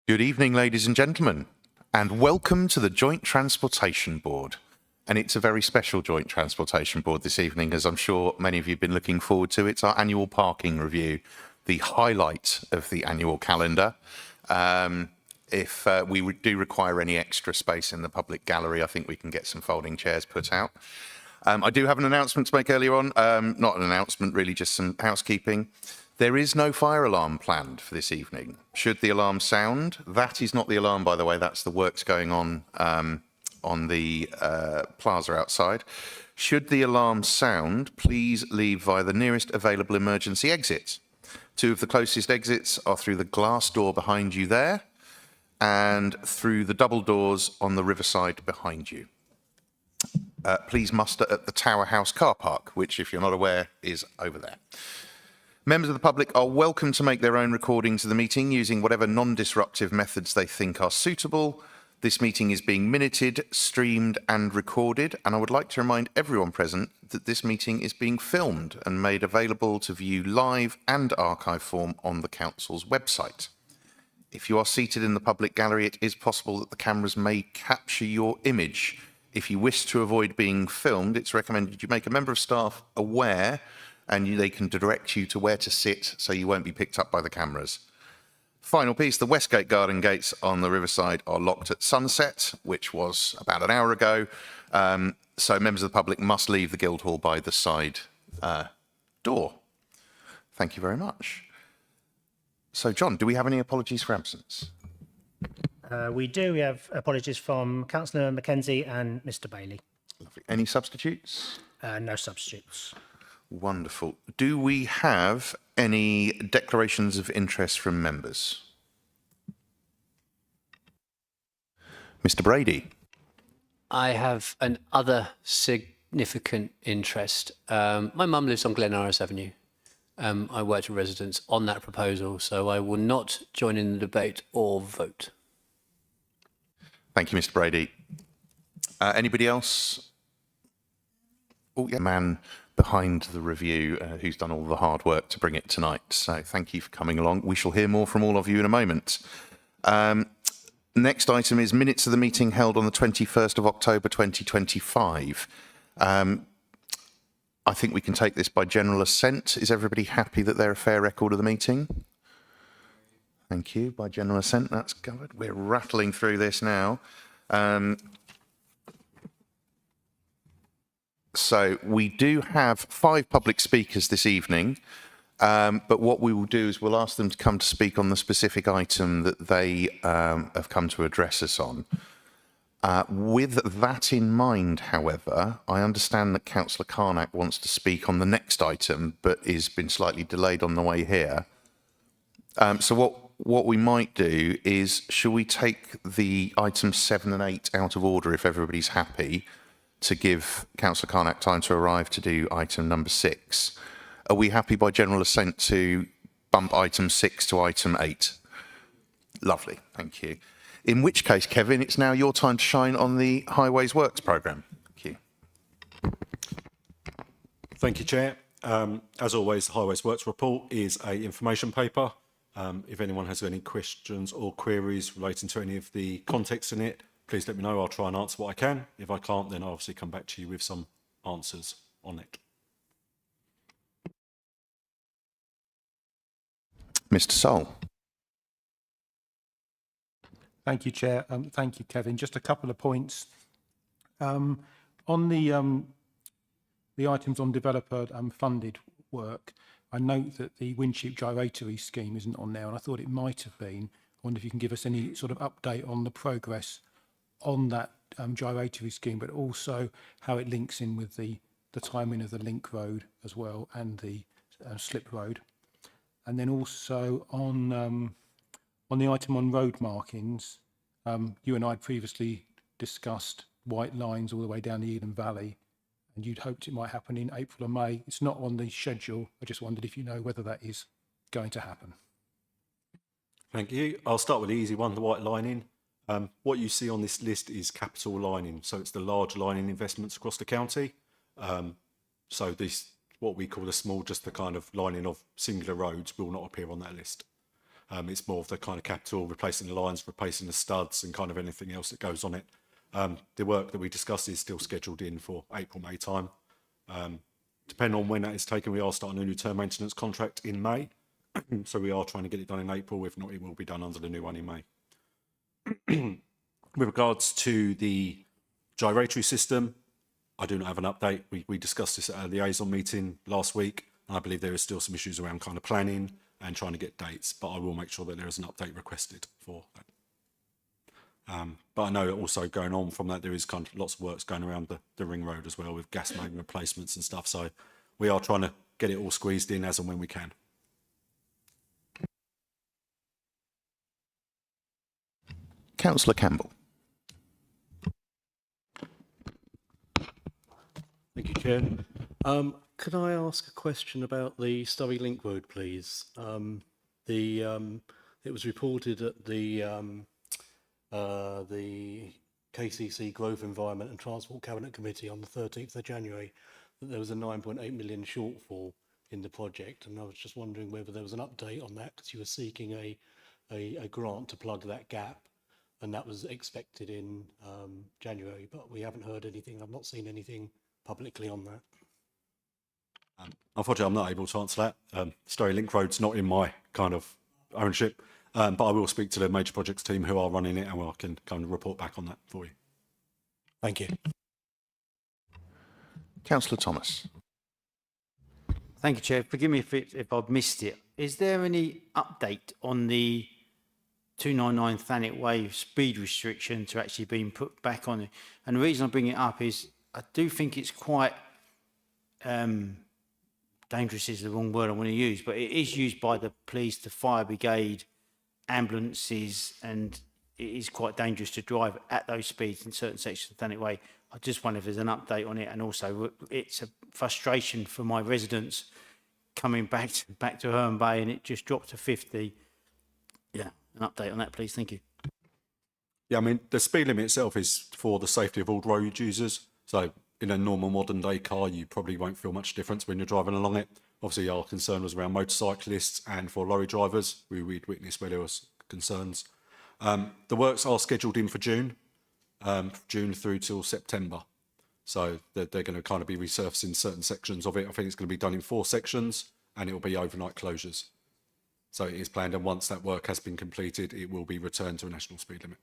Good evening, ladies and gentlemen, and welcome to the Joint Transportation Board. And it's a very special Joint Transportation Board this evening, as I'm sure many of you have been looking forward to. It's our annual parking review, the highlight of the annual calendar. If we do require any extra space in the public gallery, I think we can get some folding chairs put out. I do have an announcement to make earlier on. Not an announcement, really, just some housekeeping. There is no fire alarm planned for this evening. Should the alarm sound, that is not the alarm, by the way, that's the works going on the plaza outside. Should the alarm sound, please leave via the nearest available emergency exit. Two of the closest exits are through the glass door behind you there and through the double doors on the riverside behind you. Please muster at the Tower House car park, which, if you're not aware, is over there. Members of the public are welcome to make their own recordings of the meeting using whatever non-disruptive methods they think are suitable. This meeting is being minuted, streamed and recorded, and I would like to remind everyone present that this meeting is being filmed and made available to view live and archive form on the Council's website. If you are seated in the public gallery, it is possible that the cameras may capture your image. If you wish to avoid being filmed, it's recommended you make a member of staff aware and they can direct you to where to sit so you won't be picked up by the cameras. Final piece, the Westgate Garden gates on the riverside are locked at sunset, which was about an hour ago. So members of the public must leave the Guildhall by the side door. Thank you very much. So John, do we have any apologies for absence? We do. We have apologies from Councillor Mackenzie and Mr Bailey. Lovely. Any substitutes? No substitutes. Wonderful. Do we have any declarations of interest from members? Mr Brady. I have an other significant interest. My mum lives on Glen Iris Avenue. I worked with residents on that proposal, so I will not join in the debate or vote. Thank you, Mr Brady. Anybody else? Oh, yeah, man behind the review who's done all the hard work to bring it tonight. So thank you for coming along. We shall hear more from all of you in a moment. Next item is minutes of the meeting held on the 21st of October 2025. I think we can take this by general assent. Is everybody happy that they're a fair record of the meeting? Thank you. By general assent, that's covered. We're rattling through this now. So we do have 5 public speakers this evening, but what we will do is we'll ask them to come to speak on the specific item that they have come to address us on. With that in mind, however, I understand that Councillor Carnac wants to speak on the next item, but has been slightly delayed on the way here. So what we might do is, shall we take the items 7 and 8 out of order if everybody's happy, to give Councillor Carnac time to arrive to do item number 6. Are we happy by general assent to bump item 6 to item 8? Lovely, thank you. In which case, Kevin, it's now your time to shine on the Highways Works programme. Thank you. Thank you, Chair. As always, the Highways Works report is an information paper. If anyone has any questions or queries relating to any of the context in it, please let me know. I'll try and answer what I can. If I can't, then I'll obviously come back to you with some answers on it. Mr. Soul. Thank you, Chair. Thank you, Kevin. Just a couple of points. On the items on developer funded work, I note that the Windsheep gyratory scheme isn't on there, and I thought it might have been. I wonder if you can give us any sort of update on the progress on that gyratory scheme, but also how it links in with the timing of the link road as well and the slip road. And then also on the item on road markings, you and I previously discussed white lines all the way down the Eden Valley, and you'd hoped it might happen in April or May. It's not on the schedule. I just wondered if you know whether that is going to happen. Thank you. I'll start with the easy one, the white lining. What you see on this list is capital lining. So it's the large lining investments across the county. So this, what we call the small, just the kind of lining of singular roads, will not appear on that list. It's more of the kind of capital, replacing the lines, replacing the studs and kind of anything else that goes on it. The work that we discussed is still scheduled in for April, May time. Depending on when that is taken, we are starting a new term maintenance contract in May. So we are trying to get it done in April. If not, it will be done under the new one in May. With regards to the gyratory system, I do not have an update. We discussed this at a liaison meeting last week, and I believe there is still some issues around kind of planning and trying to get dates, but I will make sure that there is an update requested for that. But I know also going on from that, there is kind of lots of works going around the ring road as well with gas main replacements and stuff. So we are trying to get it all squeezed in as and when we can. Councillor Campbell. Thank you, Chair. Could I ask a question about the Surrey Link Road, please? It was reported at the KCC Growth Environment and Transport Cabinet Committee on the 13th of January that there was a 9.8 million shortfall in the project, and I was just wondering whether there was an update on that, because you were seeking a grant to plug that gap, and that was expected in January, but we haven't heard anything. I've not seen anything publicly on that. Unfortunately, I'm not able to answer that. Surrey Link Road's not in my kind of ownership, but I will speak to the major projects team who are running it, and I can kind of report back on that for you. Thank you. Councillor Thomas. Thank you, Chair. Forgive me if I've missed it. Is there any update on the 299 Thanet Way speed restriction to actually being put back on it? And the reason I bring it up is I do think it's quite dangerous is the wrong word I want to use, but it is used by the police, the fire brigade, ambulances, and it is quite dangerous to drive at those speeds in certain sections of Thanet Way. I just wonder if there's an update on it, and also it's a frustration for my residents coming back to Herne Bay, and it just dropped to 50. Yeah, an update on that, please. Thank you. Yeah, I mean, the speed limit itself is for the safety of all road users. So in a normal modern day car, you probably won't feel much difference when you're driving along it. Obviously, our concern was around motorcyclists and for lorry drivers. We'd witnessed where there was concerns. The works are scheduled in for June through till September. So they're going to kind of be resurfacing certain sections of it. I think it's going to be done in 4 sections, and it will be overnight closures. So it is planned, and once that work has been completed, it will be returned to a national speed limit.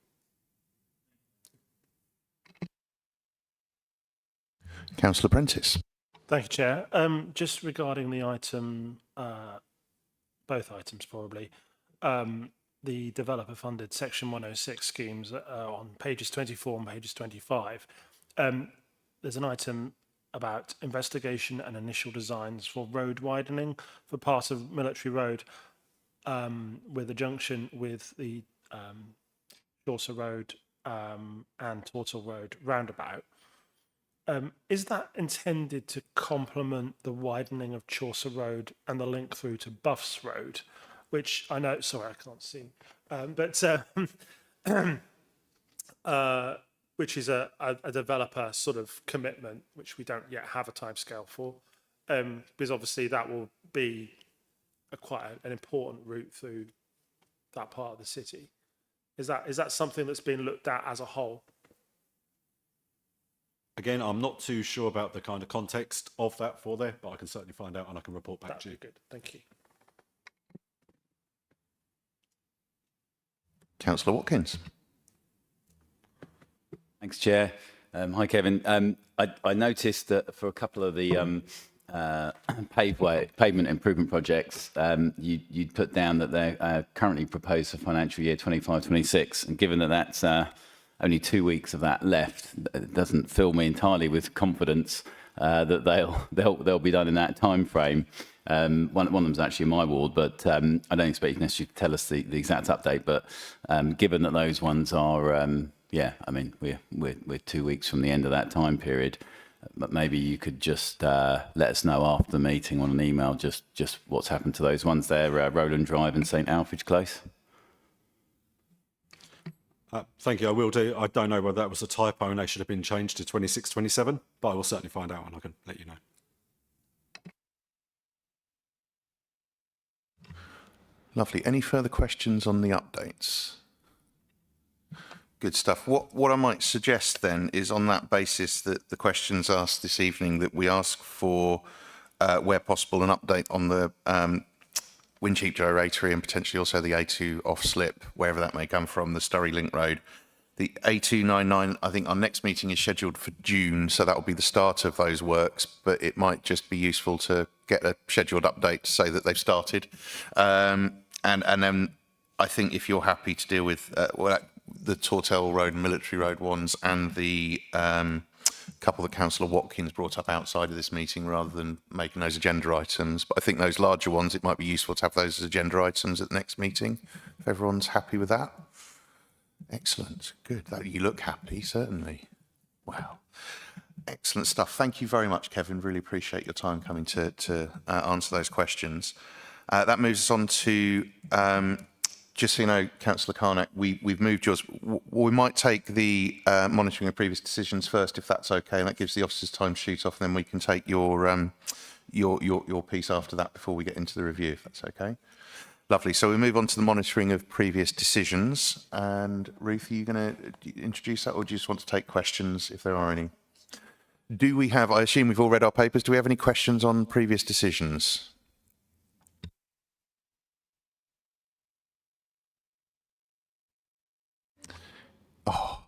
Councillor Prentice. Thank you, Chair. Just regarding the item, both items probably, the developer-funded Section 106 schemes on pages 24 and pages 25. There's an item about investigation and initial designs for road widening for part of Military Road with a junction with the Chaucer Road and Tortle Road roundabout. Is that intended to complement the widening of Chaucer Road and the link through to Buffs Road, which I know, sorry, I can't see, which is a developer sort of commitment, which we don't yet have a timescale for, because obviously that will be quite an important route through that part of the city. Is that something that's been looked at as a whole? Again, I'm not too sure about the kind of context of that for there, but I can certainly find out and I can report back to you. Good, thank you. Councillor Watkins. Thanks, Chair. Hi, Kevin. I noticed that for a couple of the pavement improvement projects, you'd put down that they're currently proposed for financial year 25-26, and given that that's only 2 weeks of that left, it doesn't fill me entirely with confidence that they'll be done in that time frame. One of them's actually in my ward, but I don't expect you necessarily to tell us the exact update. But given that those ones are, yeah, I mean, we're 2 weeks from the end of that time period. But maybe you could just let us know after the meeting on an email just what's happened to those ones there, Rowland Drive and St Alfred's Close. Thank you, I will do. I don't know whether that was a typo and they should have been changed to 26-27, but I will certainly find out and I can let you know. Lovely. Any further questions on the updates? Good stuff. What I might suggest then is on that basis that the questions asked this evening that we ask for, where possible, an update on the Wincheap gyratory and potentially also the A2 off slip, wherever that may come from, the Sturry Link Road. The A299, I think our next meeting is scheduled for June, so that will be the start of those works, but it might just be useful to get a scheduled update to say that they've started. And then I think if you're happy to deal with the Tortel Road and Military Road ones and the couple that Councillor Watkins brought up outside of this meeting rather than making those agenda items. But I think those larger ones, it might be useful to have those as agenda items at the next meeting, if everyone's happy with that. Excellent. Good. You look happy, certainly. Wow. Excellent stuff. Thank you very much, Kevin. Really appreciate your time coming to answer those questions. That moves us on to, just so you know, Councillor Carnac, we've moved yours. We might take the monitoring of previous decisions first, if that's okay, and that gives the officers time to shoot off, and then we can take your piece after that before we get into the review, if that's okay. Lovely. So we move on to the monitoring of previous decisions. And Ruth, are you going to introduce that, or do you just want to take questions if there are any? Do we have, I assume we've all read our papers, do we have any questions on previous decisions? Oh,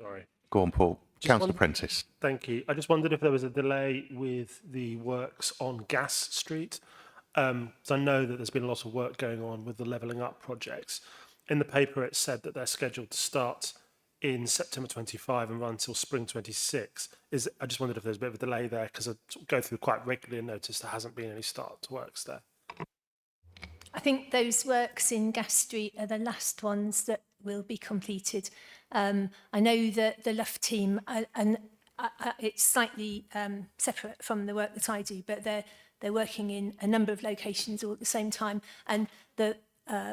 Sorry. go on, Paul. Councillor one- Prentice. Thank you. I just wondered if there was a delay with the works on Gas Street. So I know that there's been a lot of work going on with the Levelling Up projects. In the paper, it said that they're scheduled to start in September 25 and run until spring 26. I just wondered if there's a bit of a delay there, because I go through quite regularly and notice there hasn't been any start to works there. I think those works in Gas Street are the last ones that will be completed. I know that the Luff team, it's slightly separate from the work that I do, but they're working in a number of locations all at the same time. And the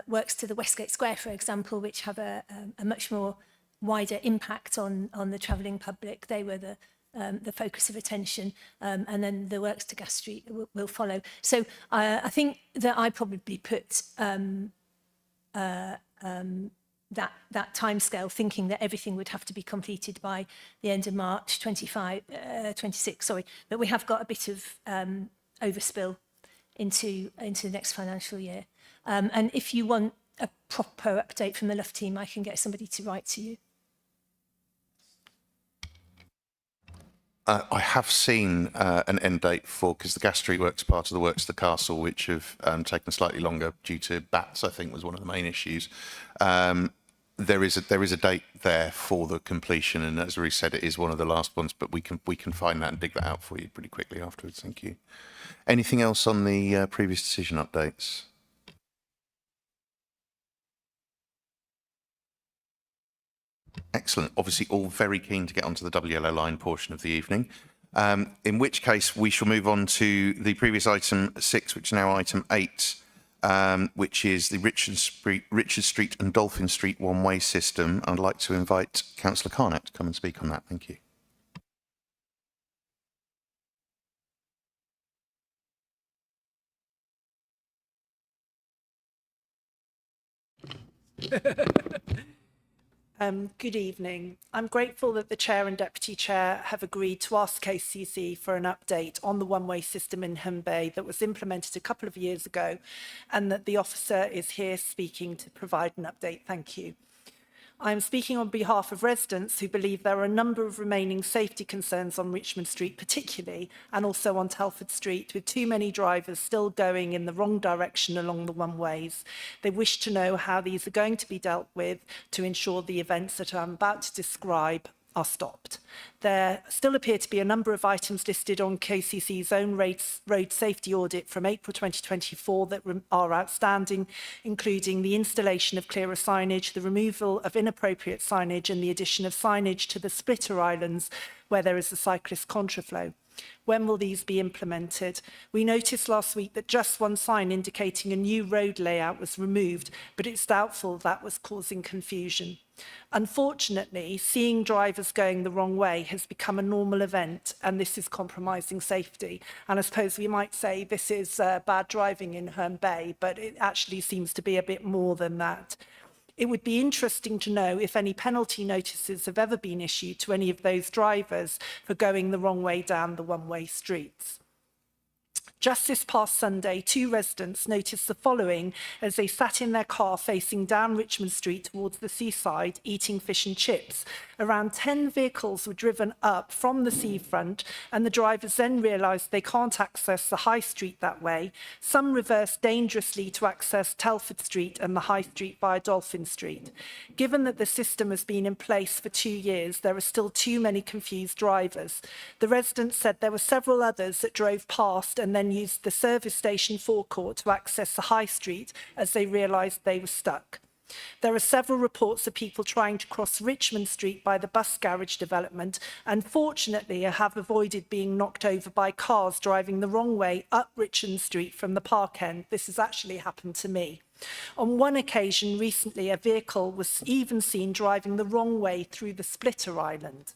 works to the Westgate Square, for example, which have a much more wider impact on the travelling public, they were the focus of attention, and then the works to Gas Street will follow. So I think that I probably put that timescale, thinking that everything would have to be completed by the end of March 26. Sorry, but we have got a bit of overspill into the next financial year. And if you want a proper update from the Luff team, I can get somebody to write to you. I have seen an end date for, because the Gas Street works part of the works to the castle, which have taken slightly longer due to bats, I think was one of the main issues. There is a date there for the completion, and as Ruth said, it is one of the last ones, but we can find that and dig that out for you pretty quickly afterwards. Thank you. Anything else on the previous decision updates? Excellent. Obviously, all very keen to get onto the double yellow line portion of the evening. In which case, we shall move on to the previous item 6, which is now item 8, which is the Richard Street and Dolphin Street one-way system. I'd like to invite Councillor Carnac to come and speak on that. Thank you. Good evening. I'm grateful that the Chair and Deputy Chair have agreed to ask KCC for an update on the one-way system in Herne Bay that was implemented a couple of years ago, and that the officer is here speaking to provide an update. Thank you. I'm speaking on behalf of residents who believe there are a number of remaining safety concerns on Richmond Street particularly, and also on Telford Street, with too many drivers still going in the wrong direction along the one-ways. They wish to know how these are going to be dealt with to ensure the events that I'm about to describe are stopped. There still appear to be a number of items listed on KCC's own road safety audit from April 2024 that are outstanding, including the installation of clearer signage, the removal of inappropriate signage, and the addition of signage to the splitter islands where there is a cyclist contraflow. When will these be implemented? We noticed last week that just one sign indicating a new road layout was removed, but it's doubtful that was causing confusion. Unfortunately, seeing drivers going the wrong way has become a normal event, and this is compromising safety. And I suppose we might say this is bad driving in Herne Bay, but it actually seems to be a bit more than that. It would be interesting to know if any penalty notices have ever been issued to any of those drivers for going the wrong way down the one-way streets. Just this past Sunday, 2 residents noticed the following as they sat in their car facing down Richmond Street towards the seaside, eating fish and chips. Around 10 vehicles were driven up from the seafront, and the drivers then realised they can't access the High Street that way. Some reversed dangerously to access Telford Street and the High Street via Dolphin Street. Given that the system has been in place for 2 years, there are still too many confused drivers. The residents said there were several others that drove past and then used the service station forecourt to access the High Street as they realised they were stuck. There are several reports of people trying to cross Richmond Street by the bus garage development, and fortunately have avoided being knocked over by cars driving the wrong way up Richmond Street from the park end. This has actually happened to me. On one occasion recently, a vehicle was even seen driving the wrong way through the Splitter Island.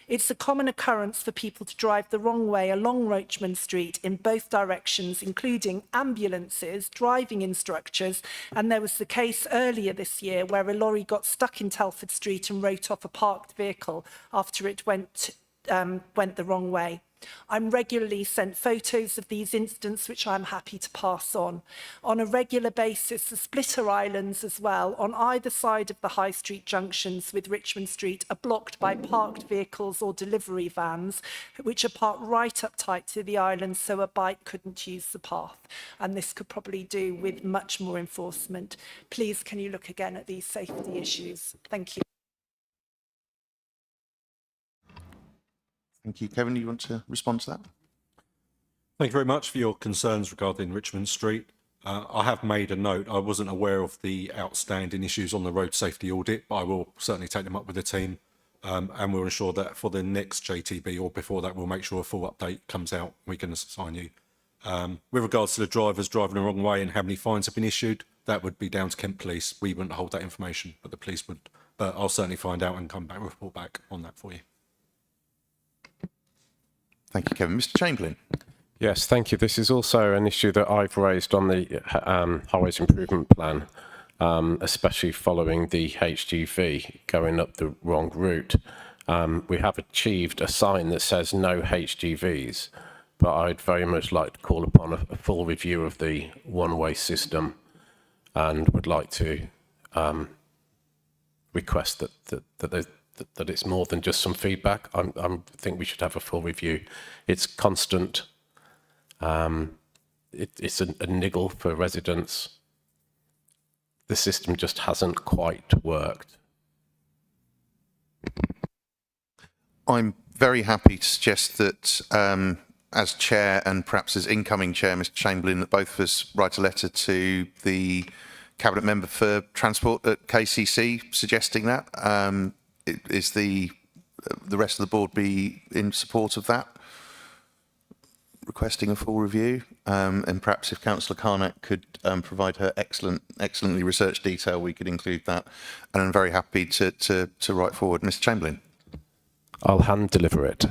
It's a common occurrence for people to drive the wrong way along Richmond Street in both directions, including ambulances, driving instructors, and there was the case earlier this year where a lorry got stuck in Telford Street and wrote off a parked vehicle after it went the wrong way. I'm regularly sent photos of these incidents, which I'm happy to pass on. On a regular basis, the Splitter Islands as well, on either side of the High Street junctions with Richmond Street, are blocked by parked vehicles or delivery vans, which are parked right up tight to the island so a bike couldn't use the path. And this could probably do with much more enforcement. Please, can you look again at these safety issues? Thank you. Thank you. Kevin, do you want to respond to that? Thank you very much for your concerns regarding Richmond Street. I have made a note. I wasn't aware of the outstanding issues on the road safety audit, but I will certainly take them up with the team, and we'll ensure that for the next JTB or before that, we'll make sure a full update comes out. We can assign you. With regards to the drivers driving the wrong way and how many fines have been issued, that would be down to Kent Police. We wouldn't hold that information, but the police would. But I'll certainly find out and come back, report back on that for you. Thank you, Kevin. Mr. Chamberlain. Yes, thank you. This is also an issue that I've raised on the Highways Improvement Plan, especially following the HGV going up the wrong route. We have achieved a sign that says no HGVs, but I'd very much like to call upon a full review of the one-way system and would like to request that it's more than just some feedback. I think we should have a full review. It's constant. It's a niggle for residents. The system just hasn't quite worked. I'm very happy to suggest that as chair and perhaps as incoming chair, Mr. Chamberlain, that both of us write a letter to the Cabinet Member for Transport at KCC suggesting that. Is the rest of the board be in support of that? Requesting a full review, and perhaps if Councillor Carnac could provide her excellently researched detail, we could include that. And I'm very happy to write forward. Mr. Chamberlain. I'll hand deliver it.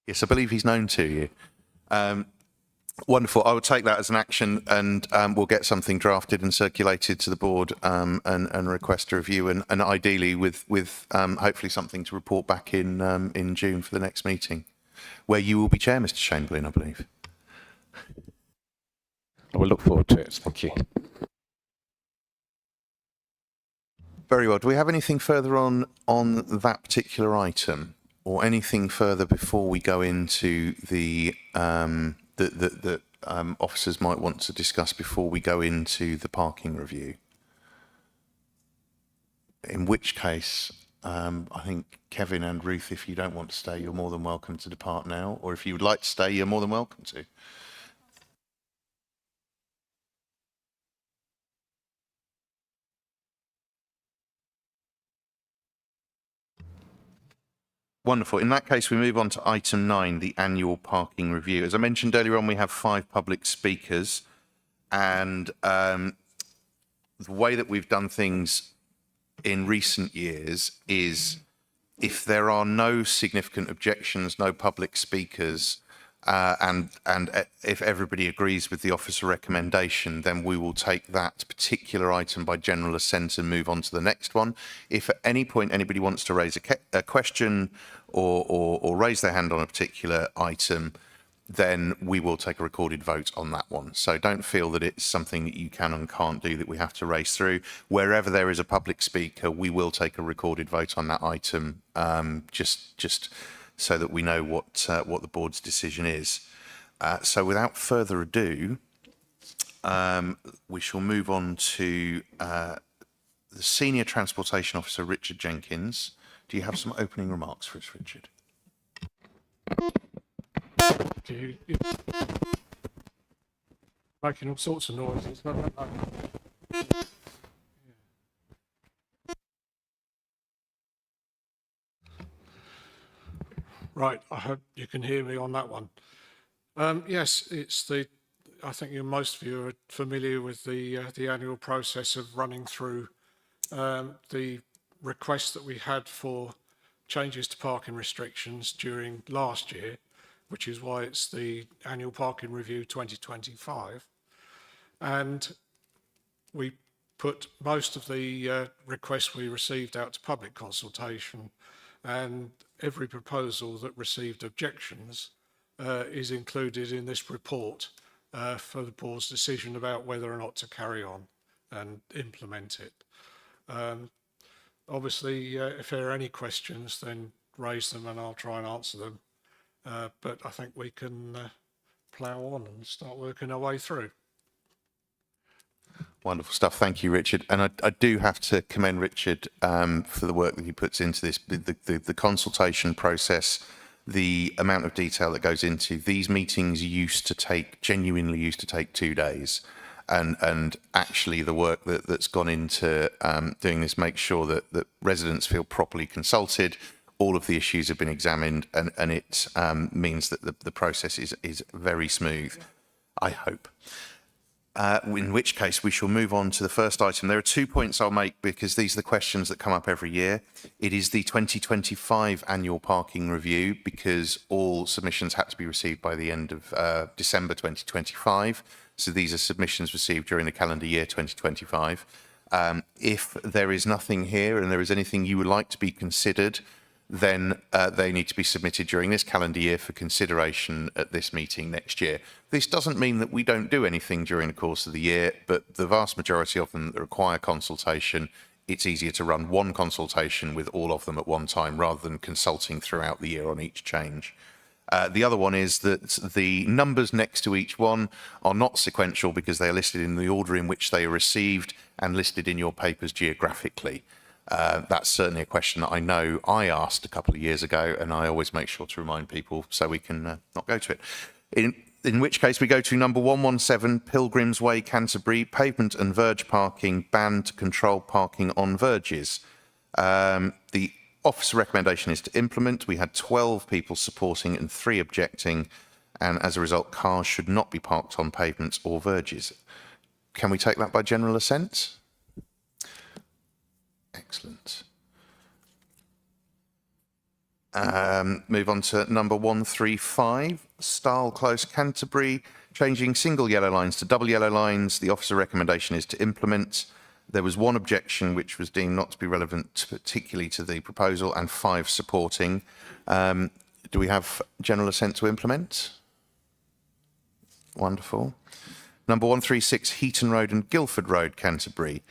Yes, I believe he's known to you. Wonderful. I will take that as an action, and we'll get something drafted and circulated to the board, and request a review, and ideally with hopefully something to report back in June for the next meeting, where you will be chair, Mr. Chamberlain, I believe. I will look forward to it. Thank you. Very well. Do we have anything further on that particular item, or anything further before we go into the that officers might want to discuss before we go into the parking review? In which case, I think Kevin and Ruth, if you don't want to stay, you're more than welcome to depart now, or if you would like to stay, you're more than welcome to. Wonderful. In that case, we move on to item 9, the annual parking review. As I mentioned earlier on, we have 5 public speakers, and the way that we've done things in recent years is if there are no significant objections, no public speakers, and if everybody agrees with the officer recommendation, then we will take that particular item by general assent and move on to the next one. If at any point anybody wants to raise a question or raise their hand on a particular item, then we will take a recorded vote on that one. So don't feel that it's something that you can and can't do that we have to race through. Wherever there is a public speaker, we will take a recorded vote on that item, just so that we know what the board's decision is. So without further ado, we shall move on to the Senior Transportation Officer, Richard Jenkins. Do you have some opening remarks for us, Richard? You're making all sorts of noises. Right, I hope you can hear me on that one. Yes, I think most of you are familiar with the annual process of running through the requests that we had for changes to parking restrictions during last year, which is why it's the annual parking review 2025. And we put most of the requests we received out to public consultation, and every proposal that received objections is included in this report for the board's decision about whether or not to carry on and implement it. Obviously, if there are any questions, then raise them and I'll try and answer them. But I think we can plough on and start working our way through. Wonderful stuff. Thank you, Richard. And I do have to commend Richard for the work that he puts into this, the consultation process, the amount of detail that goes into these meetings genuinely used to take 2 days. And actually the work that's gone into doing this makes sure that residents feel properly consulted. All of the issues have been examined, and it means that the process is very smooth, I hope. In which case we shall move on to the first item. There are 2 points I'll make because these are the questions that come up every year. It is the 2025 annual parking review because all submissions had to be received by the end of December 2025. So these are submissions received during the calendar year 2025. If there is nothing here and there is anything you would like to be considered, then they need to be submitted during this calendar year for consideration at this meeting next year. This doesn't mean that we don't do anything during the course of the year, but the vast majority of them that require consultation, it's easier to run one consultation with all of them at one time rather than consulting throughout the year on each change. The other one is that the numbers next to each one are not sequential because they are listed in the order in which they are received and listed in your papers geographically. That's certainly a question that I know I asked a couple of years ago, and I always make sure to remind people so we can not go to it. In which case we go to number 117, Pilgrims Way, Canterbury, pavement and verge parking, ban to control parking on verges. The officer recommendation is to implement. We had 12 people supporting and 3 objecting, and as a result, cars should not be parked on pavements or verges. Can we take that by general assent? Excellent. Move on to number 135, Style Close, Canterbury, changing single yellow lines to double yellow lines. The officer recommendation is to implement. There was 1 objection which was deemed not to be relevant particularly to the proposal and 5 supporting. Do we have general assent to implement? Wonderful. Number 136, Heaton Road and Guildford Road, Canterbury.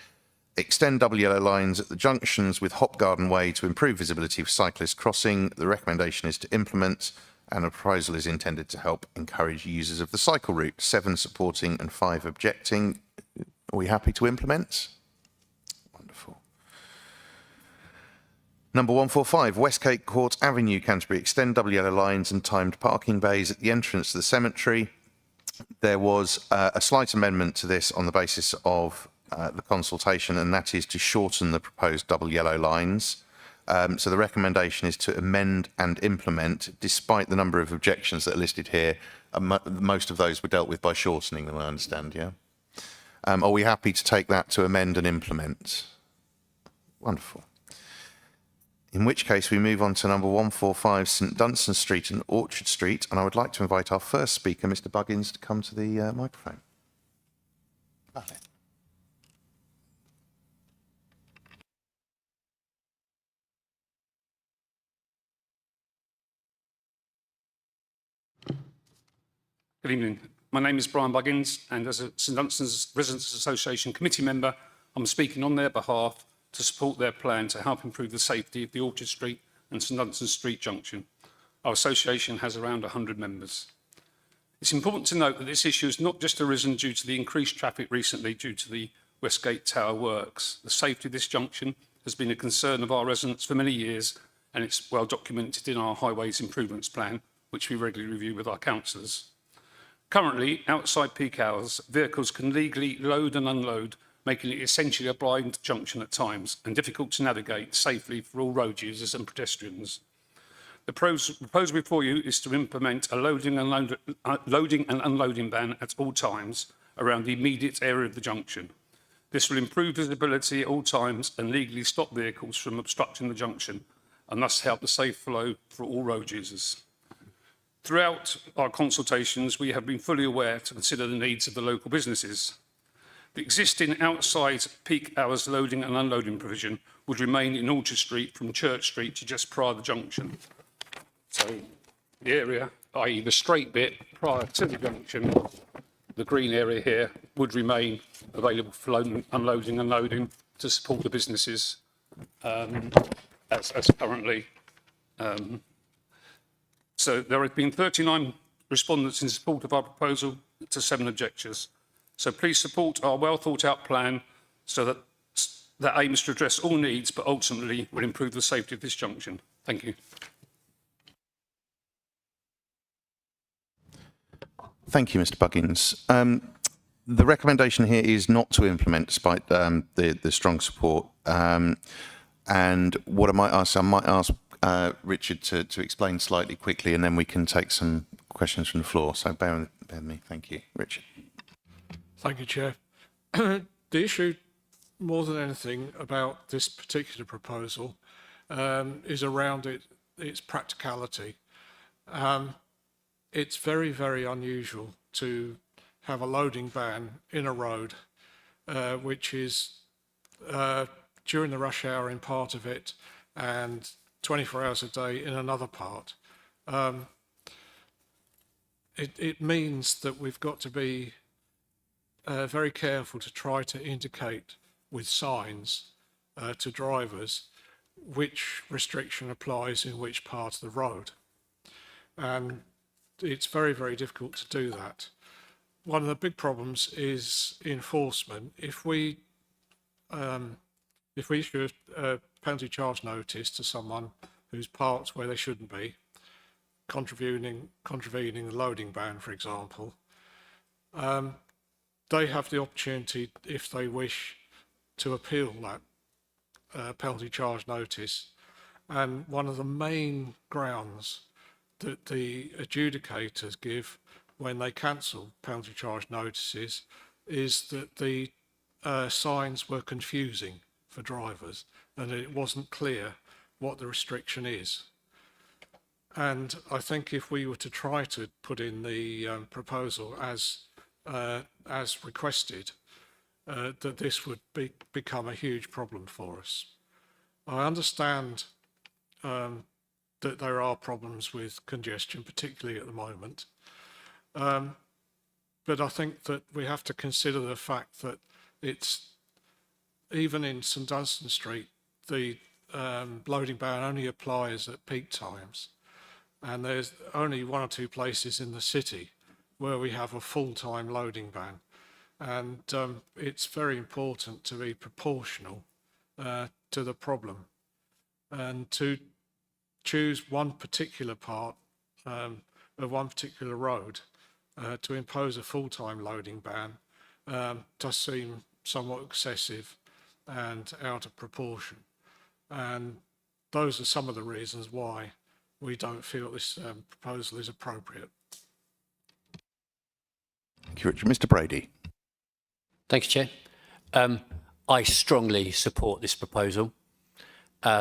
Extend double yellow lines at the junctions with Hop Garden Way to improve visibility of cyclists crossing. The recommendation is to implement, and a proposal is intended to help encourage users of the cycle route. 7 supporting and 5 objecting. Are we happy to implement? Wonderful. Number 145, Westgate Court Avenue, Canterbury. Extend double yellow lines and timed parking bays at the entrance to the cemetery. There was a slight amendment to this on the basis of the consultation, and that is to shorten the proposed double yellow lines. So the recommendation is to amend and implement, despite the number of objections that are listed here. Most of those were dealt with by shortening them, I understand, yeah? Are we happy to take that to amend and implement? Wonderful. In which case we move on to number 145 St Dunstan Street and Orchard Street, and I would like to invite our first speaker, Mr Buggins, to come to the microphone. Lovely. Good evening. My name is Brian Buggins, and as a St Dunstan's Residents Association committee member, I'm speaking on their behalf to support their plan to help improve the safety of the Orchard Street and St Dunstan Street junction. Our association has around 100 members. It's important to note that this issue has not just arisen due to the increased traffic recently due to the Westgate Tower works. The safety of this junction has been a concern of our residents for many years, and it's well documented in our Highways Improvements Plan, which we regularly review with our councillors. Currently, outside peak hours, vehicles can legally load and unload, making it essentially a blind junction at times and difficult to navigate safely for all road users and pedestrians. The proposal before you is to implement a loading and unloading ban at all times around the immediate area of the junction. This will improve visibility at all times and legally stop vehicles from obstructing the junction and thus help the safe flow for all road users. Throughout our consultations, we have been fully aware to consider the needs of the local businesses. The existing outside peak hours loading and unloading provision would remain in Orchard Street from Church Street to just prior to the junction. So the area, i.e. the straight bit prior to the junction, the green area here, would remain available for loading, unloading and loading to support the businesses as currently. So there have been 39 respondents in support of our proposal to 7 objectors. So please support our well thought out plan so that aims to address all needs, but ultimately will improve the safety of this junction. Thank you. Thank you, Mr Buggins. The recommendation here is not to implement, despite the strong support. And what I might ask Richard to explain slightly quickly, and then we can take some questions from the floor. So bear with me. Thank you, Richard. Thank you, Chair. The issue, more than anything, about this particular proposal is around its practicality. It's very, very unusual to have a loading ban in a road, which is during the rush hour in part of it and 24 hours a day in another part. It means that we've got to be very careful to try to indicate with signs to drivers which restriction applies in which part of the road. And it's very, very difficult to do that. One of the big problems is enforcement. If we issue a penalty charge notice to someone who's parked where they shouldn't be, contravening the loading ban, for example, they have the opportunity, if they wish, to appeal that penalty charge notice. And one of the main grounds that the adjudicators give when they cancel penalty charge notices is that the signs were confusing for drivers and it wasn't clear what the restriction is. And I think if we were to try to put in the proposal as requested, that this would become a huge problem for us. I understand that there are problems with congestion, particularly at the moment. But I think that we have to consider the fact that it's, even in St Dunstan Street, the loading ban only applies at peak times. And there's only 1 or 2 places in the city where we have a full-time loading ban. And it's very important to be proportional to the problem. And to choose one particular part of one particular road to impose a full-time loading ban does seem somewhat excessive and out of proportion. And those are some of the reasons why we don't feel this proposal is appropriate. Thank you, Richard. Mr. Brady. Thank you, Chair. I strongly support this proposal.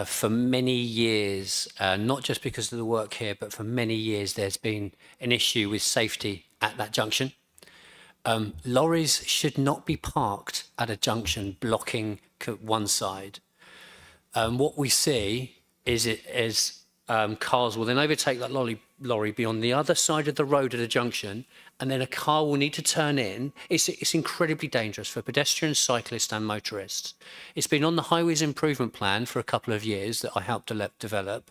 For many years, not just because of the work here, but for many years, there's been an issue with safety at that junction. Lorries should not be parked at a junction blocking one side. What we see is cars will then overtake that lorry, be on the other side of the road at a junction, and then a car will need to turn in. It's incredibly dangerous for pedestrians, cyclists and motorists. It's been on the Highways Improvement Plan for a couple of years that I helped develop.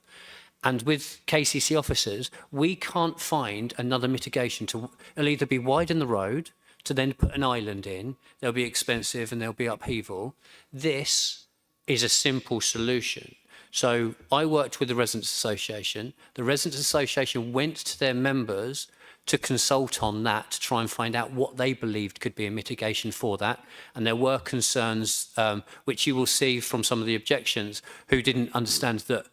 And with KCC officers, we can't find another mitigation. It'll either be widen the road to then put an island in, they'll be expensive and there'll be upheaval. This is a simple solution. So I worked with the Residents Association. The Residents Association went to their members to consult on that, to try and find out what they believed could be a mitigation for that. And there were concerns, which you will see from some of the objections, who didn't understand that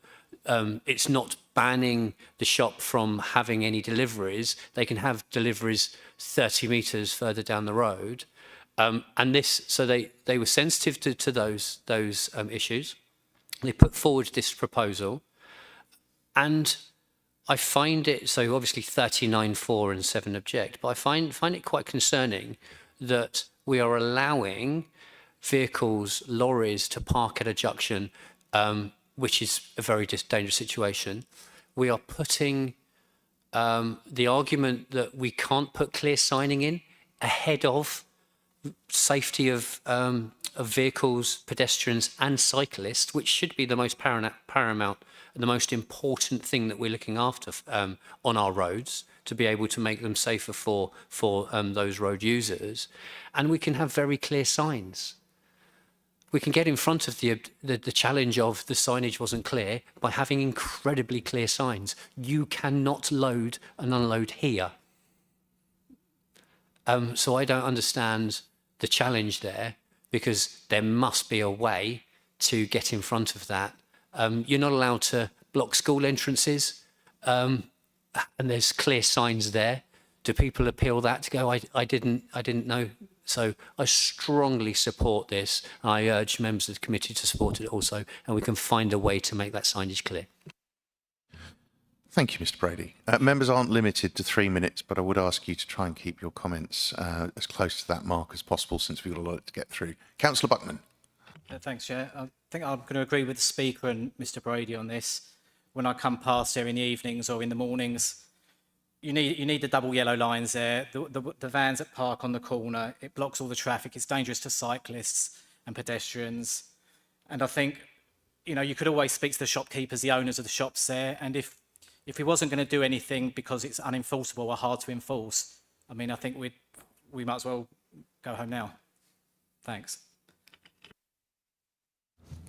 it's not banning the shop from having any deliveries. They can have deliveries 30 metres further down the road. So they were sensitive to those issues. They put forward this proposal, and I find it, so obviously 39 for and 7 object, but I find it quite concerning that we are allowing vehicles, lorries, to park at a junction, which is a very dangerous situation. We are putting the argument that we can't put clear signing in ahead of safety of vehicles, pedestrians and cyclists, which should be the most paramount and the most important thing that we're looking after on our roads, to be able to make them safer for those road users. And we can have very clear signs. We can get in front of the challenge of the signage wasn't clear by having incredibly clear signs. You cannot load and unload here. So I don't understand the challenge there, because there must be a way to get in front of that. You're not allowed to block school entrances, and there's clear signs there. Do people appeal that to go, I didn't know? So I strongly support this. I urge members of the committee to support it also, and we can find a way to make that signage clear. Thank you, Mr. Brady. Members aren't limited to 3 minutes, but I would ask you to try and keep your comments as close to that mark as possible, since we've got a lot to get through. Councillor Buckman. Thanks, Chair. I think I'm going to agree with the Speaker and Mr. Brady on this. When I come past here in the evenings or in the mornings, you need the double yellow lines there. The vans that park on the corner, it blocks all the traffic. It's dangerous to cyclists and pedestrians. And I think, you could always speak to the shopkeepers, the owners of the shops there, and if he wasn't going to do anything because it's unenforceable or hard to enforce, I think we might as well go home now. Thanks.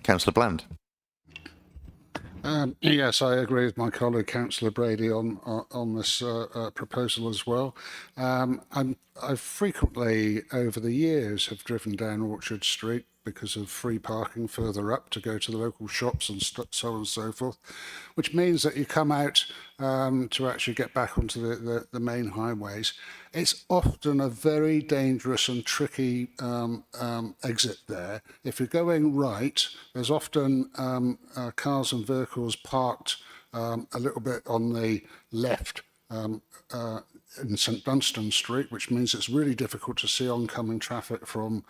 Councillor Bland. Yes, I agree with my colleague Councillor Brady on this proposal as well. I frequently over the years have driven down Orchard Street because of free parking further up to go to the local shops and so on and so forth, which means that you come out to actually get back onto the main highways. It's often a very dangerous and tricky exit there. If you're going right, there's often cars and vehicles parked a little bit on the left in St Dunstan Street, which means it's really difficult to see oncoming traffic from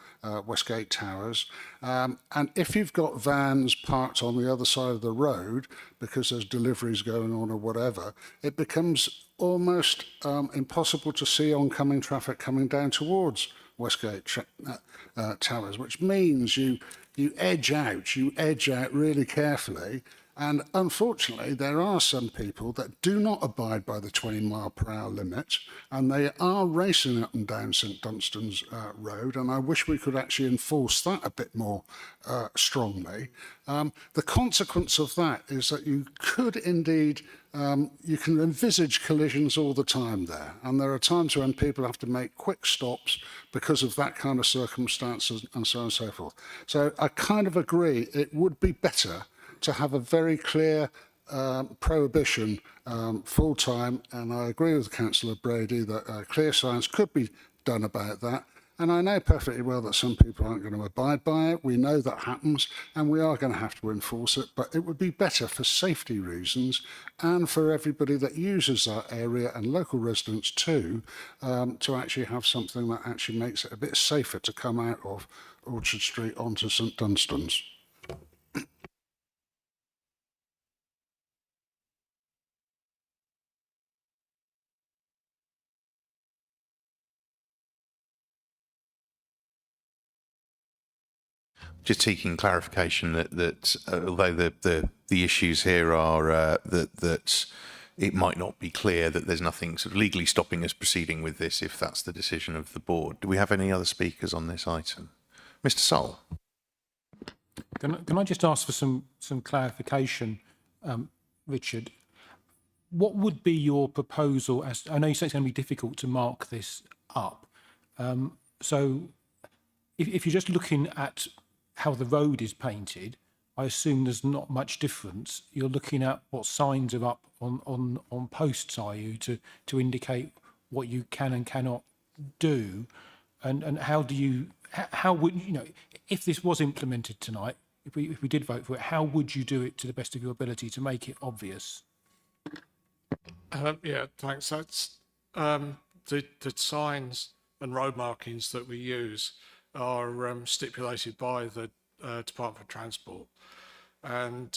Westgate Towers. And if you've got vans parked on the other side of the road because there's deliveries going on or whatever, it becomes almost impossible to see oncoming traffic coming down towards Westgate Towers, which means you edge out really carefully. And unfortunately, there are some people that do not abide by the 20-mile-per-hour limit, and they are racing up and down St Dunstan's Road, and I wish we could actually enforce that a bit more strongly. The consequence of that is that you could indeed, you can envisage collisions all the time there, and there are times when people have to make quick stops because of that kind of circumstances and so on and so forth. So I kind of agree it would be better to have a very clear prohibition full-time, and I agree with Councillor Brady that clear signs could be done about that. And I know perfectly well that some people aren't going to abide by it. We know that happens, and we are going to have to enforce it. But it would be better for safety reasons and for everybody that uses that area and local residents too, to actually have something that actually makes it a bit safer to come out of Orchard Street onto St Dunstan's. Just seeking clarification that although the issues here are that it might not be clear that there's nothing sort of legally stopping us proceeding with this if that's the decision of the board. Do we have any other speakers on this item? Mr. Sol. Can I just ask for some clarification, Richard? What would be your proposal? As I know you say it's going to be difficult to mark this up. So if you're just looking at how the road is painted, I assume there's not much difference. You're looking at what signs are up on posts, are you, to indicate what you can and cannot do, and how do you, how would you know, if this was implemented tonight, if we did vote for it, how would you do it to the best of your ability to make it obvious? Yeah, thanks. That's the signs and road markings that we use are stipulated by the Department for Transport, and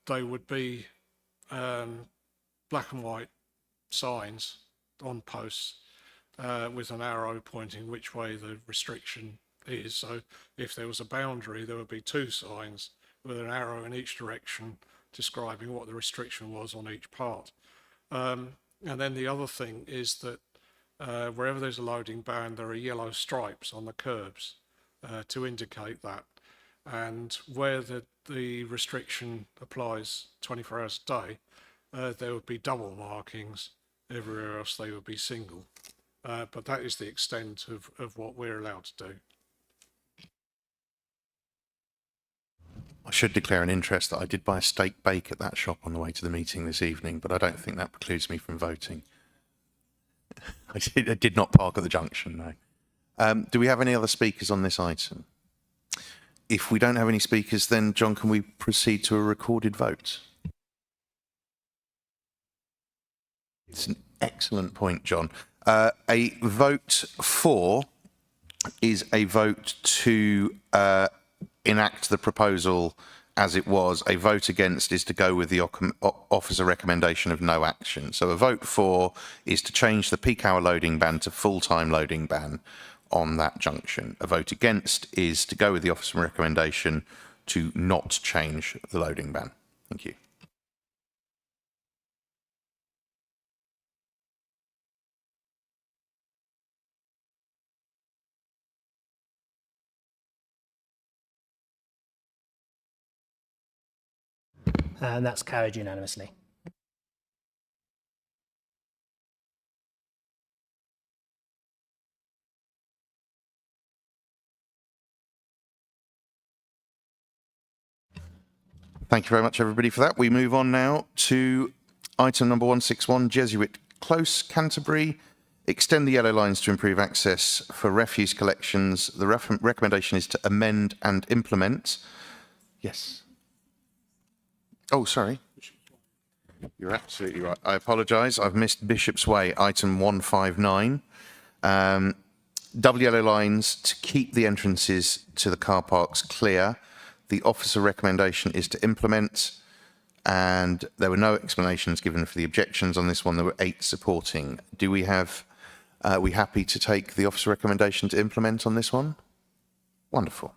they would be black and white signs on posts with an arrow pointing which way the restriction is. So if there was a boundary, there would be two signs with an arrow in each direction describing what the restriction was on each part. And then the other thing is that wherever there's a loading ban, there are yellow stripes on the curbs to indicate that. And where the restriction applies 24 hours a day, there would be double markings. Everywhere else they would be single. But that is the extent of what we're allowed to do. I should declare an interest that I did buy a steak bake at that shop on the way to the meeting this evening, but I don't think that precludes me from voting. I did not park at the junction, no. Do we have any other speakers on this item? If we don't have any speakers, then, John, can we proceed to a recorded vote? It's an excellent point, John. A vote for is a vote to enact the proposal as it was. A vote against is to go with the officer recommendation of no action. So a vote for is to change the peak hour loading ban to full-time loading ban on that junction. A vote against is to go with the officer recommendation to not change the loading ban. Thank you. And that's carried unanimously. Thank you very much, everybody, for that. We move on now to item number 161, Jesuit Close, Canterbury. Extend the yellow lines to improve access for refuse collections. The recommendation is to amend and implement. Yes. Oh, sorry. You're absolutely right. I apologise. I've missed Bishop's Way, item 159. Double yellow lines to keep the entrances to the car parks clear. The officer recommendation is to implement, and there were no explanations given for the objections on this one. There were 8 supporting. Do we have, are we happy to take the officer recommendation to implement on this one? Wonderful.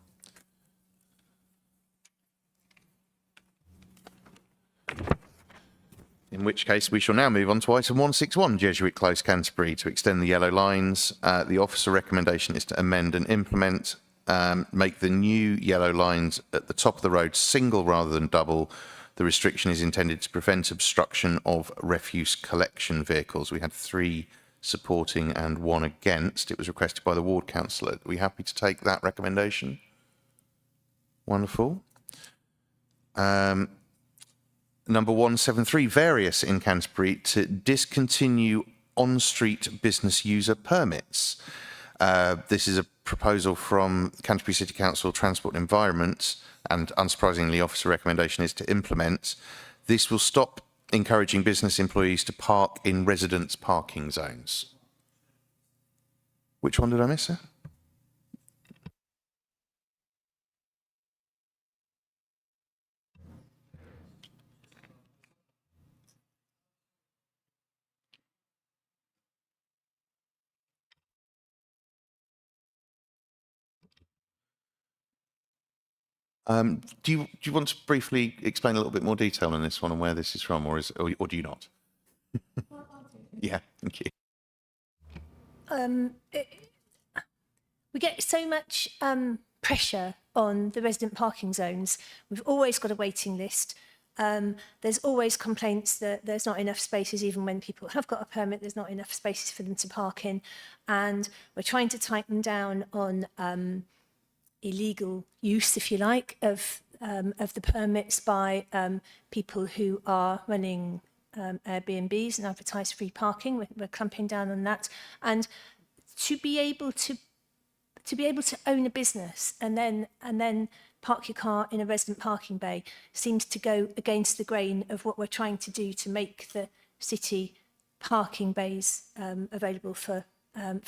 In which case, we shall now move on to item 161, Jesuit Close, Canterbury, to extend the yellow lines. The officer recommendation is to amend and implement, make the new yellow lines at the top of the road single rather than double. The restriction is intended to prevent obstruction of refuse collection vehicles. We had 3 supporting and 1 against. It was requested by the ward councillor. Are we happy to take that recommendation? Wonderful. number 173, various in Canterbury to discontinue on-street business user permits. This is a proposal from Canterbury City Council Transport and Environment, and unsurprisingly, officer recommendation is to implement. This will stop encouraging business employees to park in residence parking zones. Which one did I miss, sir? Do you want to briefly explain a little bit more detail on this one and where this is from, or do you not? Yeah, thank you. We get so much pressure on the resident parking zones. We've always got a waiting list. There's always complaints that there's not enough spaces, even when people have got a permit, there's not enough spaces for them to park in. And we're trying to tighten down on illegal use, if you like, of the permits by people who are running Airbnbs and advertise free parking. We're clamping down on that. And to be able to own a business and then park your car in a resident parking bay seems to go against the grain of what we're trying to do to make the city parking bays available for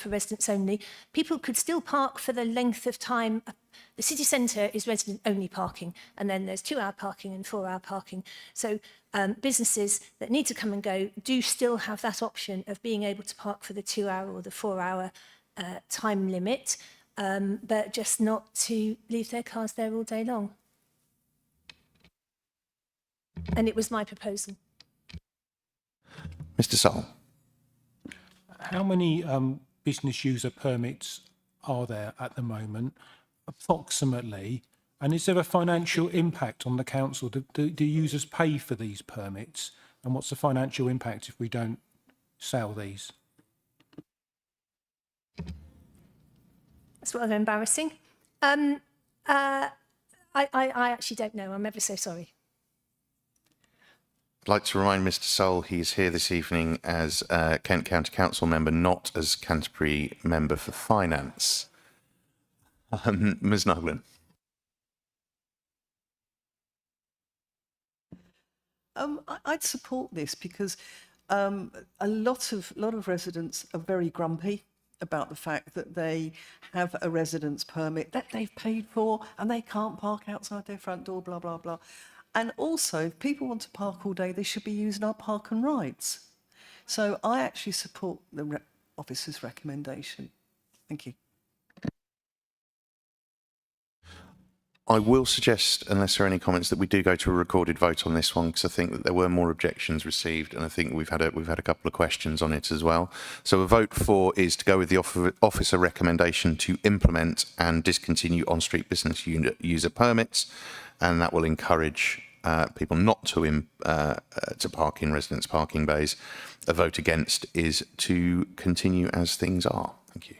residents only. People could still park for the length of time. The city centre is resident only parking, and then there's 2-hour parking and 4-hour parking. So businesses that need to come and go do still have that option of being able to park for the 2-hour or the 4-hour time limit, but just not to leave their cars there all day long. And it was my proposal. Mr. Sole. How many business user permits are there at the moment, approximately? And is there a financial impact on the council? Do users pay for these permits? And what's the financial impact if we don't sell these? That's rather embarrassing. I actually don't know. I'm ever so sorry. I'd like to remind Mr. Sole he's here this evening as Kent County Council member, not as Canterbury member for finance. Ms. Nolan. I'd support this because a lot of residents are very grumpy about the fact that they have a residence permit that they've paid for and they can't park outside their front door, blah, blah, blah. And also, if people want to park all day, they should be using our park and rides. So I actually support the officer's recommendation. Thank you. I will suggest, unless there are any comments, that we do go to a recorded vote on this one, because I think that there were more objections received, and I think we've had a couple of questions on it as well. So a vote for is to go with the officer recommendation to implement and discontinue on-street business user permits, and that will encourage people not to park in residence parking bays. A vote against is to continue as things are. Thank you.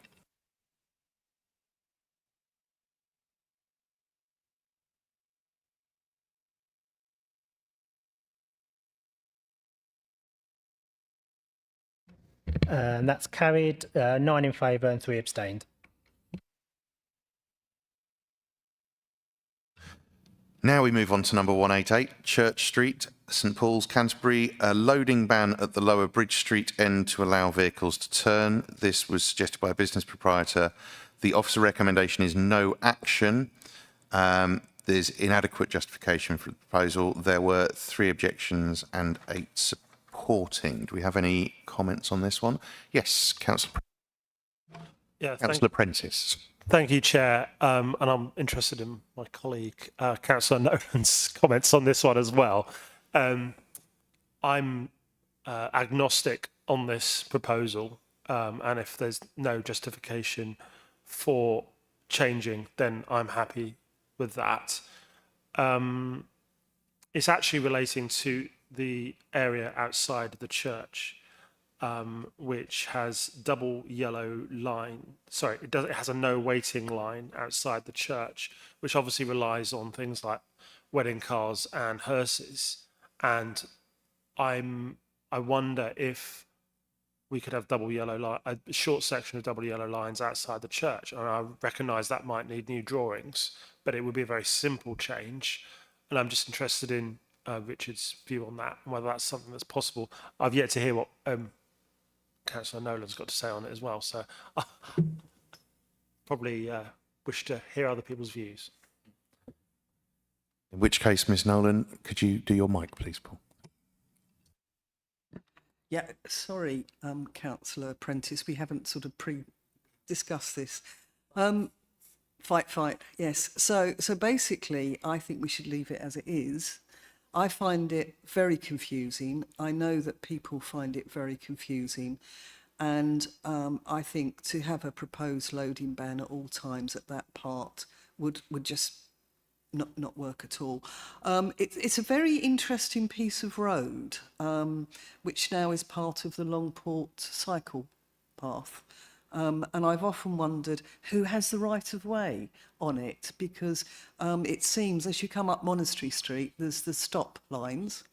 And that's carried, 9 in favour and 3 abstained. Now we move on to number 188, Church Street, St Paul's, Canterbury. A loading ban at the lower Bridge Street end to allow vehicles to turn. This was suggested by a business proprietor. The officer recommendation is no action. There's inadequate justification for the proposal. There were 3 objections and 8 supporting. Do we have any comments on this one? Yes, Councillor. Yeah, Councillor Prentice. Thank you, Chair. And I'm interested in my colleague, Councillor Nolan's comments on this one as well. I'm agnostic on this proposal, and if there's no justification for changing, then I'm happy with that. It's actually relating to the area outside the church, which has double yellow line. Sorry, it has a no waiting line outside the church, which obviously relies on things like wedding cars and hearses. and I wonder if we could have a short section of double yellow lines outside the church. And I recognise that might need new drawings, but it would be a very simple change. And I'm just interested in Richard's view on that, and whether that's something that's possible. I've yet to hear what Councillor Nolan's got to say on it as well, so probably wish to hear other people's views. In which case, Ms Nolan, could you do your mic, please, Paul? Yeah, sorry, Councillor Prentice, we haven't sort of pre-discussed this. Fight, yes. So basically, I think we should leave it as it is. I find it very confusing. I know that people find it very confusing. And I think to have a proposed loading ban at all times at that part would just not work at all. It's a very interesting piece of road, which now is part of the Longport cycle path. And I've often wondered who has the right of way on it, because it seems as you come up Monastery Street, there's the stop lines.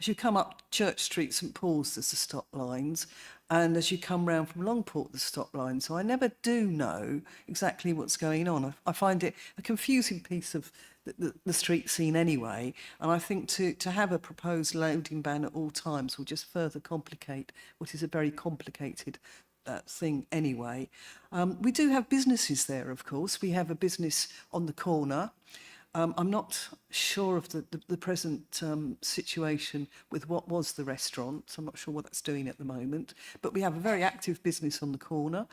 As you come up Church Street, St Paul's, there's the stop lines. And as you come round from Longport, the stop line. So I never do know exactly what's going on. I find it a confusing piece of the street scene anyway. And I think to have a proposed loading ban at all times will just further complicate what is a very complicated thing anyway. We do have businesses there, of course. We have a business on the corner. I'm not sure of the present situation with what was the restaurant. So I'm not sure what that's doing at the moment. But we have a very active business on the corner,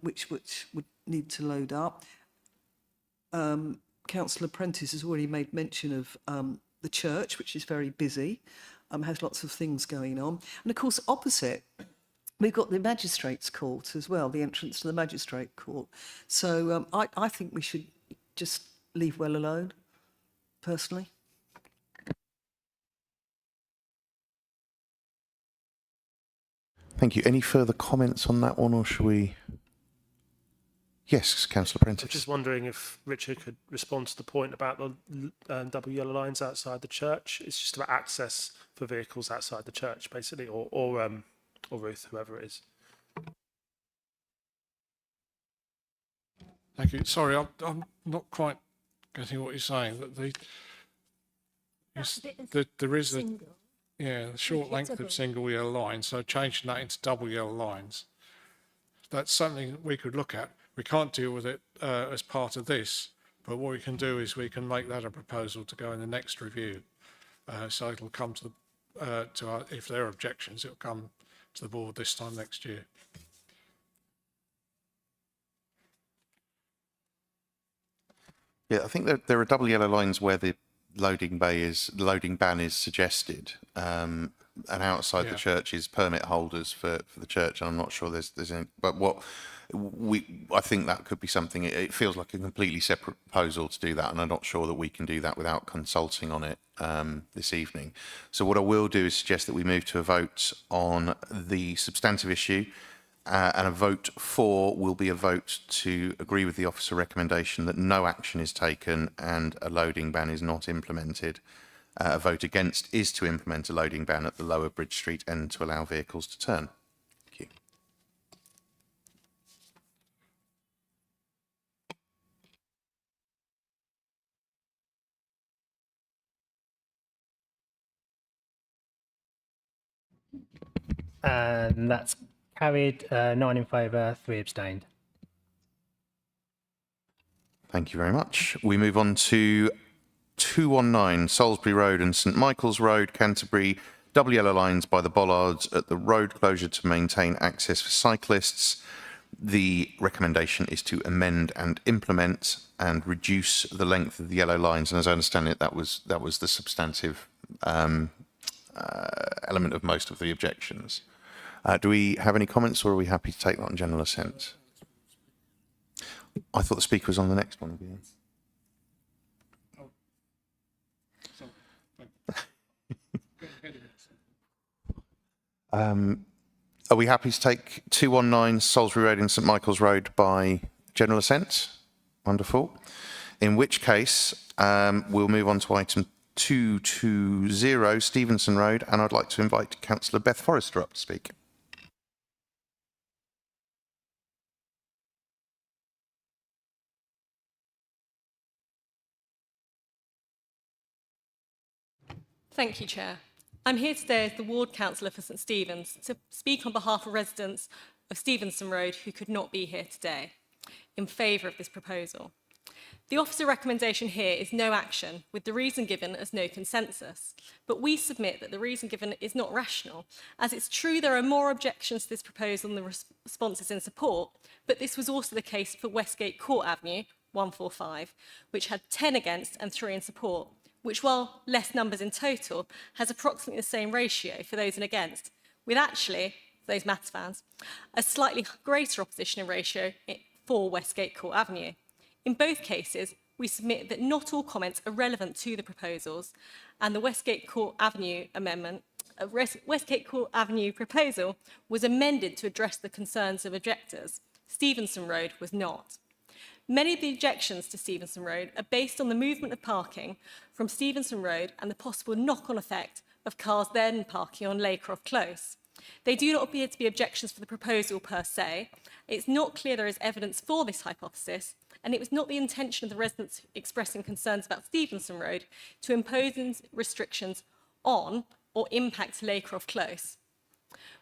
which would need to load up. Councillor Prentice has already made mention of the church, which is very busy, has lots of things going on. And of course, opposite, we've got the Magistrates' Court as well, the entrance to the Magistrate Court. So I think we should just leave well alone, personally. Thank you. Any further comments on that one, or shall we? Yes, Councillor Prentice. I'm just wondering if Richard could respond to the point about the double yellow lines outside the church. It's just about access for vehicles outside the church, basically, or Ruth, whoever it is. Thank you. Sorry, I'm not quite getting what you're saying. That there is a short length of single yellow line, so changing that into double yellow lines, that's something we could look at. We can't deal with it as part of this, but what we can do is we can make that a proposal to go in the next review. So it'll come to if there are objections, it'll come to the board this time next year. Yeah, I think there are double yellow lines where the loading ban is suggested, and outside the church is permit holders for the church. And I'm not sure there's any, but I think that could be something. It feels like a completely separate proposal to do that, and I'm not sure that we can do that without consulting on it this evening. So what I will do is suggest that we move to a vote on the substantive issue. And a vote for will be a vote to agree with the officer recommendation that no action is taken and a loading ban is not implemented. A vote against is to implement a loading ban at the Lower Bridge Street end to allow vehicles to turn. Thank you. And that's carried, 9 in favour, 3 abstained. Thank you very much. We move on to 219 Salisbury Road and St Michael's Road, Canterbury. Double yellow lines by the bollards at the road closure to maintain access for cyclists. The recommendation is to amend and implement and reduce the length of the yellow lines. And as I understand it, that was the substantive element of most of the objections. Do we have any comments, or are we happy to take that on general assent? I thought the speaker was on the next one. Are we happy to take 219 Salisbury Road and St Michael's Road by general assent? Wonderful. In which case, we'll move on to item 220 Stevenson Road, and I'd like to invite Councillor Beth Forrester up to speak. Thank you, Chair. I'm here today as the Ward Councillor for St Stephen's to speak on behalf of residents of Stevenson Road who could not be here today in favour of this proposal. The officer recommendation here is no action, with the reason given as no consensus. But we submit that the reason given is not rational, as it's true there are more objections to this proposal than the responses in support, but this was also the case for Westgate Court Avenue, 145, which had 10 against and 3 in support, which, while less numbers in total, has approximately the same ratio for those in against, with actually, for those maths fans, a slightly greater opposition ratio for Westgate Court Avenue. In both cases, we submit that not all comments are relevant to the proposals, and the Westgate Court Avenue Westgate Court Avenue proposal was amended to address the concerns of objectors. Stevenson Road was not. Many of the objections to Stevenson Road are based on the movement of parking from Stevenson Road and the possible knock-on effect of cars then parking on Laycroft Close. They do not appear to be objections for the proposal per se. It's not clear there is evidence for this hypothesis, and it was not the intention of the residents expressing concerns about Stevenson Road to impose restrictions on or impact Laycroft Close.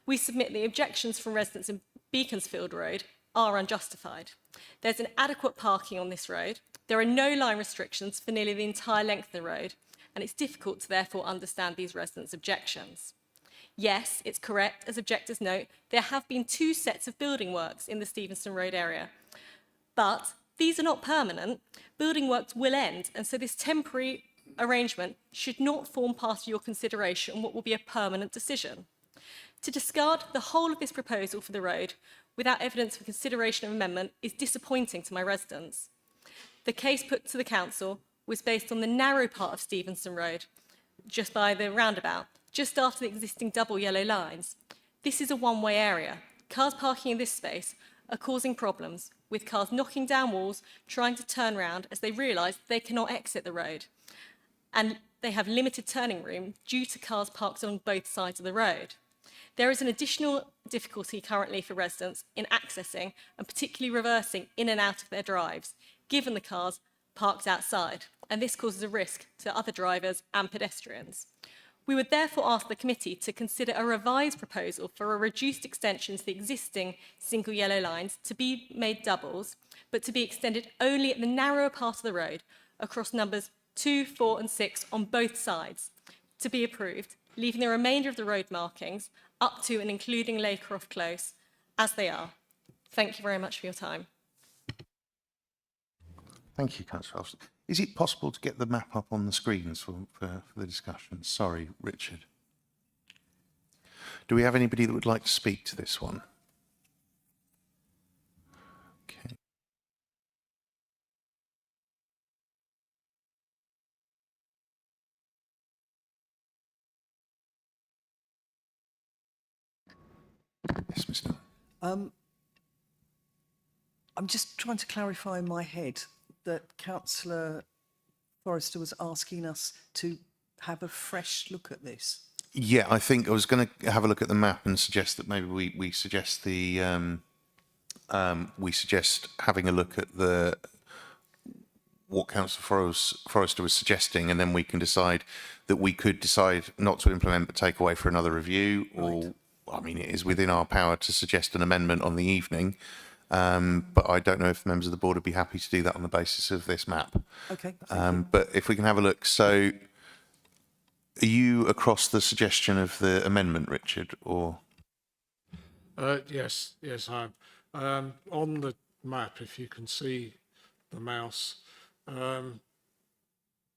We submit the objections from residents in Beaconsfield Road are unjustified. There's an adequate parking on this road. There are no line restrictions for nearly the entire length of the road, and it's difficult to therefore understand these residents' objections. Yes, it's correct, as objectors note, there have been 2 sets of building works in the Stevenson Road area, but these are not permanent. Building works will end, and so this temporary arrangement should not form part of your consideration on what will be a permanent decision. To discard the whole of this proposal for the road without evidence for consideration of amendment is disappointing to my residents. The case put to the council was based on the narrow part of Stevenson Road, just by the roundabout, just after the existing double yellow lines. This is a one-way area. Cars parking in this space are causing problems, with cars knocking down walls, trying to turn around as they realise they cannot exit the road. And they have limited turning room due to cars parked on both sides of the road. There is an additional difficulty currently for residents in accessing and particularly reversing in and out of their drives, given the cars parked outside, and this causes a risk to other drivers and pedestrians. We would therefore ask the committee to consider a revised proposal for a reduced extension to the existing single yellow lines to be made doubles, but to be extended only at the narrower part of the road across numbers 2, 4 and 6 on both sides, to be approved, leaving the remainder of the road markings up to and including Laycroft Close as they are. Thank you very much for your time. Thank you, Councillor Alston. Is it possible to get the map up on the screens for the discussion? Sorry, Richard. Do we have anybody that would like to speak to this one? Okay. Yes, Mr. I'm just trying to clarify in my head that Councillor Forrester was asking us to have a fresh look at this. Yeah, I think I was going to have a look at the map and suggest that maybe we suggest the we suggest having a look at what Councillor Forrester was suggesting, and then we can decide that we could decide not to implement but take away for another review. Or, I mean, it is within our power to suggest an amendment on the evening. But I don't know if members of the board would be happy to do that on the basis of this map. Okay. But if we can have a look. So are you across the suggestion of the amendment, Richard, or? Yes, I am. On the map, if you can see the mouse,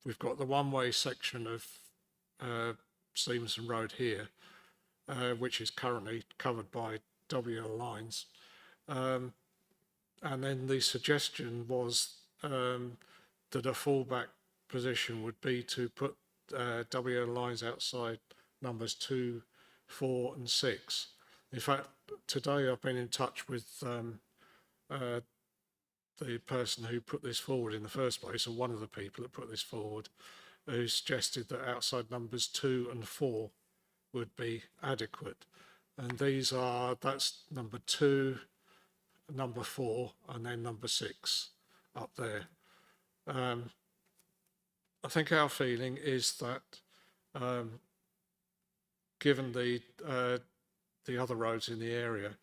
we've got the one-way section of Stevenson Road here, which is currently covered by WL lines. And then the suggestion was that a fallback position would be to put WL lines outside numbers 2, 4 and 6. In fact, today I've been in touch with the person who put this forward in the first place, or one of the people that put this forward, who suggested that outside numbers 2 and 4 would be adequate. And that's number 2, number 4, and then number 6 up there. I think our feeling is that given the other roads in the area,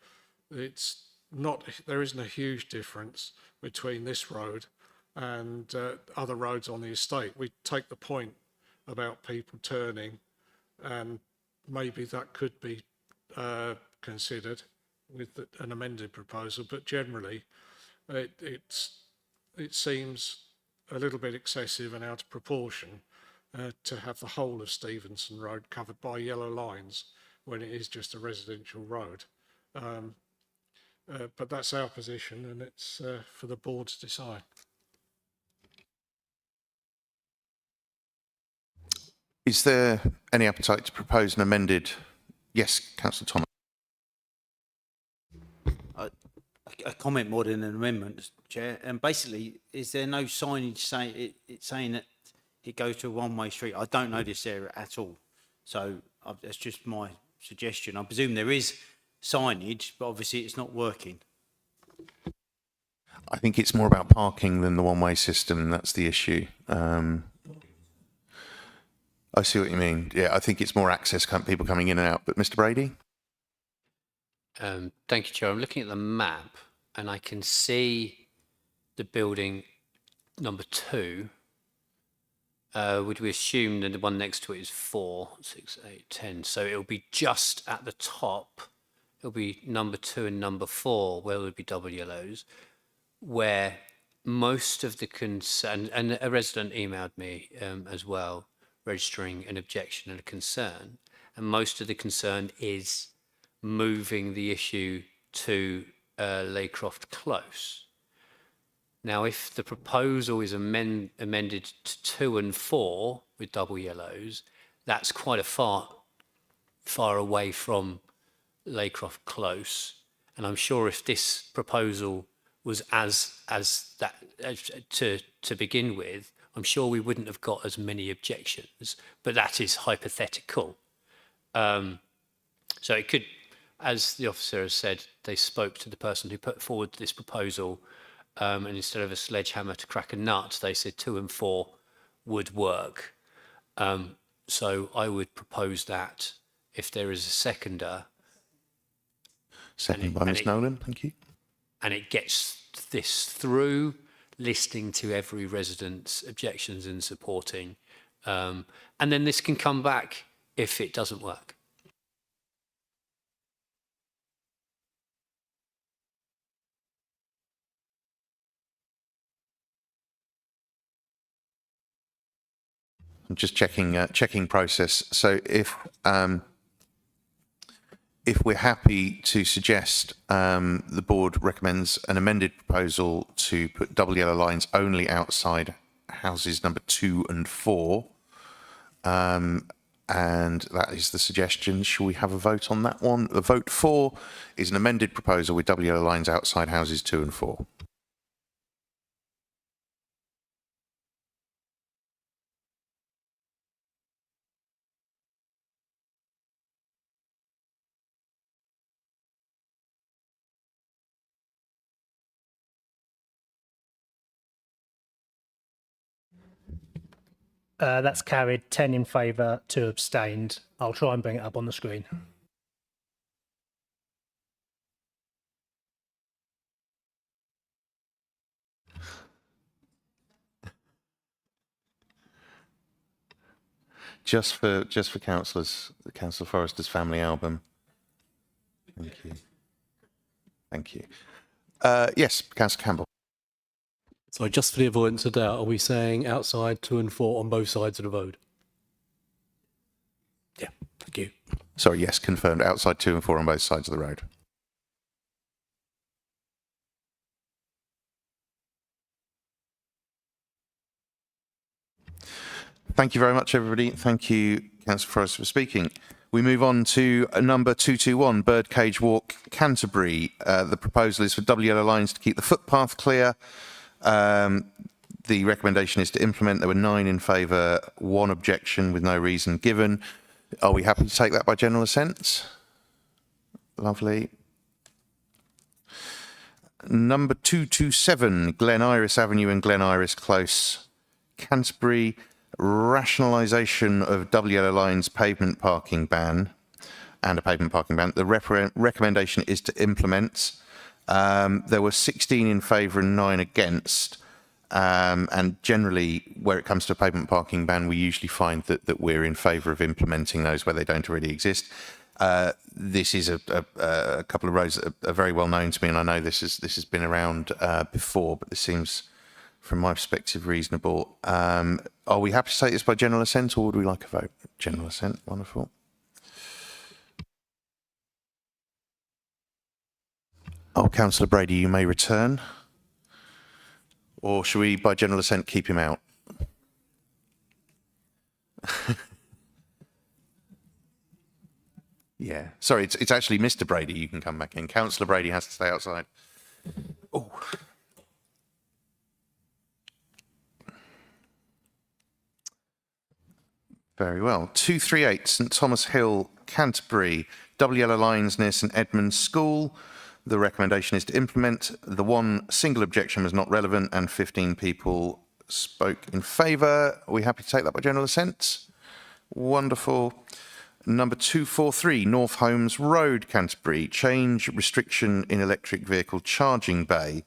there isn't a huge difference between this road and other roads on the estate. We take the point about people turning, and maybe that could be considered with an amended proposal, but generally it seems a little bit excessive and out of proportion to have the whole of Stevenson Road covered by yellow lines when it is just a residential road. But that's our position, and it's for the board to decide. Is there any appetite to propose an amended? Yes, Councillor Thomas. A comment more than an amendment, Chair. And basically, is there no signage saying that it goes to a one-way street? I don't know this area at all, so that's just my suggestion. I presume there is signage, but obviously it's not working. I think it's more about parking than the one-way system. That's the issue. I see what you mean. Yeah, I think it's more access, people coming in and out. But Mr. Brady? Thank you, Chair. I'm looking at the map and I can see the building number 2. Would we assume that the one next to it is 4, 6, 8, 10? So it'll be just at the top. It'll be number 2 and number 4, where there would be double yellows, where most of the concern, and a resident emailed me as well, registering an objection and a concern, and most of the concern is moving the issue to Laycroft Close. Now, if the proposal is amended to 2 and 4 with double yellows, that's quite a far away from Laycroft Close. And I'm sure if this proposal was to begin with, I'm sure we wouldn't have got as many objections. But that is hypothetical. So it could, as the officer has said, they spoke to the person who put forward this proposal, and instead of a sledgehammer to crack a nut, they said 2 and 4 would work. So I would propose that if there is a seconder. Second by Ms. Nolan, thank you. And it gets this through, listening to every resident's objections and supporting. And then this can come back if it doesn't work. I'm just checking process. So if we're happy to suggest the board recommends an amended proposal to put double yellow lines only outside houses number 2 and 4, and that is the suggestion. Shall we have a vote on that one? The vote for is an amended proposal with double yellow lines outside houses 2 and 4. That's carried, 10 in favour, 2 abstained. I'll try and bring it up on the screen. Just for councillors, the Councillor Forrester's family album. Thank you. Thank you. Yes, Councillor Campbell. So just for the avoidance of doubt, are we saying outside 2 and 4 on both sides of the road? Yeah, thank you. Sorry, yes, confirmed. Outside 2 and 4 on both sides of the road. Thank you very much, everybody. Thank you, Councillor Forrester, for speaking. We move on to number 221, Birdcage Walk, Canterbury. The proposal is for double yellow lines to keep the footpath clear. The recommendation is to implement. There were 9 in favour, 1 objection with no reason given. Are we happy to take that by general assent? Lovely. Number 227, Glen Iris Avenue and Glen Iris Close, Canterbury, rationalisation of double yellow lines pavement parking ban and a pavement parking ban. The recommendation is to implement. There were 16 in favour and 9 against. And generally, where it comes to a pavement parking ban, we usually find that we're in favour of implementing those where they don't already exist. This is a couple of roads that are very well known to me, and I know this has been around before, but this seems, from my perspective, reasonable. Are we happy to take this by general assent, or would we like a vote? General assent, wonderful. Oh, Councillor Brady, you may return. Or should we, by general assent, keep him out? Yeah. Sorry, it's actually Mr. Brady. You can come back in. Councillor Brady has to stay outside. Oh. Very well. 238 St Thomas Hill, Canterbury, double yellow lines near St Edmund's School. The recommendation is to implement. The 1 single objection was not relevant and 15 people spoke in favour. Are we happy to take that by general assent? Wonderful. Number 243, North Holmes Road, Canterbury, change restriction in electric vehicle charging bay.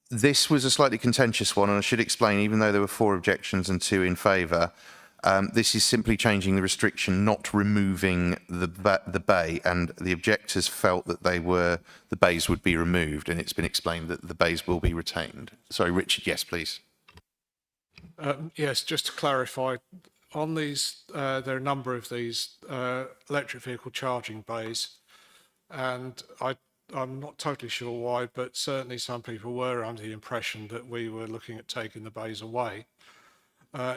This was a slightly contentious one, and I should explain, even though there were 4 objections and 2 in favour, this is simply changing the restriction, not removing the bay, and the objectors felt that the bays would be removed, and it's been explained that the bays will be retained. Sorry, Richard, yes, please. Yes, just to clarify, on these, there are a number of these electric vehicle charging bays, and I'm not totally sure why, but certainly some people were under the impression that we were looking at taking the bays away.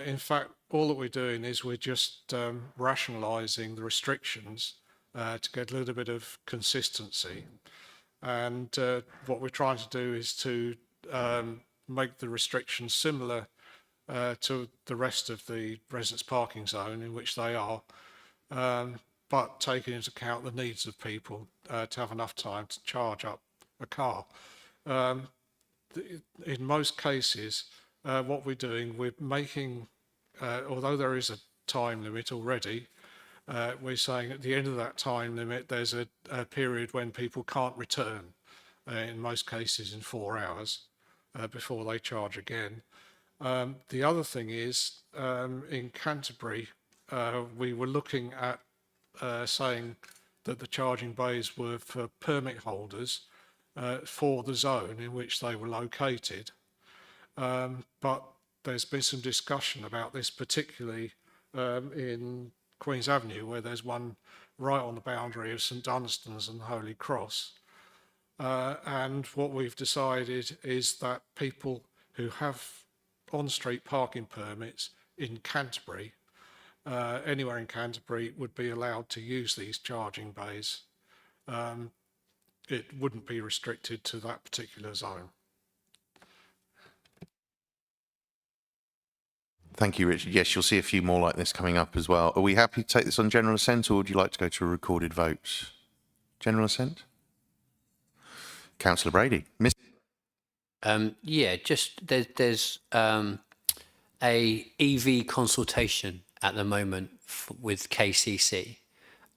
In fact, all that we're doing is we're just rationalising the restrictions to get a little bit of consistency. And what we're trying to do is to make the restrictions similar to the rest of the residence parking zone in which they are, but taking into account the needs of people to have enough time to charge up a car. In most cases, what we're doing, we're making, although there is a time limit already, we're saying at the end of that time limit, there's a period when people can't return, in most cases in 4 hours, before they charge again. The other thing is, in Canterbury, we were looking at saying that the charging bays were for permit holders for the zone in which they were located. But there's been some discussion about this, particularly in Queen's Avenue, where there's one right on the boundary of St Dunstan's and Holy Cross. And what we've decided is that people who have on-street parking permits in Canterbury, anywhere in Canterbury, would be allowed to use these charging bays. It wouldn't be restricted to that particular zone. Thank you, Richard. Yes, you'll see a few more like this coming up as well. Are we happy to take this on general assent, or would you like to go to a recorded vote? General assent? Councillor Brady. Yeah, just there's a EV consultation at the moment with KCC.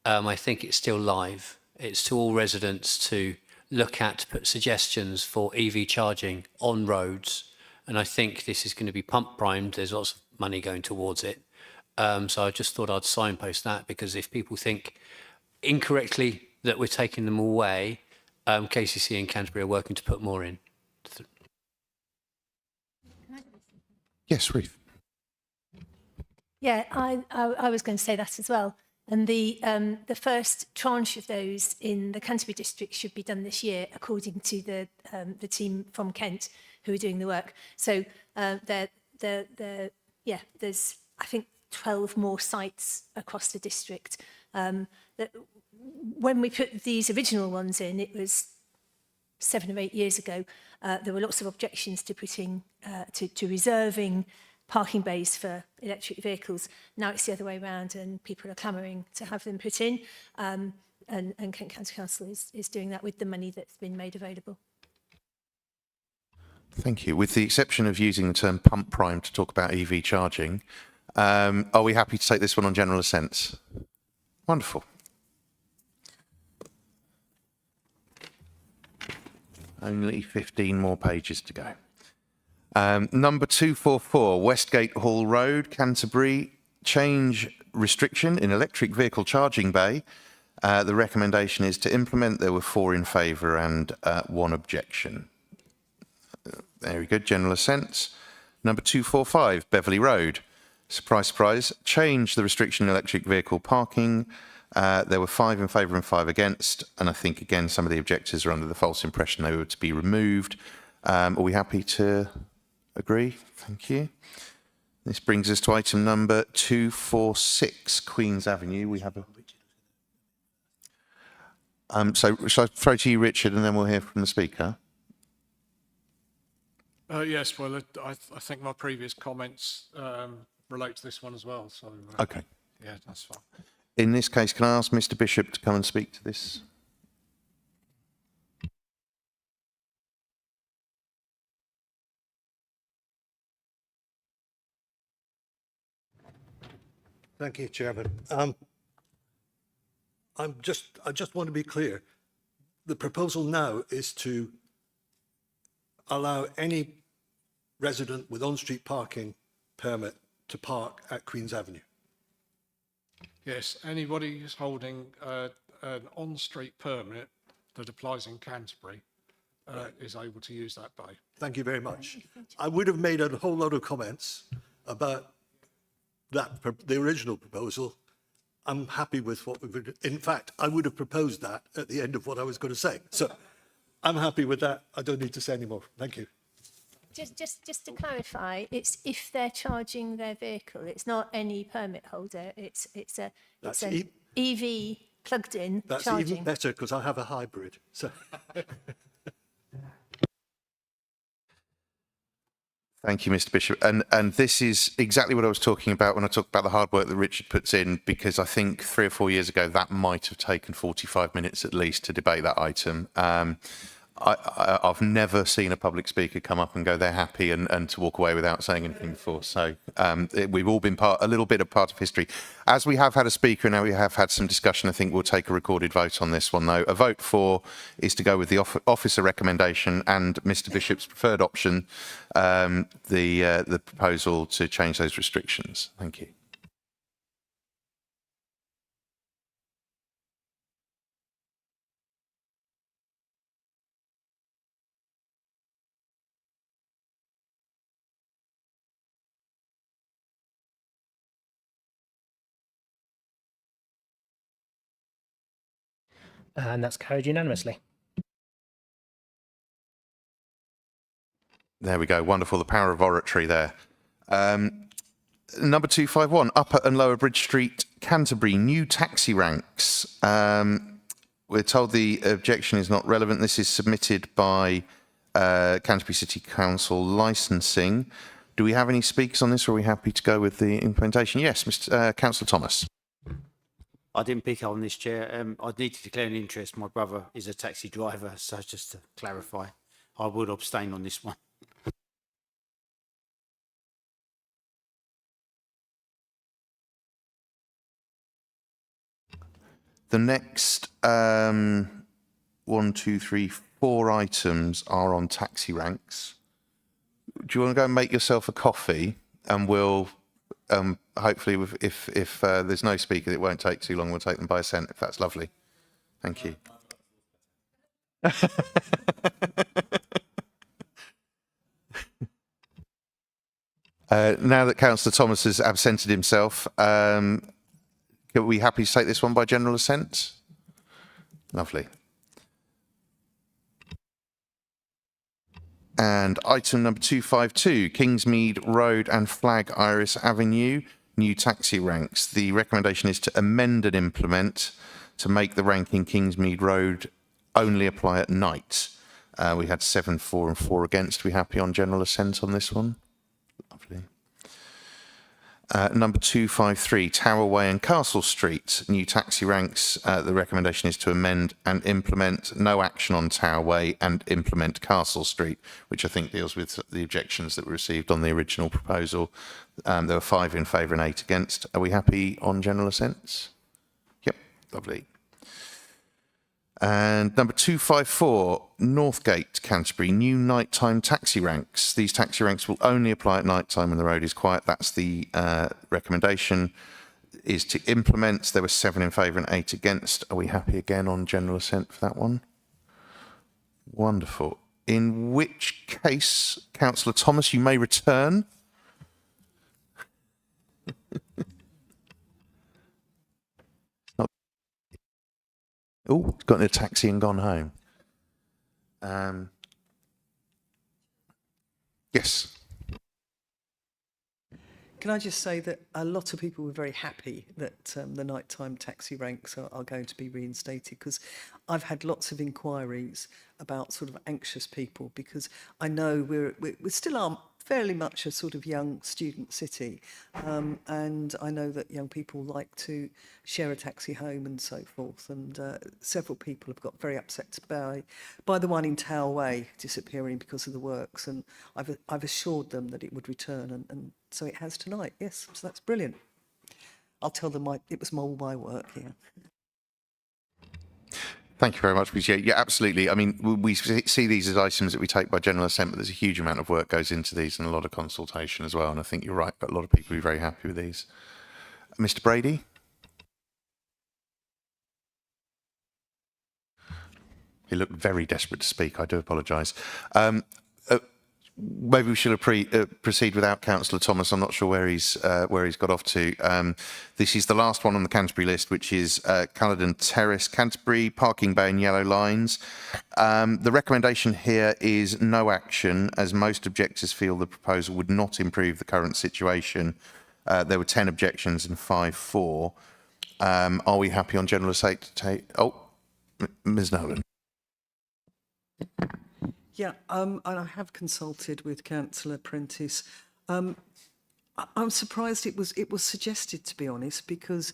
I think it's still live. It's to all residents to look at, put suggestions for EV charging on roads. And I think this is going to be pump primed. There's lots of money going towards it. So I just thought I'd signpost that, because if people think incorrectly that we're taking them away, KCC and Canterbury are working to put more in. Yes, Ruth. Yeah, I was going to say that as well. And the first tranche of those in the Canterbury district should be done this year, according to the team from Kent who are doing the work. So there's I think 12 more sites across the district. When we put these original ones in, it was 7 or 8 years ago, there were lots of objections to putting, to reserving parking bays for electric vehicles. Now it's the other way around and people are clamouring to have them put in. And Kent County Council is doing that with the money that's been made available. Thank you. With the exception of using the term pump prime to talk about EV charging, are we happy to take this one on general assent? Wonderful. Only 15 more pages to go. Number 244, Westgate Hall Road, Canterbury, change restriction in electric vehicle charging bay. The recommendation is to implement. There were 4 in favour and 1 objection. Very good, general assent. Number 245, Beverley Road. Surprise, surprise, change the restriction in electric vehicle parking. There were 5 in favour and 5 against, and I think, again, some of the objectors are under the false impression they were to be removed. Are we happy to agree? Thank you. This brings us to item number 246, Queen's Avenue. We have a... so shall I throw to you, Richard, and then we'll hear from the speaker? Yes, well, I think my previous comments relate to this one as well. So, Okay. Yeah, that's fine. In this case, can I ask Mr. Bishop to come and speak to this? Thank you, Chairman. I just want to be clear. The proposal now is to allow any resident with on-street parking permit to park at Queen's Avenue. Yes, anybody who's holding an on-street permit that applies in Canterbury is able to use that bay. Thank you very much. I would have made a whole lot of comments about that, the original proposal. I'm happy with what we've been. In fact, I would have proposed that at the end of what I was going to say. So I'm happy with that. I don't need to say any more. Thank you. Just to clarify, it's if they're charging their vehicle. It's not any permit holder. It's an EV plugged in That's charging. even better because I have a hybrid. So. Thank you, Mr. Bishop. And this is exactly what I was talking about when I talked about the hard work that Richard puts in, because I think 3 or 4 years ago, that might have taken 45 minutes at least to debate that item. I've never seen a public speaker come up and go, they're happy, and to walk away without saying anything before. So we've all been a little bit of part of history. As we have had a speaker and now we have had some discussion, I think we'll take a recorded vote on this one, though. A vote for is to go with the officer recommendation and Mr. Bishop's preferred option, the proposal to change those restrictions. Thank you. And that's carried unanimously. There we go. Wonderful. The power of oratory there. Number 251, Upper and Lower Bridge Street, Canterbury, new taxi ranks. We're told the objection is not relevant. This is submitted by Canterbury City Council licensing. Do we have any speakers on this, or are we happy to go with the implementation? Yes, Mr. Councillor Thomas. I didn't pick up on this, Chair. I'd need to declare an interest. My brother is a taxi driver, so just to clarify, I would abstain on this one. The next 1, 2, 3, 4 items are on taxi ranks. Do you want to go and make yourself a coffee, and we'll hopefully, if there's no speaker, it won't take too long. We'll take them by assent, if that's lovely. Thank you. Now that Councillor Thomas has absented himself, are we happy to take this one by general assent? Lovely. And item number 252, Kingsmead Road and Flag Iris Avenue, new taxi ranks. The recommendation is to amend and implement to make the ranking Kingsmead Road only apply at night. We had 7 for and 4 against. Are we happy on general assent on this one? Lovely. Number 253, Tower Way and Castle Street, new taxi ranks. The recommendation is to amend and implement no action on Tower Way and implement Castle Street, which I think deals with the objections that were received on the original proposal. There were 5 in favour and 8 against. Are we happy on general assents? Yep, lovely. And number 254, Northgate, Canterbury, new nighttime taxi ranks. These taxi ranks will only apply at night time when the road is quiet. That's the recommendation, is to implement. There were 7 in favour and 8 against. Are we happy again on general assent for that one? Wonderful. In which case, Councillor Thomas, you may return. Oh, got in a taxi and gone home. Yes. Can I just say that a lot of people were very happy that the nighttime taxi ranks are going to be reinstated, because I've had lots of inquiries about sort of anxious people, because I know we still are fairly much a sort of young student city, and I know that young people like to share a taxi home and so forth, and several people have got very upset by the one in Tower Way disappearing because of the works, and I've assured them that it would return, and so it has tonight. Yes, so that's brilliant. I'll tell them it was all my work here. Thank you very much, BJ. Yeah, absolutely. I mean, we see these as items that we take by general assent, but there's a huge amount of work goes into these and a lot of consultation as well. And I think you're right, but a lot of people will be very happy with these. Mr. Brady? He looked very desperate to speak. I do apologise. Maybe we should proceed without Councillor Thomas. I'm not sure where he's got off to. This is the last one on the Canterbury list, which is Culloden Terrace, Canterbury, parking bay and yellow lines. The recommendation here is no action, as most objectors feel the proposal would not improve the current situation. There were 10 objections and 5 for. Are we happy on general assent to take? Oh, Ms. Nolan. Yeah, and I have consulted with Councillor Prentice. I'm surprised it was suggested, to be honest, because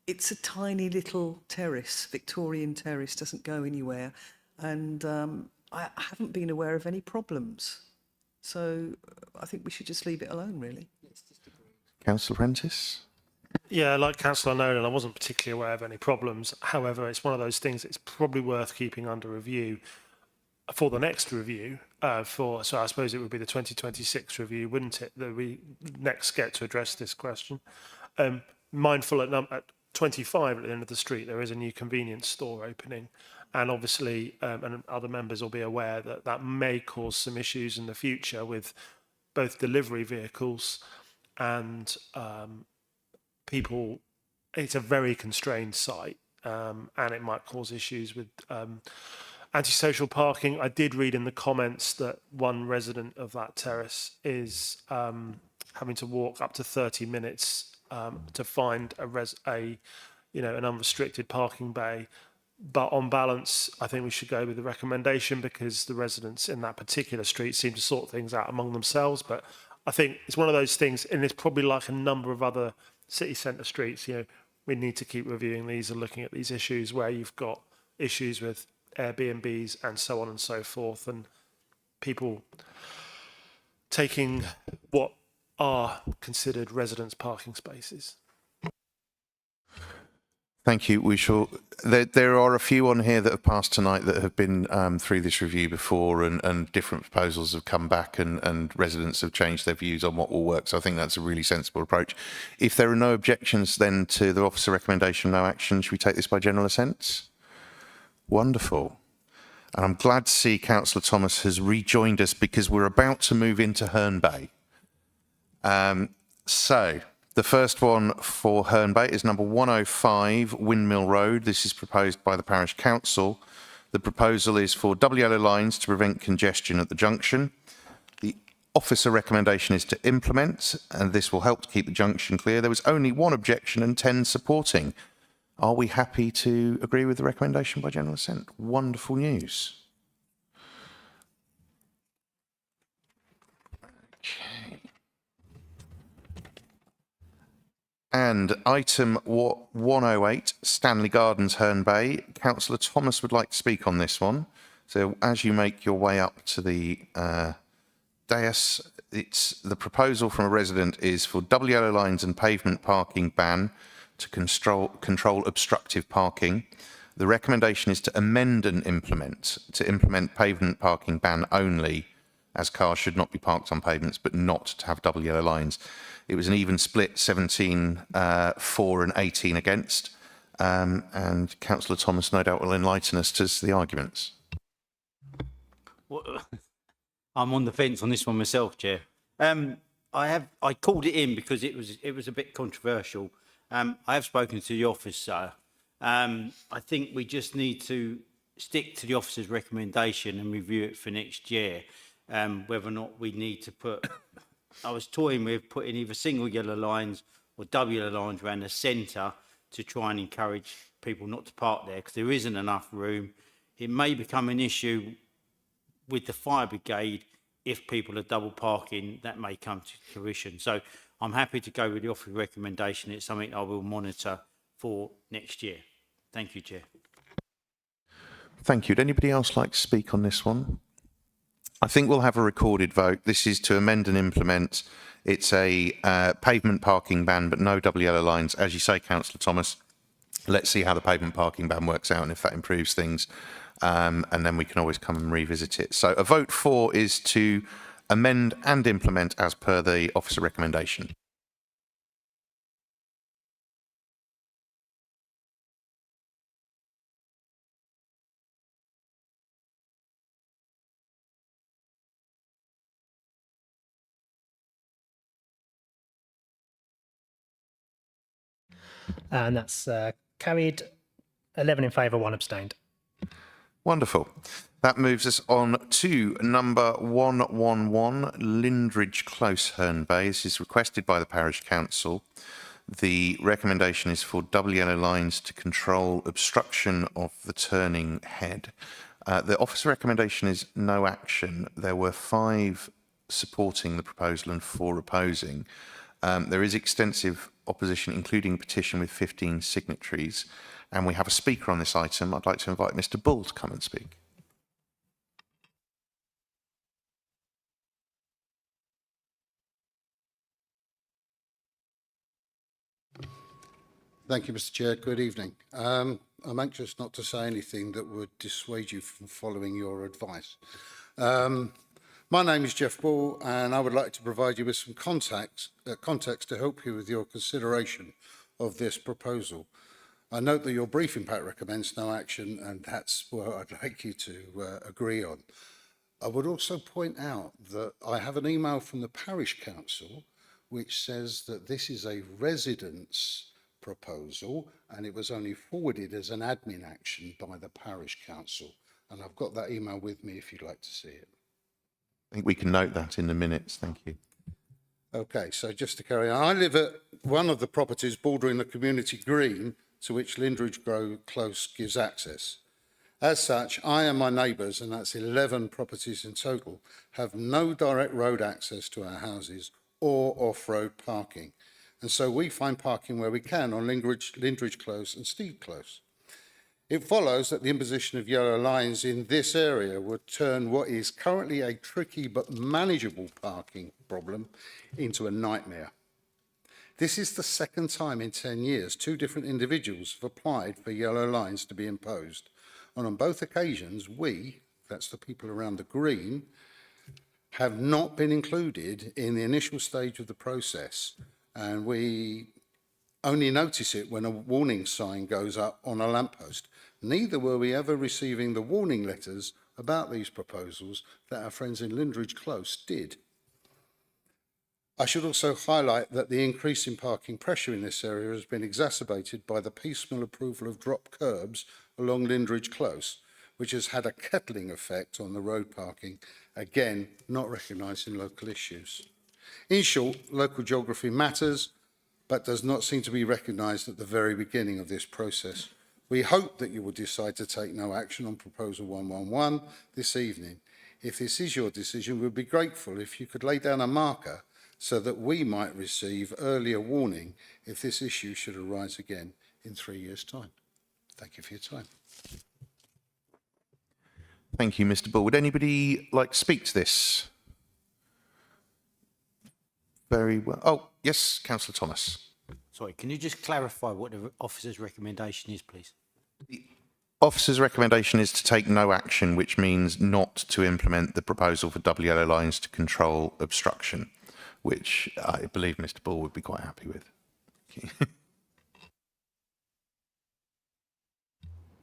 it's a tiny little terrace. Victorian terrace doesn't go anywhere, and I haven't been aware of any problems. So I think we should just leave it alone, really. Councillor Prentice? Yeah, like Councillor Nolan, I wasn't particularly aware of any problems. However, it's one of those things that's probably worth keeping under review for the next review. So I suppose it would be the 2026 review, wouldn't it, that we next get to address this question. Mindful at 25 at the end of the street, there is a new convenience store opening. And obviously, and other members will be aware that that may cause some issues in the future with both delivery vehicles and people. It's a very constrained site, and it might cause issues with antisocial parking. I did read in the comments that one resident of that terrace is having to walk up to 30 minutes to find an unrestricted parking bay. But on balance, I think we should go with the recommendation, because the residents in that particular street seem to sort things out among themselves. But I think it's one of those things, and it's probably like a number of other city centre streets. We need to keep reviewing these and looking at these issues where you've got issues with Airbnbs and so on and so forth, and people taking what are considered residence parking spaces. Thank you. We shall. There are a few on here that have passed tonight that have been through this review before, and different proposals have come back, and residents have changed their views on what will work. So I think that's a really sensible approach. If there are no objections then to the officer recommendation, no action, should we take this by general assent? Wonderful. And I'm glad to see Councillor Thomas has rejoined us, because we're about to move into Herne Bay. So the first one for Herne Bay is number 105 Windmill Road. This is proposed by the Parish Council. The proposal is for double yellow lines to prevent congestion at the junction. The officer recommendation is to implement, and this will help to keep the junction clear. There was only 1 objection and 10 supporting. Are we happy to agree with the recommendation by general assent? Wonderful news. And item 108, Stanley Gardens, Herne Bay. Councillor Thomas would like to speak on this one. So as you make your way up to the dais, the proposal from a resident is for double yellow lines and pavement parking ban to control obstructive parking. The recommendation is to amend and implement pavement parking ban only, as cars should not be parked on pavements, but not to have double yellow lines. It was an even split, 17 for and 18 against. And Councillor Thomas no doubt will enlighten us to the arguments. Well, I'm on the fence on this one myself, Chair. I called it in because it was a bit controversial. I have spoken to the officer. I think we just need to stick to the officer's recommendation and review it for next year. Whether or not we need to put, I was toying with putting either single yellow lines or double yellow lines around the centre to try and encourage people not to park there because there isn't enough room. It may become an issue with the fire brigade if people are double parking. That may come to fruition. So I'm happy to go with the officer's recommendation. It's something I will monitor for next year. Thank you, Chair. Thank you. Would anybody else like to speak on this one? I think we'll have a recorded vote. This is to amend and implement. It's a pavement parking ban, but no double yellow lines. As you say, Councillor Thomas, let's see how the pavement parking ban works out and if that improves things. And then we can always come and revisit it. So a vote for is to amend and implement as per the officer recommendation. And that's carried. 11 in favour, 1 abstained. Wonderful. That moves us on to number 111, Lindridge Close, Herne Bay. This is requested by the Parish Council. The recommendation is for double yellow lines to control obstruction of the turning head. The officer recommendation is no action. There were 5 supporting the proposal and 4 opposing. There is extensive opposition, including a petition with 15 signatories. And we have a speaker on this item. I'd like to invite Mr. Bull to come and speak. Thank you, Mr. Chair. Good evening. I'm anxious not to say anything that would dissuade you from following your advice. My name is Jeff Ball, and I would like to provide you with some context to help you with your consideration of this proposal. I note that your briefing pack recommends no action, and that's what I'd like you to agree on. I would also point out that I have an email from the Parish Council which says that this is a residence proposal and it was only forwarded as an admin action by the Parish Council. And I've got that email with me if you'd like to see it. I think we can note that in the minutes. Thank you. Okay, so just to carry on, I live at one of the properties bordering the community green to which Lindridge Close gives access. As such, I and my neighbours, and that's 11 properties in total, have no direct road access to our houses or off-road parking. And so we find parking where we can on Lindridge Close and Steed Close. It follows that the imposition of yellow lines in this area would turn what is currently a tricky but manageable parking problem into a nightmare. This is the second time in 10 years 2 different individuals have applied for yellow lines to be imposed. And on both occasions, we, that's the people around the green, have not been included in the initial stage of the process. And we only notice it when a warning sign goes up on a lamppost. Neither were we ever receiving the warning letters about these proposals that our friends in Lindridge Close did. I should also highlight that the increase in parking pressure in this area has been exacerbated by the piecemeal approval of drop curbs along Lindridge Close, which has had a kettling effect on the road parking, again, not recognised in local issues. In short, local geography matters, but does not seem to be recognised at the very beginning of this process. We hope that you will decide to take no action on Proposal 111 this evening. If this is your decision, we'd be grateful if you could lay down a marker so that we might receive earlier warning if this issue should arise again in 3 years' time. Thank you for your time. Thank you, Mr. Bull. Would anybody like to speak to this? Very well. Oh, yes, Councillor Thomas. Sorry, can you just clarify what the officer's recommendation is, please? Officer's recommendation is to take no action, which means not to implement the proposal for double yellow lines to control obstruction, which I believe Mr. Bull would be quite happy with.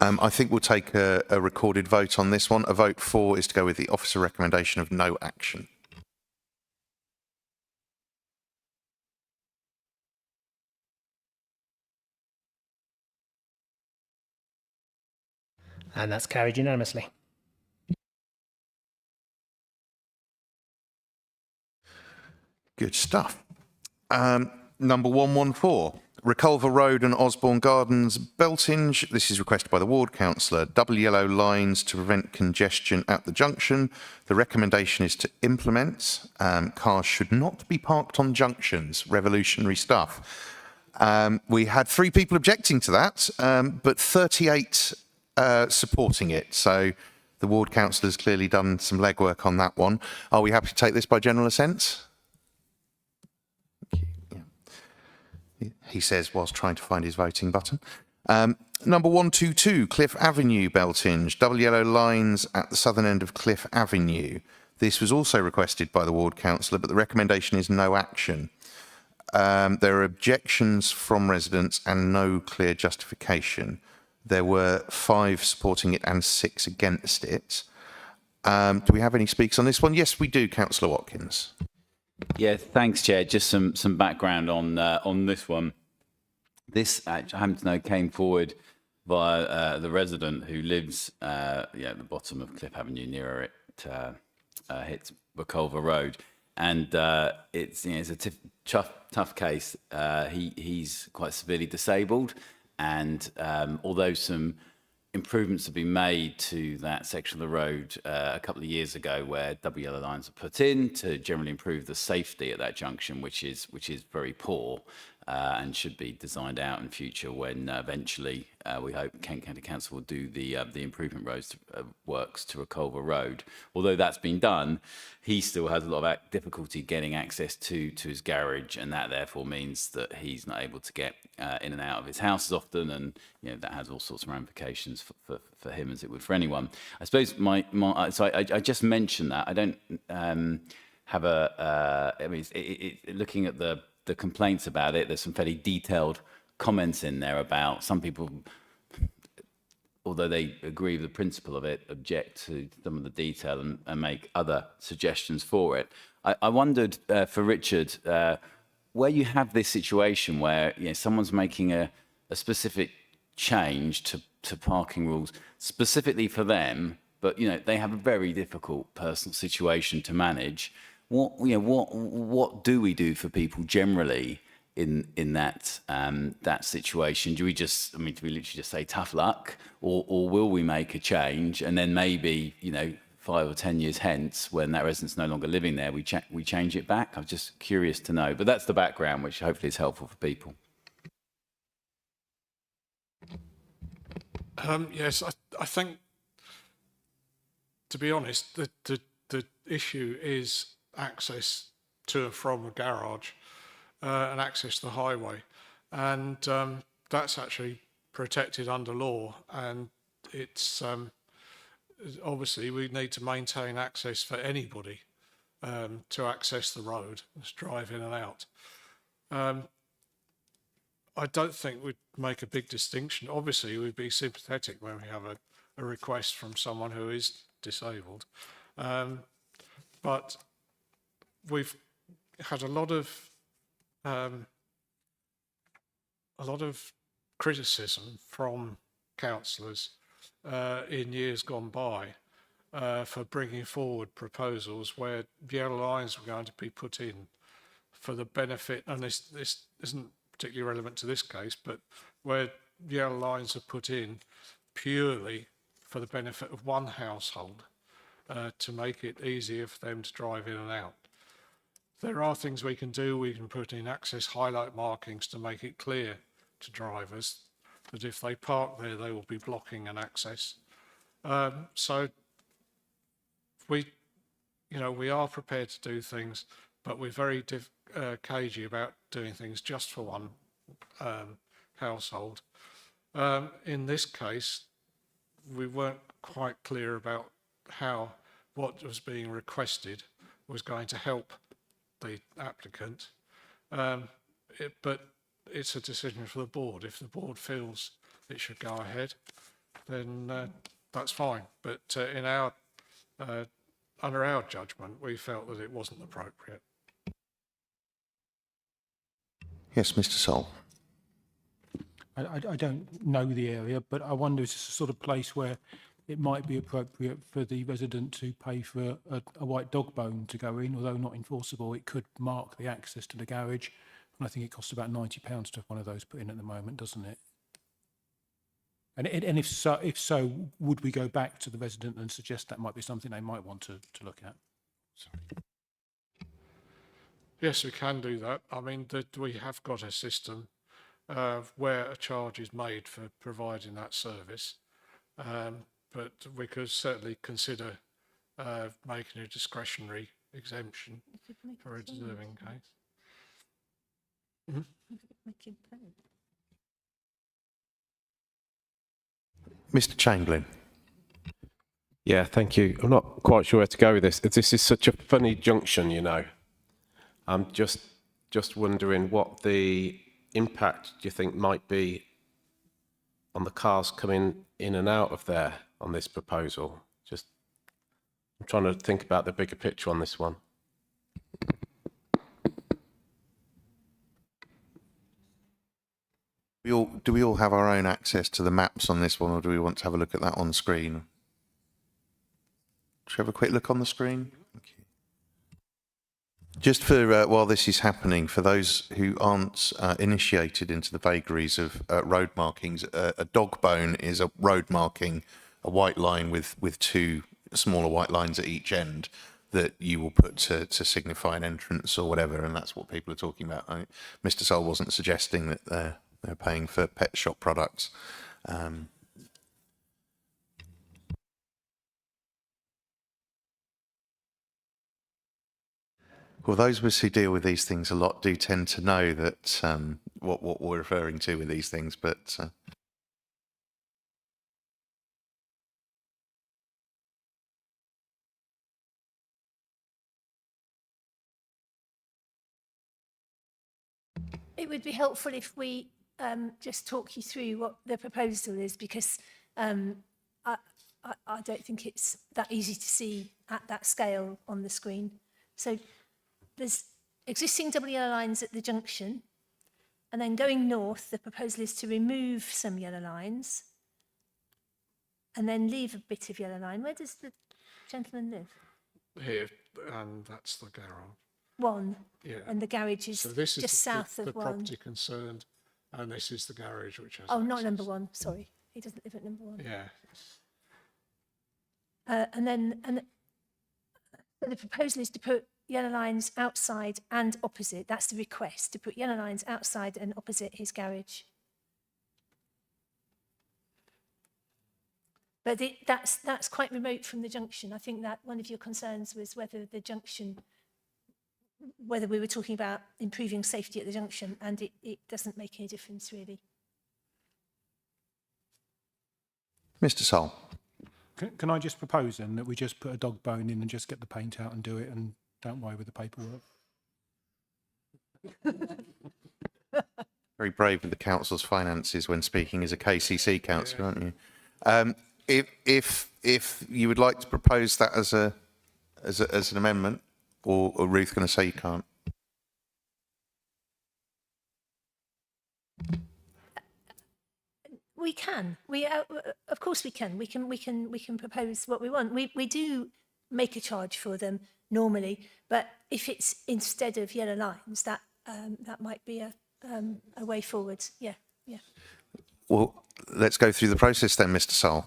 I think we'll take a recorded vote on this one. A vote for is to go with the officer recommendation of no action. And that's carried unanimously. Good stuff. Number 114, Reculver Road and Osborne Gardens, Beltinge. This is requested by the ward councillor. Double yellow lines to prevent congestion at the junction. The recommendation is to implement. Cars should not be parked on junctions. Revolutionary stuff. We had 3 people objecting to that, but 38 supporting it. So the ward councillor's clearly done some legwork on that one. Are we happy to take this by general assent? He says whilst trying to find his voting button. Number 122, Cliff Avenue, Beltinge. Double yellow lines at the southern end of Cliff Avenue. This was also requested by the ward councillor, but the recommendation is no action. There are objections from residents and no clear justification. There were 5 supporting it and 6 against it. Do we have any speakers on this one? Yes, we do, Councillor Watkins. Yeah, thanks, Chair. Just some background on this one. This, I happen to know, came forward via the resident who lives at the bottom of Cliff Avenue, nearer it hits Reculver Road, and it's a tough case. He's quite severely disabled, and although some improvements have been made to that section of the road a couple of years ago, where double yellow lines are put in to generally improve the safety at that junction, which is very poor and should be designed out in future when eventually we hope Kent County Council will do the improvement roads works to Reculver Road. Although that's been done, he still has a lot of difficulty getting access to his garage, and that therefore means that he's not able to get in and out of his house as often, and that has all sorts of ramifications for him as it would for anyone. I suppose so I just mentioned that I don't have I mean, looking at the complaints about it, there's some fairly detailed comments in there about some people, although they agree with the principle of it, object to some of the detail and make other suggestions for it. I wondered for Richard, where you have this situation where someone's making a specific change to parking rules specifically for them, but they have a very difficult personal situation to manage. What do we do for people generally in that situation? Do we literally just say tough luck, or will we make a change and then maybe 5 or 10 years hence, when that resident's no longer living there, we change it back? I'm just curious to know, but that's the background, which hopefully is helpful for people. Yes, I think, to be honest, the issue is access to and from a garage and access to the highway, and that's actually protected under law, and it's obviously we need to maintain access for anybody to access the road, to drive in and out. I don't think we'd make a big distinction. Obviously, we'd be sympathetic when we have a request from someone who is disabled, but we've had a lot of criticism from councillors in years gone by for bringing forward proposals where yellow lines were going to be put in for the benefit, and this isn't particularly relevant to this case, but where yellow lines are put in purely for the benefit of one household to make it easier for them to drive in and out. there are things we can do. We can put in access highlight markings to make it clear to drivers that if they park there, they will be blocking an access. So we are prepared to do things, but we're very cagey about doing things just for one household. In this case, we weren't quite clear about how what was being requested was going to help the applicant. But it's a decision for the board. If the board feels it should go ahead, then that's fine. But under our judgment, we felt that it wasn't appropriate. Yes, Mr. Sol. I don't know the area, but I wonder is this a sort of place where it might be appropriate for the resident to pay for a white dog bone to go in, although not enforceable. It could mark the access to the garage, and I think it costs about £90 to have one of those put in at the moment, doesn't it? And if so, would we go back to the resident and suggest that might be something they might want to look at? Sorry. Yes, we can do that. I mean, we have got a system where a charge is made for providing that service, but we could certainly consider making a discretionary exemption for a deserving case. Mr. Chamberlain. Yeah, thank you. I'm not quite sure where to go with this. This is such a funny junction, you know. I'm just wondering what the impact do you think might be on the cars coming in and out of there on this proposal? I'm trying to think about the bigger picture on this one. Do we all have our own access to the maps on this one, or do we want to have a look at that on screen? Should we have a quick look on the screen? Thank you. Just for while this is happening, for those who aren't initiated into the vagaries of road markings, a dog bone is a road marking, a white line with two smaller white lines at each end that you will put to signify an entrance or whatever, and that's what people are talking about. Mr. Sol wasn't suggesting that they're paying for pet shop products. Well, those of us who deal with these things a lot do tend to know that what we're referring to with these things, but It would be helpful if we just talk you through what the proposal is, because I don't think it's that easy to see at that scale on the screen. So there's existing double yellow lines at the junction, and then going north, the proposal is to remove some yellow lines and then leave a bit of yellow line. Where does the gentleman live? Here, and that's the garage. One. Yeah. And the garage is So this is just south the of one. property concerned, and this is the garage which has Oh, not access. number one. Sorry, he doesn't live at number one. Yeah. And the proposal is to put yellow lines outside and opposite. That's the request, to put yellow lines outside and opposite his garage. But that's quite remote from the junction. I think that one of your concerns was whether the junction, whether we were talking about improving safety at the junction, and it doesn't make any difference really. Mr. Sol. Can I just propose then that we just put a dog bone in and just get the paint out and do it, and don't worry with the paperwork? Very brave with the council's finances when speaking as a KCC councillor, aren't you? If you would like to propose that as an amendment, or Ruth going to say you can't? We can. Of course we can. We can propose what we want. We do make a charge for them normally, but if it's instead of yellow lines, that might be a way forward. Yeah. Well, let's go through the process then, Mr. Sol.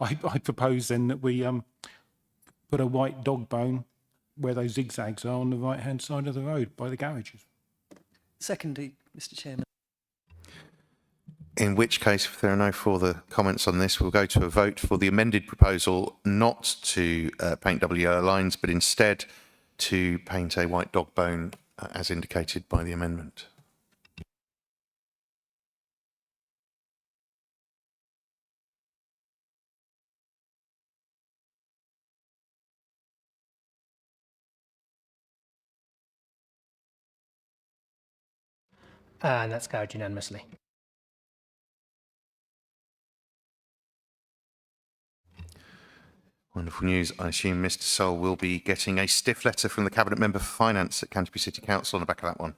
I propose then that we put a white dog bone where those zigzags are on the right-hand side of the road by the garages. Secondly, Mr. Chairman. In which case, if there are no further comments on this, we'll go to a vote for the amended proposal not to paint double yellow lines, but instead to paint a white dog bone as indicated by the amendment. And that's carried unanimously. Wonderful news. I assume Mr. Sol will be getting a stiff letter from the Cabinet Member for Finance at Canterbury City Council on the back of that one.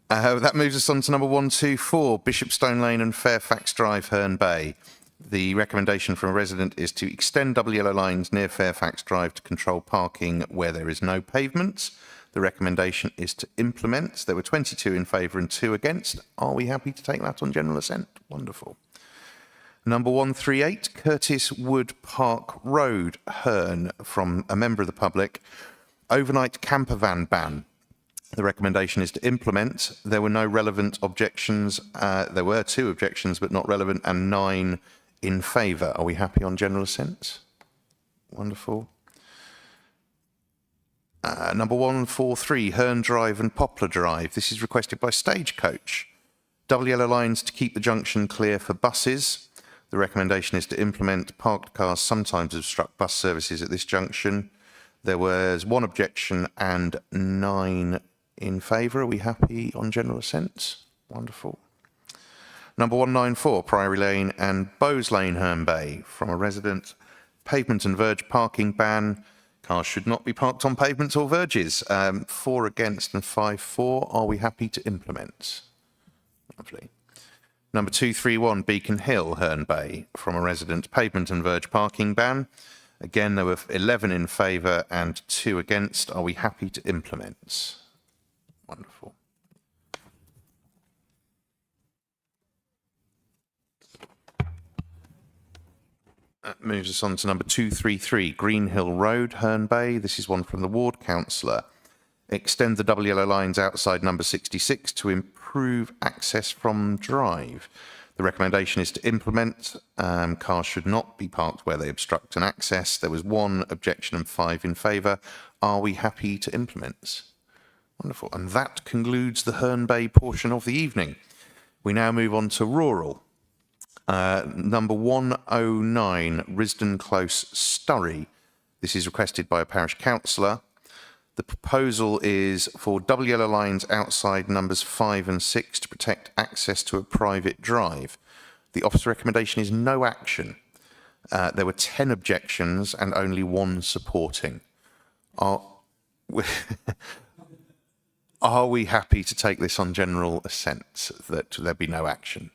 That moves us on to number 124, Bishopstone Lane and Fairfax Drive, Herne Bay. The recommendation from a resident is to extend double yellow lines near Fairfax Drive to control parking where there is no pavement. The recommendation is to implement. There were 22 in favour and 2 against. Are we happy to take that on general assent? Wonderful. Number 138, Curtis Wood Park Road, Herne, from a member of the public. Overnight camper van ban. The recommendation is to implement. There were no relevant objections. There were 2 objections, but not relevant, and 9 in favour. Are we happy on general assent? Wonderful. Number 143, Herne Drive and Poplar Drive. This is requested by Stagecoach. Double yellow lines to keep the junction clear for buses. The recommendation is to implement. Parked cars sometimes obstruct bus services at this junction. There was 1 objection and 9 in favour. Are we happy on general assent? Wonderful. Number 194, Priory Lane and Bowes Lane, Herne Bay, from a resident. Pavement and verge parking ban. Cars should not be parked on pavements or verges. 4 against and 5 for. Are we happy to implement? Lovely. Number 231, Beacon Hill, Herne Bay, from a resident. Pavement and verge parking ban. Again, there were 11 in favour and 2 against. Are we happy to implement? Wonderful. That moves us on to number 233, Greenhill Road, Herne Bay. This is one from the ward councillor. Extend the double yellow lines outside number 66 to improve access from drive. The recommendation is to implement. Cars should not be parked where they obstruct an access. There was 1 objection and 5 in favour. Are we happy to implement? Wonderful. And that concludes the Herne Bay portion of the evening. We now move on to rural. Number 109, Risdon Close, Sturry. This is requested by a parish councillor. The proposal is for double yellow lines outside numbers 5 and 6 to protect access to a private drive. The officer's recommendation is no action. There were 10 objections and only 1 supporting. Are we happy to take this on general assent, that there be no action?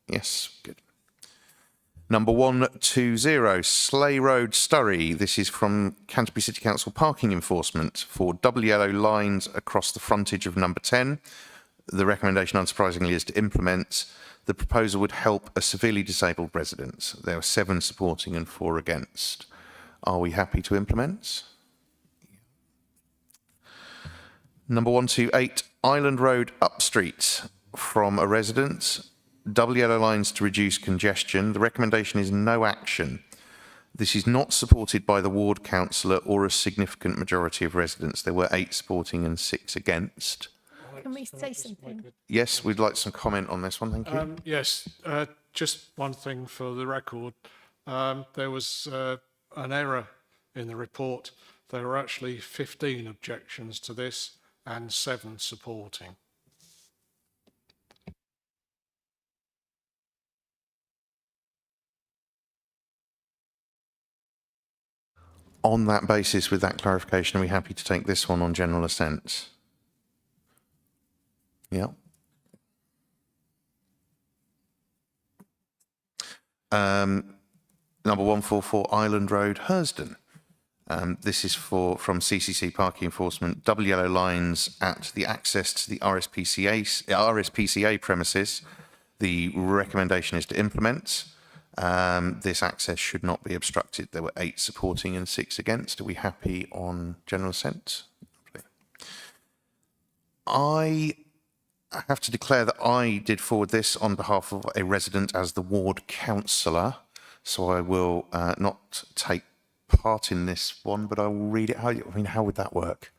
Yes, good. Number 120, Sleigh Road, Sturry. This is from Canterbury City Council Parking Enforcement for double yellow lines across the frontage of number 10. The recommendation, unsurprisingly, is to implement. The proposal would help a severely disabled resident. There were 7 supporting and 4 against. Are we happy to implement? Number 128, Island Road, Upstreet, from a resident. Double yellow lines to reduce congestion. The recommendation is no action. This is not supported by the ward councillor or a significant majority of residents. There were 8 supporting and 6 against. Can we say something? Yes, we'd like some comment on this one. Thank you. Yes, just one thing for the record. There was an error in the report. There were actually 15 objections to this and 7 supporting. On that basis, with that clarification, are we happy to take this one on general assent? Yeah. Number 144, Island Road, Hurston. This is from CCC Parking Enforcement. Double yellow lines at the access to the RSPCA premises. The recommendation is to implement. This access should not be obstructed. There were 8 supporting and 6 against. Are we happy on general assent? I have to declare that I did forward this on behalf of a resident as the ward councillor, so I will not take part in this one, but I will read it. How would that work?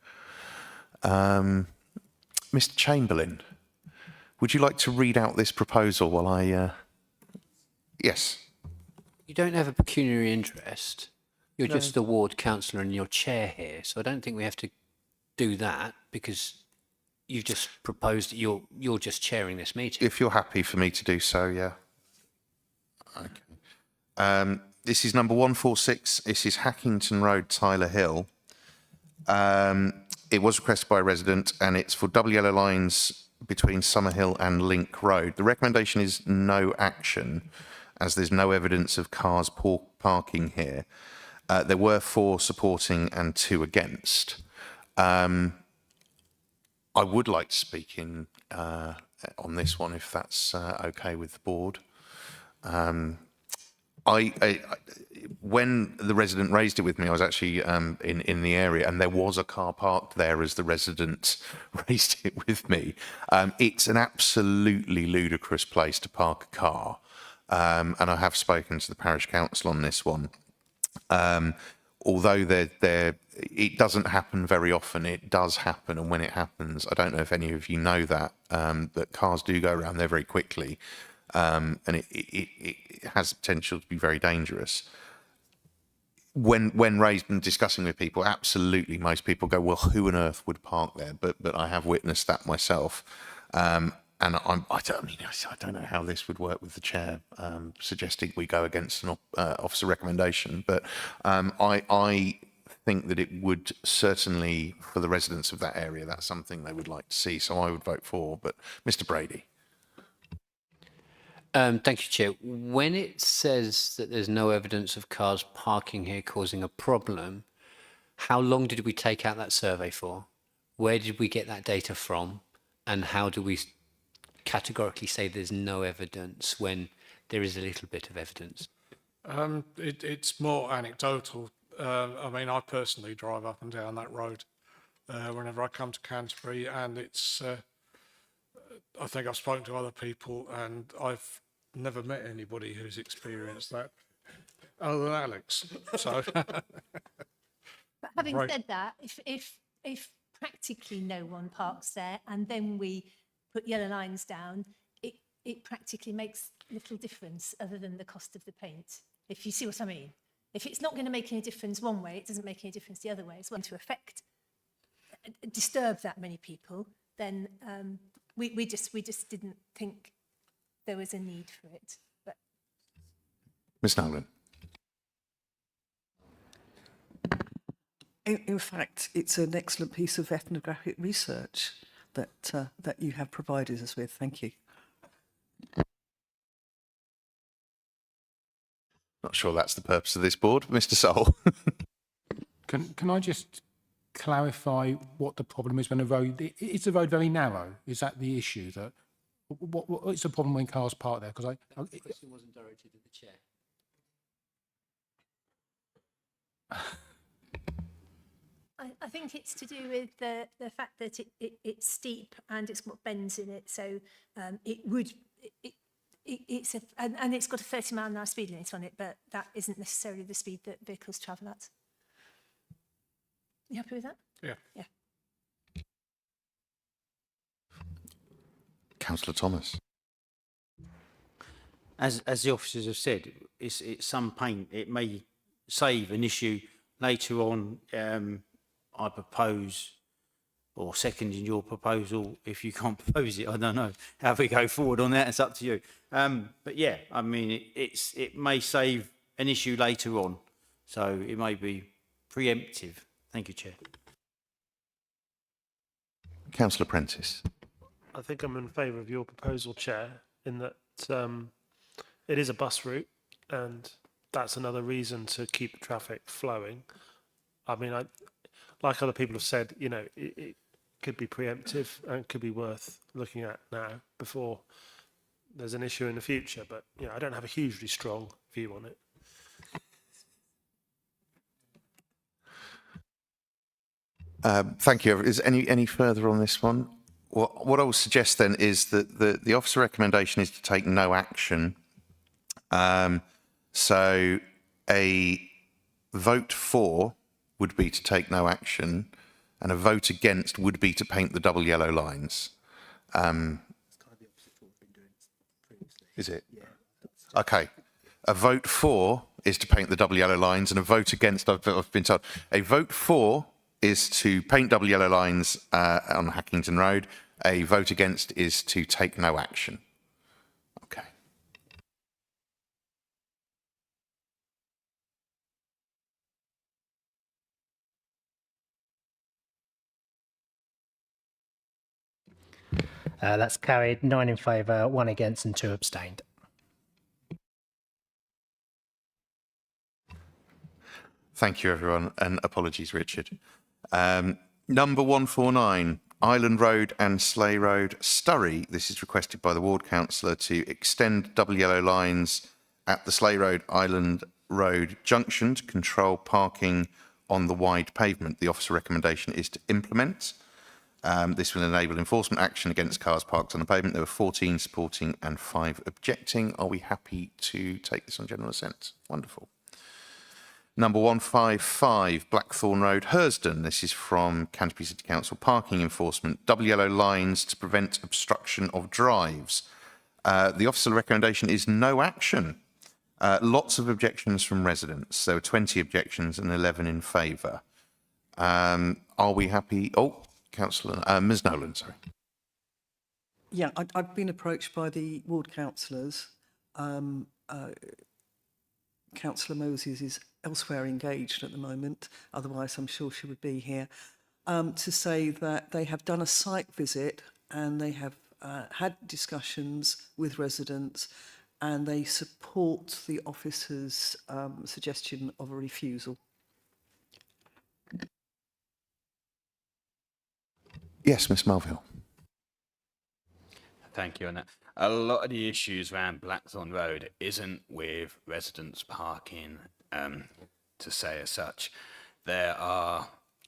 Mr. Chamberlain, would you like to read out this proposal while I... Yes. You don't have a pecuniary interest. You're just the ward councillor and you're chair here, so I don't think we have to do that because you've just proposed that you're just chairing this meeting. If you're happy for me to do so, yeah. Okay. This is number 146. This is Hackington Road, Tyler Hill. It was requested by a resident and it's for double yellow lines between Summerhill and Link Road. The recommendation is no action as there's no evidence of cars parking here. There were 4 supporting and 2 against. I would like to speak in on this one if that's okay with the board. When the resident raised it with me, I was actually in the area and there was a car parked there as the resident raised it with me. It's an absolutely ludicrous place to park a car. And I have spoken to the parish council on this one. Although it doesn't happen very often, it does happen. And when it happens, I don't know if any of you know that, that cars do go around there very quickly. And it has potential to be very dangerous. When raised and discussing with people, absolutely most people go, well, who on earth would park there? But I have witnessed that myself. And I don't know how this would work with the chair suggesting we go against an officer recommendation, but I think that it would certainly, for the residents of that area, that's something they would like to see. So I would vote for. But Mr. Brady. Thank you, Chair. When it says that there's no evidence of cars parking here causing a problem, how long did we take out that survey for? Where did we get that data from? And how do we categorically say there's no evidence when there is a little bit of evidence? It's more anecdotal. I mean, I personally drive up and down that road whenever I come to Canterbury, and it's. I think I've spoken to other people, and I've never met anybody who's experienced that, other than Alex. So. But having Right. said that, if practically no one parks there and then we put yellow lines down, it practically makes little difference other than the cost of the paint, if you see what I mean. If it's not going to make any difference one way, it doesn't make any difference the other way as well. To disturb that many people, then we just didn't think there was a need for it. But Ms. Nolan. In fact, it's an excellent piece of ethnographic research that you have provided us with. Thank you. Not sure that's the purpose of this board. Mr. Soul. Can I just clarify what the problem is when a road... Is the road very narrow? Is that the issue? That what's the problem when cars park there? Because The question wasn't directed at the chair. I think it's to do with the fact that it's steep and it's got bends in it, so it's got a 30-mile-an-hour speed limit on it, but that isn't necessarily the speed that vehicles travel at. You happy with that? Yeah. Yeah. Councillor Thomas. As the officers have said, it's some paint. It may save an issue later on. I propose, or second in your proposal, if you can't propose it, I don't know how we go forward on that. It's up to you. But yeah, I mean, it may save an issue later on, so it may be preemptive. Thank you, Chair. Councillor Prentice. I think I'm in favour of your proposal, Chair, in that it is a bus route, and that's another reason to keep the traffic flowing. I mean, like other people have said, you know, it could be preemptive and could be worth looking at now before there's an issue in the future, but I don't have a hugely strong view on it. Thank you. Is any further on this one? What I will suggest then is that the officer recommendation is to take no action. So a vote for would be to take no action, and a vote against would be to paint the double yellow lines. Is it? Okay. A vote for is to paint the double yellow lines, and a vote against, I've been told, a vote for is to paint double yellow lines on Hackington Road. A vote against is to take no action. Okay. That's carried. 9 in favour, 1 against and 2 abstained. Thank you, everyone, and apologies, Richard. Number 149, Island Road and Sleigh Road, Sturry. This is requested by the ward councillor to extend double yellow lines at the Sleigh Road Island Road junction to control parking on the wide pavement. The officer recommendation is to implement. This will enable enforcement action against cars parked on the pavement. There were 14 supporting and 5 objecting. Are we happy to take this on general assent? Wonderful. Number 155, Blackthorn Road, Hurston. This is from Canterbury City Council Parking Enforcement. Double yellow lines to prevent obstruction of drives. The officer recommendation is no action. Lots of objections from residents. There were 20 objections and 11 in favour. Are we happy? Oh, Councillor, Ms Nolan, sorry. Yeah, I've been approached by the ward councillors. Councillor Moses is elsewhere engaged at the moment, otherwise I'm sure she would be here, to say that they have done a site visit and they have had discussions with residents and they support the officer's suggestion of a refusal. Yes, Miss Melville. Thank you. And a lot of the issues around Blackthorn Road isn't with residents parking, to say as such. There are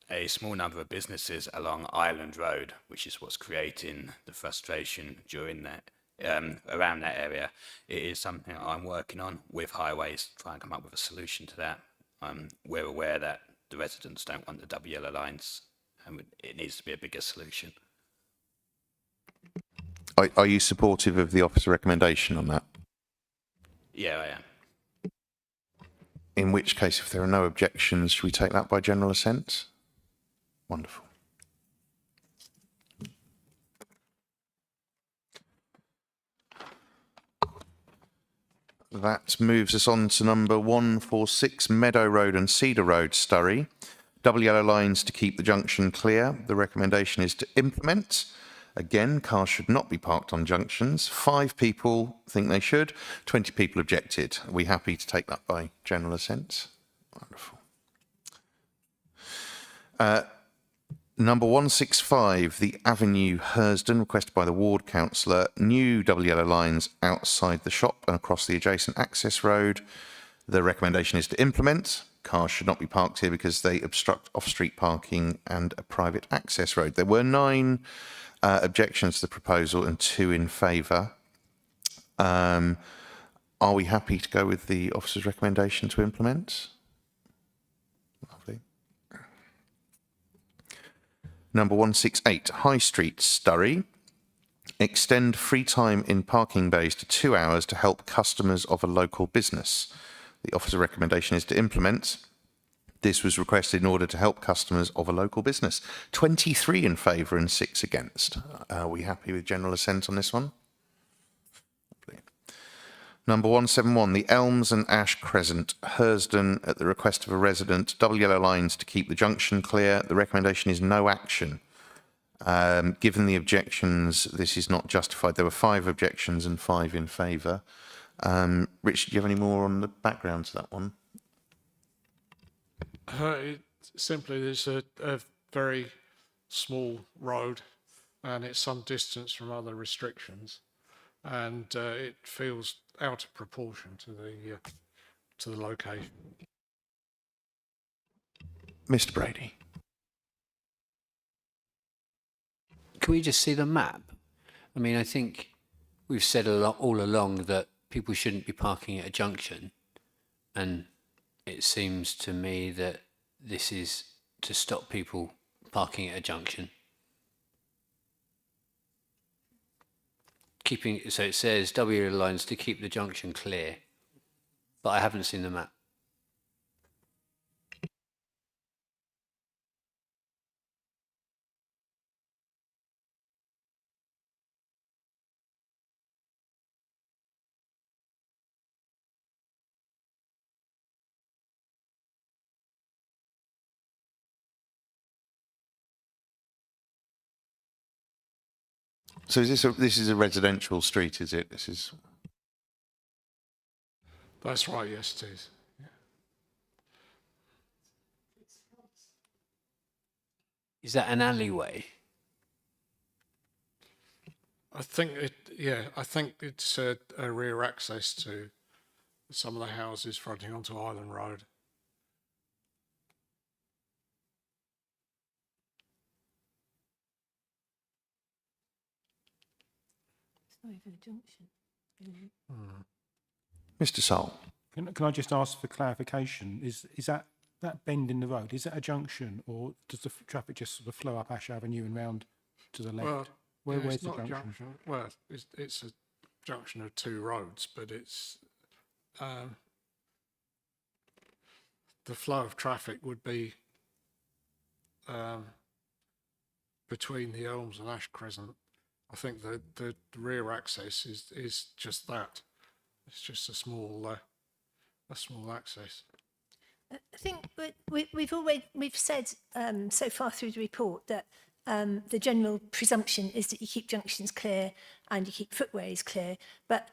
a small number of businesses along Island Road, which is what's creating the frustration during that, around that area. It is something I'm working on with Highways, to try and come up with a solution to that. We're aware that the residents don't want the double yellow lines, and it needs to be a bigger solution. Are you supportive of the officer recommendation on that? Yeah, I am. In which case, if there are no objections, should we take that by general assent? Wonderful. That moves us on to number 146, Meadow Road and Cedar Road, Sturry. Double yellow lines to keep the junction clear. The recommendation is to implement. Again, cars should not be parked on junctions. 5 people think they should. 20 people objected. Are we happy to take that by general assent? Wonderful. Number 165, the Avenue Hurston, requested by the ward councillor. New double yellow lines outside the shop and across the adjacent access road. The recommendation is to implement. Cars should not be parked here because they obstruct off-street parking and a private access road. There were 9 objections to the proposal and 2 in favour. Are we happy to go with the officer's recommendation to implement? Lovely. Number 168, High Street, Sturry. Extend free time in parking bays to 2 hours to help customers of a local business. The officer's recommendation is to implement. This was requested in order to help customers of a local business. 23 in favour and 6 against. Are we happy with general assent on this one? Number 171, the Elms and Ash Crescent, Hurston, at the request of a resident. Double yellow lines to keep the junction clear. The recommendation is no action. Given the objections, this is not justified. There were 5 objections and 5 in favour. Richard, do you have any more on the background to that one? Simply, there's a very small road and it's some distance from other restrictions. and it feels out of proportion to the location. Mr. Brady. Can we just see the map? I mean, I think we've said a lot all along that people shouldn't be parking at a junction, and it seems to me that this is to stop people parking at a junction. So it says W lines to keep the junction clear, but I haven't seen the map. So this is a residential street, is it? This is. That's right, yes, it is. Yeah. Is that an alleyway? I think it's a rear access to some of the houses fronting onto Island Road. It's not even a junction. Mr. Sole. Can I just ask for clarification? Is that bend in the road, is that a junction, or does the traffic just sort of flow up Ash Avenue and round to the left? Well, Where's it's the not junction? a junction. Well, it's a junction of two roads, but it's the flow of traffic would be between the Elms and Ash Crescent. I think the rear access is just that. It's just a small access. I think we've said so far through the report that the general presumption is that you keep junctions clear and you keep footways clear, but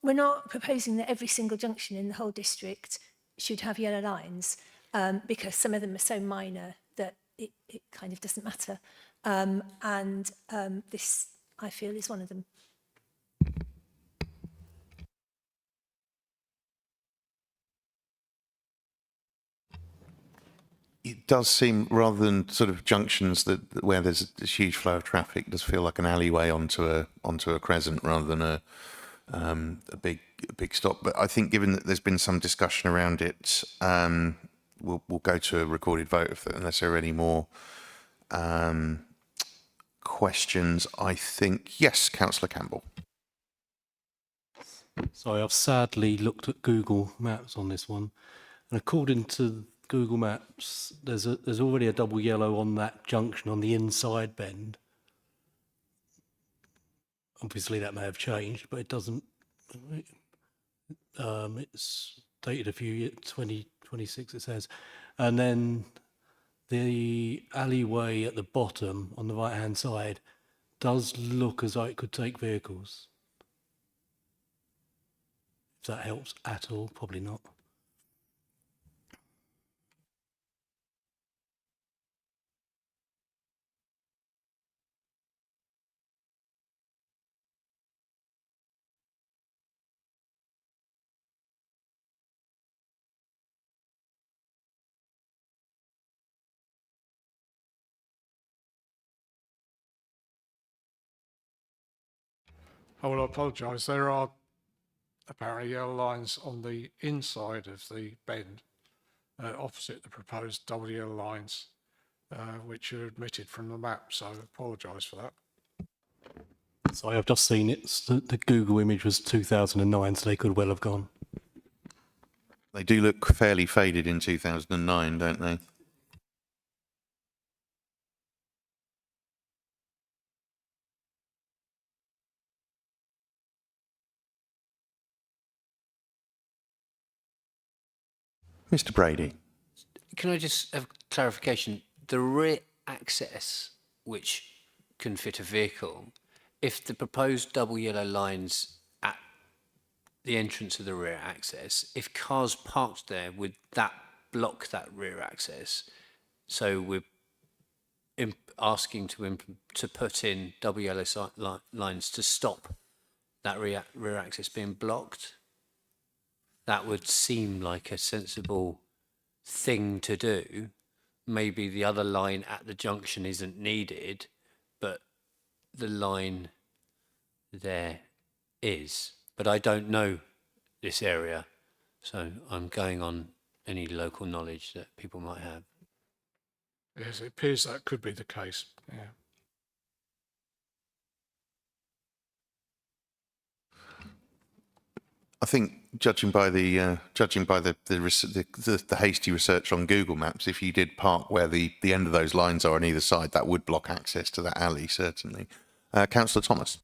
we're not proposing that every single junction in the whole district should have yellow lines, because some of them are so minor that it kind of doesn't matter. This, I feel, is one of them. It does seem, rather than sort of junctions where there's this huge flow of traffic, does feel like an alleyway onto a crescent rather than a big stop. But I think, given that there's been some discussion around it, we'll go to a recorded vote unless there are any more questions. I think yes, Councillor Campbell. Sorry, I've sadly looked at Google Maps on this one, and according to Google Maps, there's already a double yellow on that junction on the inside bend. Obviously, that may have changed, but it doesn't. It's dated a few years, 2026 it says, and then the alleyway at the bottom on the right-hand side does look as though it could take vehicles. If that helps at all, probably not. I will apologise. There are apparently yellow lines on the inside of the bend, opposite the proposed double yellow lines, which are omitted from the map. So I apologise for that. Sorry, I've just seen it. The Google image was 2009, so they could well have gone. They do look fairly faded in 2009, don't they? Mr. Brady. Can I just have clarification? The rear access, which can fit a vehicle, if the proposed double yellow lines at the entrance of the rear access, if cars parked there, would that block that rear access? So we're asking to put in double yellow lines to stop that rear access being blocked. That would seem like a sensible thing to do. Maybe the other line at the junction isn't needed, but the line there is. But I don't know this area, so I'm going on any local knowledge that people might have. Yes, it appears that could be the case. Yeah. I think judging by the hasty research on Google Maps, if you did park where the end of those lines are on either side, that would block access to that alley, certainly. Councillor Thomas.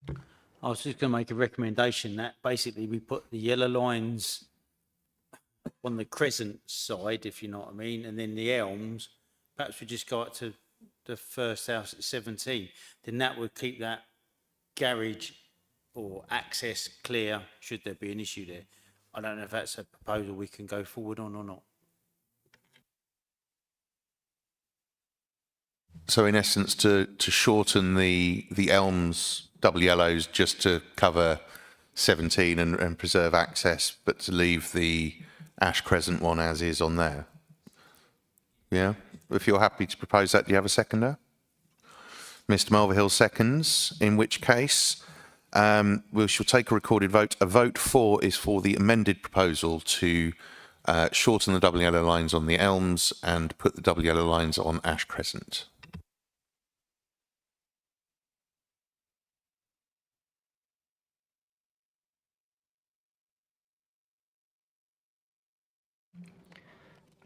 I was just going to make a recommendation that basically we put the yellow lines on the Crescent side, if you know what I mean, and then the elms. Perhaps we just go up to the first house at 17. Then that would keep that garage or access clear should there be an issue there. I don't know if that's a proposal we can go forward on or not. So in essence, to shorten the elms double yellows just to cover 17 and preserve access, but to leave the Ash Crescent one as is on there. Yeah, if you're happy to propose that, do you have a seconder? Mr. Mulvihill seconds, in which case we shall take a recorded vote. A vote for is for the amended proposal to shorten the double yellow lines on the elms and put the double yellow lines on Ash Crescent.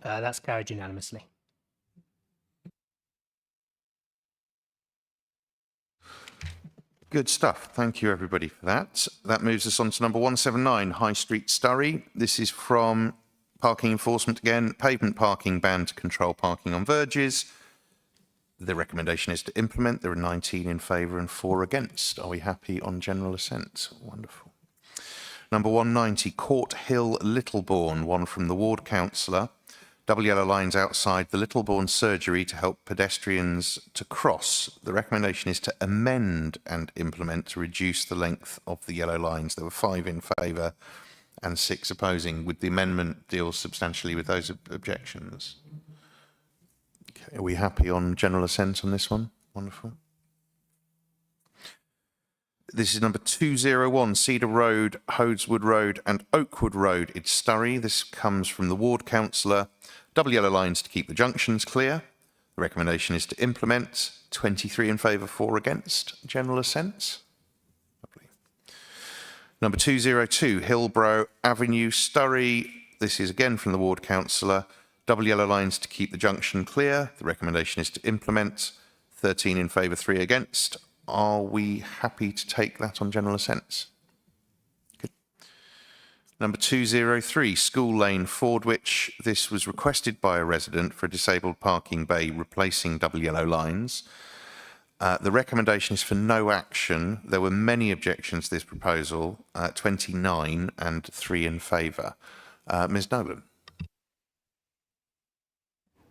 That's carried unanimously. Good stuff. Thank you, everybody, for that. That moves us on to number 179, High Street, Surrey. This is from Parking Enforcement again. Pavement parking ban to control parking on verges. The recommendation is to implement. There are 19 in favour and 4 against. Are we happy on general assent? Wonderful. Number 190, Court Hill, Littlebourne, one from the ward councillor. Double yellow lines outside the Littlebourne surgery to help pedestrians to cross. The recommendation is to amend and implement to reduce the length of the yellow lines. There were 5 in favour and 6 opposing. Would the amendment deal substantially with those objections? Okay, are we happy on general assent on this one? Wonderful. This is number 201, Cedar Road, Hodeswood Road and Oakwood Road in Surrey. This comes from the ward councillor. Double yellow lines to keep the junctions clear. The recommendation is to implement. 23 in favour, 4 against. General assent? Lovely. Number 202, Hillbrow Avenue, Surrey. This is again from the ward councillor. Double yellow lines to keep the junction clear. The recommendation is to implement. 13 in favour, 3 against. Are we happy to take that on general assent? Good. Number 203, School Lane, Fordwich. This was requested by a resident for a disabled parking bay replacing double yellow lines. The recommendation is for no action. There were many objections to this proposal, 29 and 3 in favour. Ms Nolan.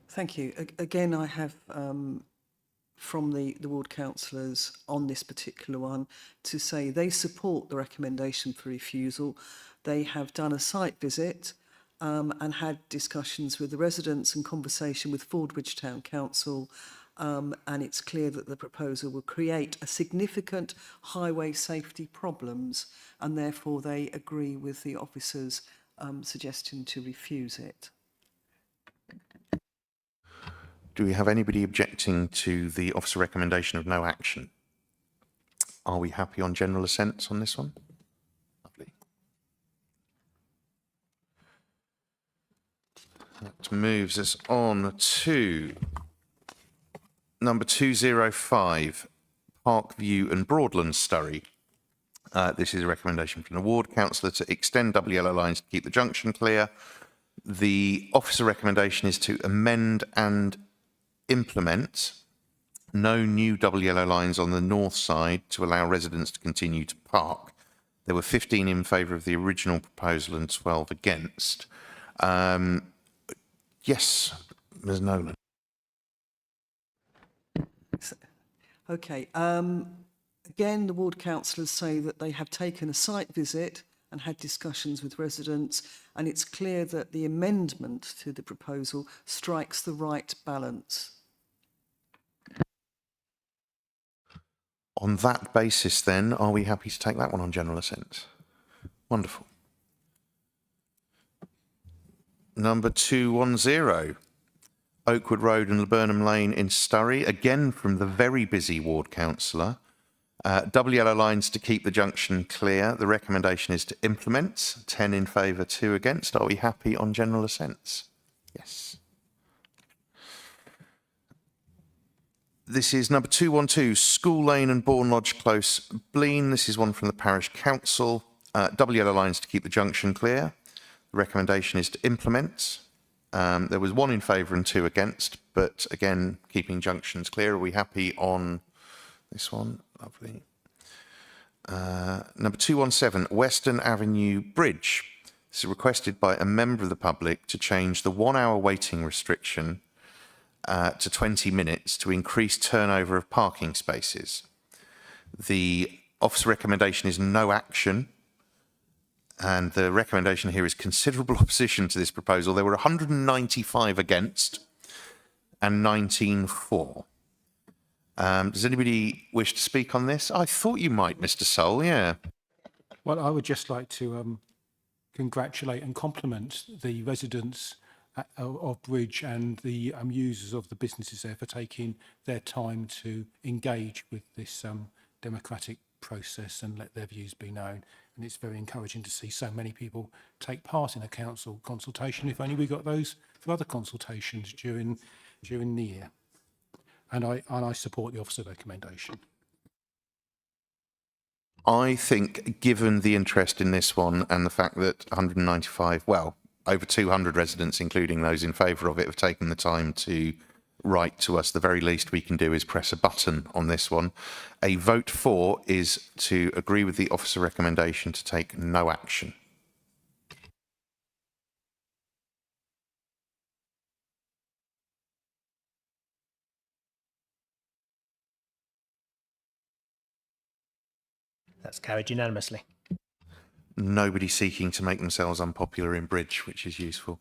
Thank you. Again, I have from the ward councillors on this particular one to say they support the recommendation for refusal. They have done a site visit and had discussions with the residents and conversation with Fordwich Town Council, and it's clear that the proposal will create a significant highway safety problems, and therefore they agree with the officer's suggestion to refuse it. Do we have anybody objecting to the officer recommendation of no action? Are we happy on general assent on this one? Lovely. That moves us on to number 205, Parkview and Broadlands, Surrey. This is a recommendation from the ward councillor to extend double yellow lines to keep the junction clear. The officer recommendation is to amend and implement. No new double yellow lines on the north side to allow residents to continue to park. There were 15 in favour of the original proposal and 12 against. Yes, Ms Nolan. Okay. Again, the ward councillors say that they have taken a site visit and had discussions with residents, and it's clear that the amendment to the proposal strikes the right balance. On that basis, then, are we happy to take that one on general assent? Wonderful. Number 210, Oakwood Road and Laburnum Lane in Surrey, again from the very busy ward councillor. Double yellow lines to keep the junction clear. The recommendation is to implement. 10 in favour, 2 against. Are we happy on general assents? Yes. This is number 212, School Lane and Bourne Lodge Close, Blean. This is one from the Parish Council. Double yellow lines to keep the junction clear. The recommendation is to implement. There was 1 in favour and 2 against, but again, keeping junctions clear. Are we happy on this one? Lovely. Number 217, Western Avenue Bridge. This is requested by a member of the public to change the 1 hour waiting restriction to 20 minutes to increase turnover of parking spaces. The officer recommendation is no action, and the recommendation here is considerable opposition to this proposal. There were 195 against and 19 for. Does anybody wish to speak on this? I thought you might, Mr. Soul, yeah. Well, I would just like to congratulate and compliment the residents of Bridge and the users of the businesses there for taking their time to engage with this democratic process and let their views be known. And it's very encouraging to see so many people take part in a council consultation. If only we got those for other consultations during the year. And I support the officer recommendation. I think, given the interest in this one and the fact that 195, well, over 200 residents, including those in favour of it, have taken the time to write to us, the very least we can do is press a button on this one. A vote for is to agree with the officer recommendation to take no action. That's carried unanimously. Nobody seeking to make themselves unpopular in Bridge, which is useful.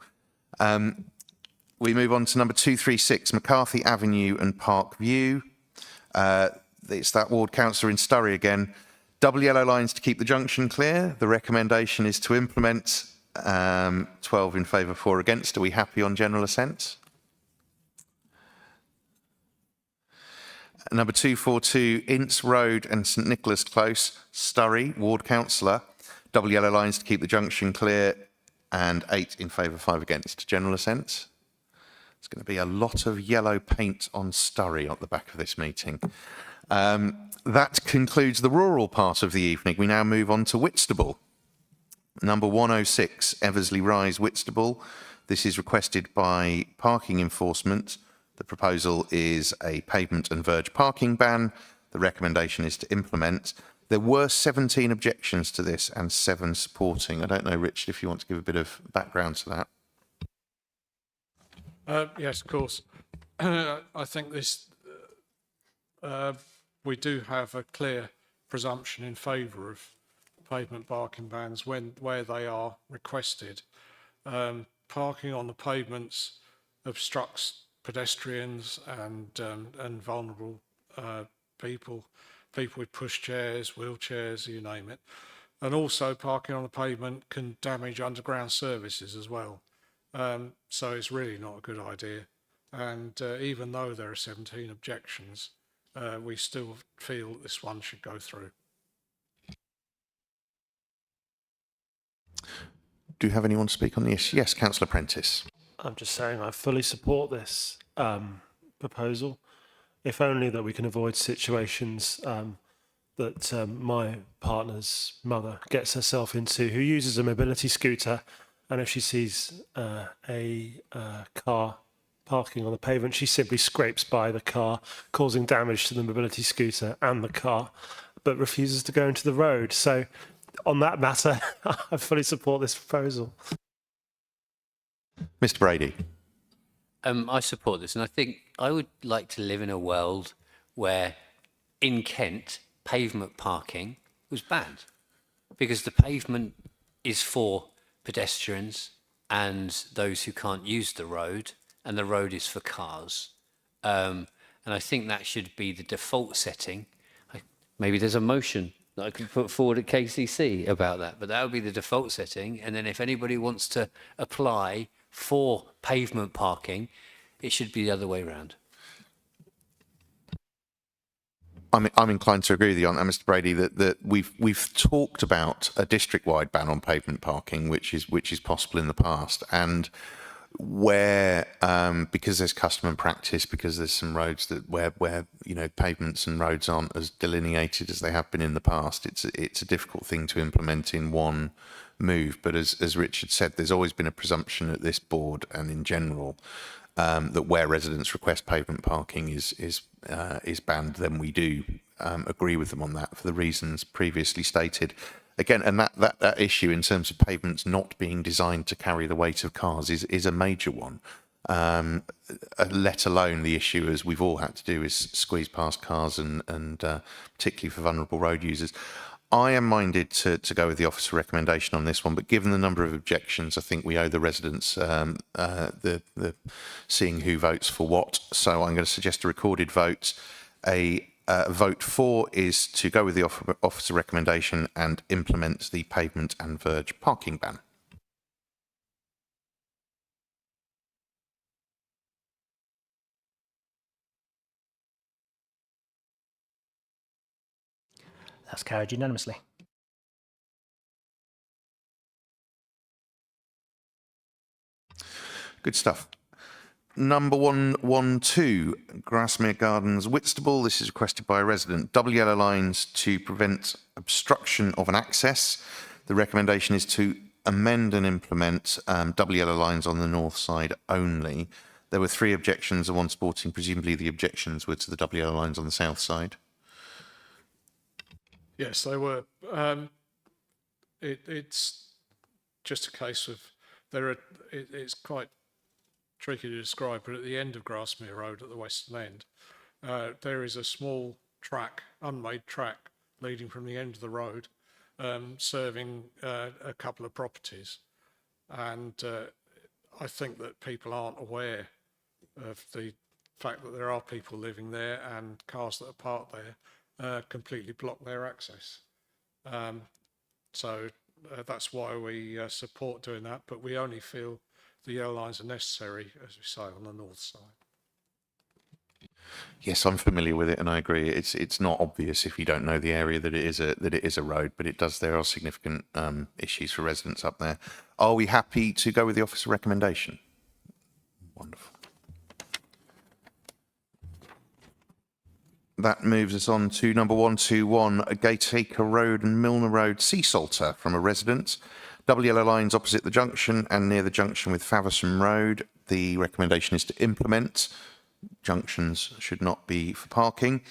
We move on to number 236, McCarthy Avenue and Park View. It's that ward councillor in Surrey again. Double yellow lines to keep the junction clear. The recommendation is to implement. 12 in favour, 4 against. Are we happy on general assent? Number 242, Ince Road and St Nicholas Close, Surrey, ward councillor. Double yellow lines to keep the junction clear, and 8 in favour, 5 against. General assent? There's going to be a lot of yellow paint on Surrey at the back of this meeting. That concludes the rural part of the evening. We now move on to Whitstable. Number 106, Eversley Rise, Whitstable. This is requested by Parking Enforcement. The proposal is a pavement and verge parking ban. The recommendation is to implement. There were 17 objections to this and 7 supporting. I don't know, Richard, if you want to give a bit of background to that. Yes, of course. I think this, we do have a clear presumption in favour of pavement parking bans where they are requested. Parking on the pavements obstructs pedestrians and vulnerable people with pushchairs, wheelchairs, you name it. And also parking on the pavement can damage underground services as well. So it's really not a good idea. And even though there are 17 objections, we still feel that this one should go through. Do you have anyone speak on the issue? Yes, Councillor Prentice. I'm just saying I fully support this proposal, if only that we can avoid situations that my partner's mother gets herself into, who uses a mobility scooter, and if she sees a car parking on the pavement, she simply scrapes by the car, causing damage to the mobility scooter and the car, but refuses to go into the road. So on that matter, I fully support this proposal. Mr. Brady. I support this, and I think I would like to live in a world where in Kent pavement parking was banned, because the pavement is for pedestrians and those who can't use the road, and the road is for cars. And I think that should be the default setting. Maybe there's a motion that I can put forward at KCC about that, but that would be the default setting. And then if anybody wants to apply for pavement parking, it should be the other way around. I'm inclined to agree with you on that, Mr. Brady, that we've talked about a district-wide ban on pavement parking, which is possible in the past, and where because there's custom and practice, because there's some roads that where pavements and roads aren't as delineated as they have been in the past, it's a difficult thing to implement in one move. But as Richard said, there's always been a presumption at this board and in general that where residents request pavement parking is banned, then we do agree with them on that for the reasons previously stated. Again, and that issue in terms of pavements not being designed to carry the weight of cars is a major one, let alone the issue, as we've all had to do, is squeeze past cars and particularly for vulnerable road users. I am minded to go with the officer recommendation on this one, but given the number of objections, I think we owe the residents the seeing who votes for what. So I'm going to suggest a recorded vote. Vote for is to go with the officer recommendation and implement the pavement and verge parking ban. That's carried unanimously. Good stuff. Number 112, Grasmere Gardens, Whitstable. This is requested by a resident. Double yellow lines to prevent obstruction of an access. The recommendation is to amend and implement double yellow lines on the north side only. There were 3 objections and 1 supporting. Presumably the objections were to the double yellow lines on the south side. Yes, they were. It's just a case of it's quite tricky to describe, but at the end of Grasmere Road at the western end, there is a small track, unmade track, leading from the end of the road, serving a couple of properties. And I think that people aren't aware of the fact that there are people living there, and cars that are parked there completely block their access. So that's why we support doing that, but we only feel the yellow lines are necessary, as we say, on the north side. Yes, I'm familiar with it, and I agree. It's not obvious if you don't know the area that it is a road, but it does. There are significant issues for residents up there. Are we happy to go with the officer recommendation? Wonderful. That moves us on to number 121, Gateacre Road and Milner Road, Sea Salter, from a resident. Double yellow lines opposite the junction and near the junction with Faversham Road. The recommendation is to implement. Junctions should not be for parking.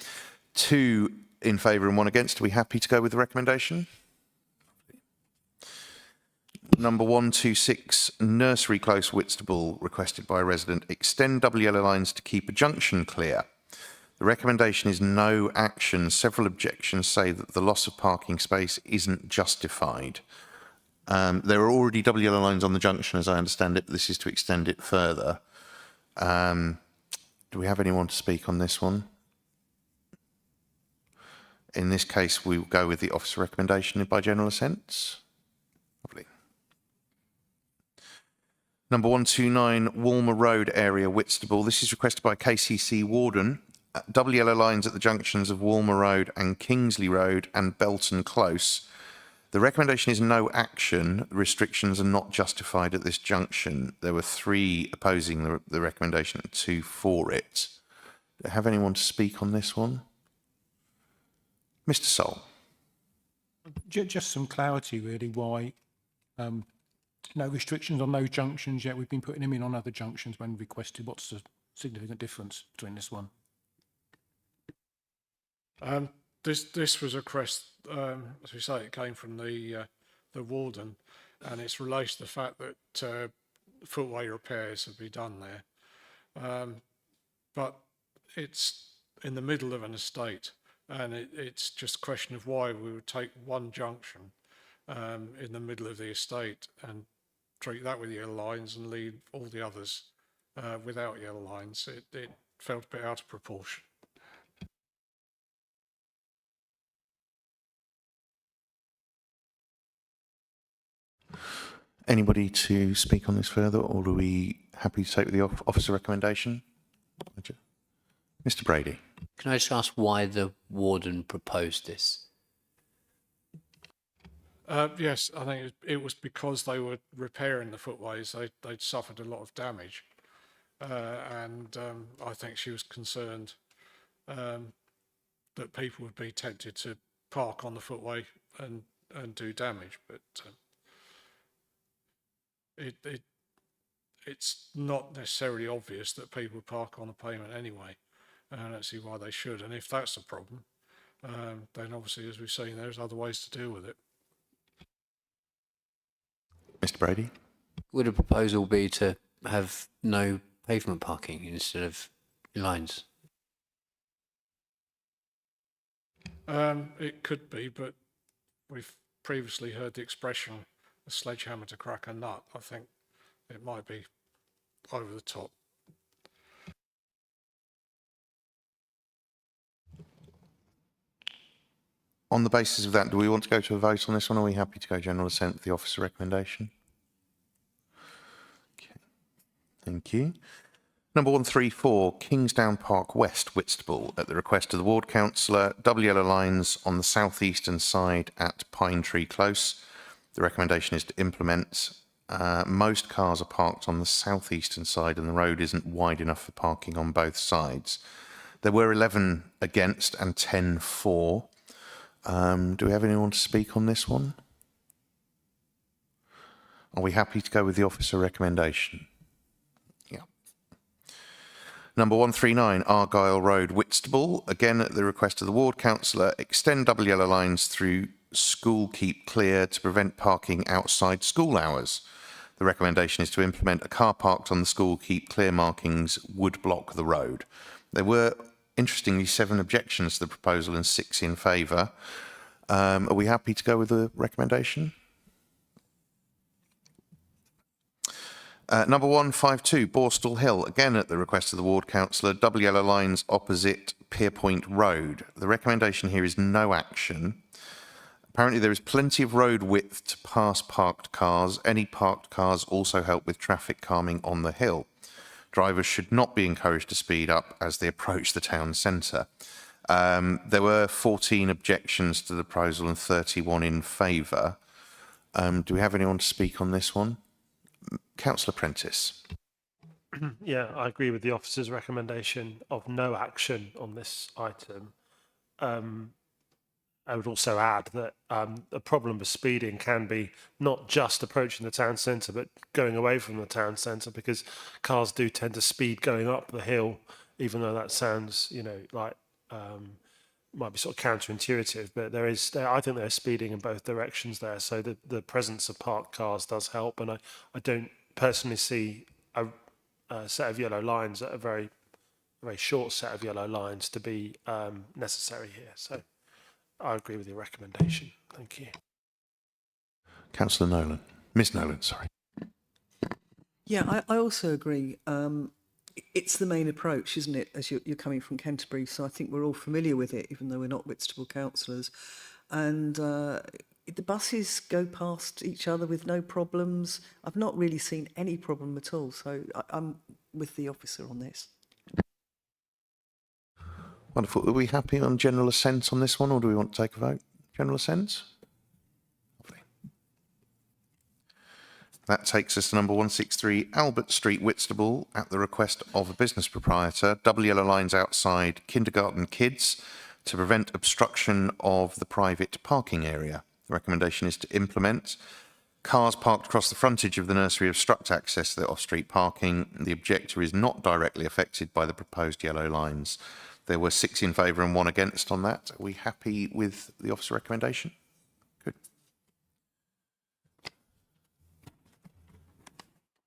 2 in favour and 1 against. Are we happy to go with the recommendation? Number 126, Nursery Close, Whitstable, requested by a resident. Extend double yellow lines to keep a junction clear. The recommendation is no action. Several objections say that the loss of parking space isn't justified. There are already double yellow lines on the junction, as I understand it, but this is to extend it further. Do we have anyone to speak on this one? In this case, we will go with the officer recommendation by general assent. Lovely. Number 129, Walmer Road area, Whitstable. This is requested by KCC Warden. Double yellow lines at the junctions of Walmer Road and Kingsley Road and Belton Close. The recommendation is no action. Restrictions are not justified at this junction. There were 3 opposing the recommendation and 2 for it. Do I have anyone to speak on this one? Mr. Soul. Just some clarity, really, why no restrictions on those junctions, yet we've been putting them in on other junctions when requested. What's the significant difference between this one? This was a request, as we say, it came from the warden, and it's related to the fact that footway repairs have been done there. But it's in the middle of an estate, And it's just a question of why we would take one junction in the middle of the estate and treat that with yellow lines and leave all the others without yellow lines. It felt a bit out of proportion. Anybody to speak on this further, or are we happy to take the officer recommendation? Mr. Brady. Can I just ask why the warden proposed this? Yes, I think it was because they were repairing the footways. They'd suffered a lot of damage. And I think she was concerned that people would be tempted to park on the footway and do damage. But it's not necessarily obvious that people park on the pavement anyway. I don't see why they should. And if that's a problem, then obviously, as we've seen, there's other ways to deal with it. Mr. Brady? Would a proposal be to have no pavement parking instead of lines? It could be, but we've previously heard the expression, a sledgehammer to crack a nut. I think it might be over the top. On the basis of that, do we want to go to a vote on this one? Or are we happy to go general assent with the officer recommendation? Okay, thank you. Number 134, Kingsdown Park West, Whitstable, at the request of the ward councillor, double yellow lines on the southeastern side at Pine Tree Close. The recommendation is to implement. Most cars are parked on the southeastern side and the road isn't wide enough for parking on both sides. There were 11 against and 10 for. Do we have anyone to speak on this one? Are we happy to go with the officer recommendation? Yeah. Number 139, Argyle Road, Whitstable. Again, at the request of the ward councillor, extend double yellow lines through School Keep Clear to prevent parking outside school hours. The recommendation is to implement a car parked on the School Keep Clear markings would block the road. There were, interestingly, 7 objections to the proposal and 6 in favour. Are we happy to go with the recommendation? Number 152, Borstal Hill, again at the request of the ward councillor, double yellow lines opposite Pierpoint Road. The recommendation here is no action. Apparently there is plenty of road width to pass parked cars. Any parked cars also help with traffic calming on the hill. Drivers should not be encouraged to speed up as they approach the town centre. There were 14 objections to the proposal and 31 in favour. Do we have anyone to speak on this one? Councillor Prentice. Yeah, I agree with the officer's recommendation of no action on this item. I would also add that a problem with speeding can be not just approaching the town centre, but going away from the town centre, because cars do tend to speed going up the hill, even though that sounds, like might be sort of counterintuitive, but I think there's speeding in both directions there. So the presence of parked cars does help, and I don't personally see a set of yellow lines, a very short set of yellow lines, to be necessary here. So I agree with your recommendation. Thank you. Councillor Nolan. Ms Nolan, sorry. Yeah, I also agree. It's the main approach, isn't it, as you're coming from Canterbury, so I think we're all familiar with it, even though we're not Whitstable councillors. And the buses go past each other with no problems. I've not really seen any problem at all, so I'm with the officer on this. Wonderful. Are we happy on general assent on this one, or do we want to take a vote? General assent? Lovely. That takes us to number 163, Albert Street, Whitstable, at the request of a business proprietor. Double yellow lines outside Kindergarten Kids to prevent obstruction of the private parking area. The recommendation is to implement. Cars parked across the frontage of the nursery obstruct access to the off-street parking. The objector is not directly affected by the proposed yellow lines. There were 6 in favour and 1 against on that. Are we happy with the officer recommendation? Good.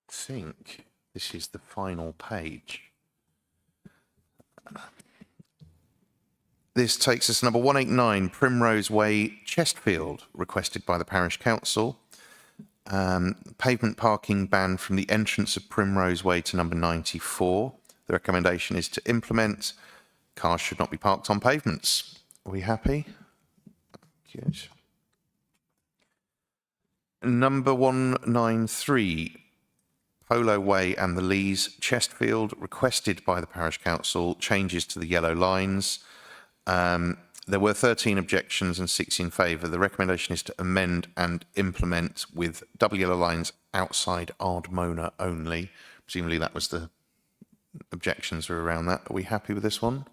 I think this is the final page. This takes us to number 189, Primrose Way, Chestfield, requested by the Parish Council. Pavement parking ban from the entrance of Primrose Way to number 94. The recommendation is to implement. Cars should not be parked on pavements. Are we happy? Good. Number 193, Polo Way and the Lees, Chestfield, requested by the Parish Council, changes to the yellow lines. There were 13 objections and 6 in favour. The recommendation is to amend and implement with double yellow lines outside Ardmona only. Presumably that was the objections were around that. Are we happy with this one?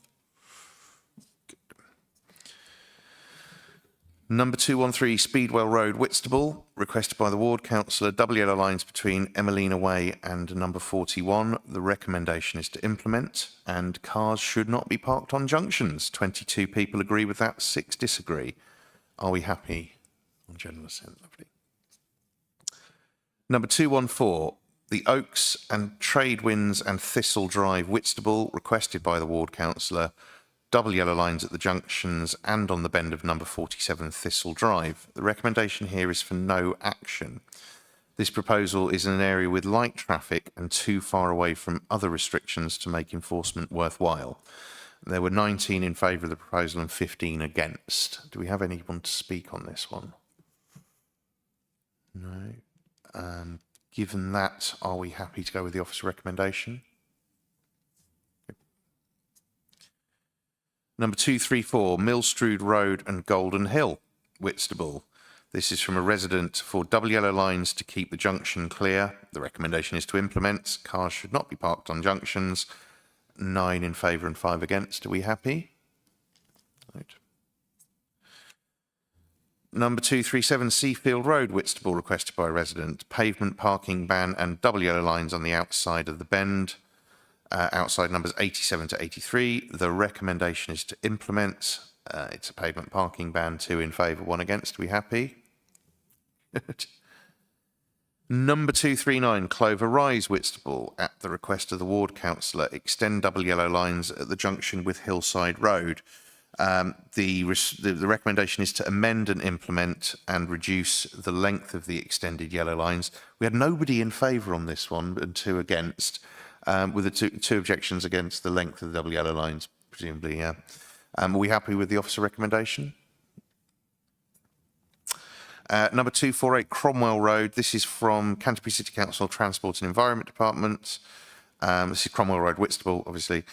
Number 213, Speedwell Road, Whitstable, requested by the Ward Councillor, double yellow lines between Emelina Way and number 41. The recommendation is to implement, and cars should not be parked on junctions. 22 people agree with that, 6 disagree. Are we happy on general assent? Lovely. Number 214, the Oaks and Tradewinds and Thistle Drive, Whitstable, requested by the Ward Councillor, double yellow lines at the junctions and on the bend of number 47 Thistle Drive. The recommendation here is for no action. This proposal is in an area with light traffic and too far away from other restrictions to make enforcement worthwhile. There were 19 in favour of the proposal and 15 against. Do we have anyone to speak on this one? No. Given that, are we happy to go with the officer recommendation? Number 234, Millstrode Road and Golden Hill, Whitstable. This is from a resident for double yellow lines to keep the junction clear. The recommendation is to implement. Cars should not be parked on junctions. 9 in favour and 5 against. Are we happy? Right. Number 237, Seafield Road, Whitstable, requested by a resident. Pavement parking ban and double yellow lines on the outside of the bend. Outside numbers 87 to 83. The recommendation is to implement. It's a pavement parking ban, 2 in favour, 1 against. Are we happy? Number 239, Clover Rise, Whitstable, at the request of the Ward Councillor, extend double yellow lines at the junction with Hillside Road. The recommendation is to amend and implement and reduce the length of the extended yellow lines. We had nobody in favour on this one and 2 against. With the two objections against the length of the double yellow lines, presumably, yeah. Are we happy with the officer recommendation? Number 248, Cromwell Road. This is from Canterbury City Council Transport and Environment Department. This is Cromwell Road, Whitstable, obviously.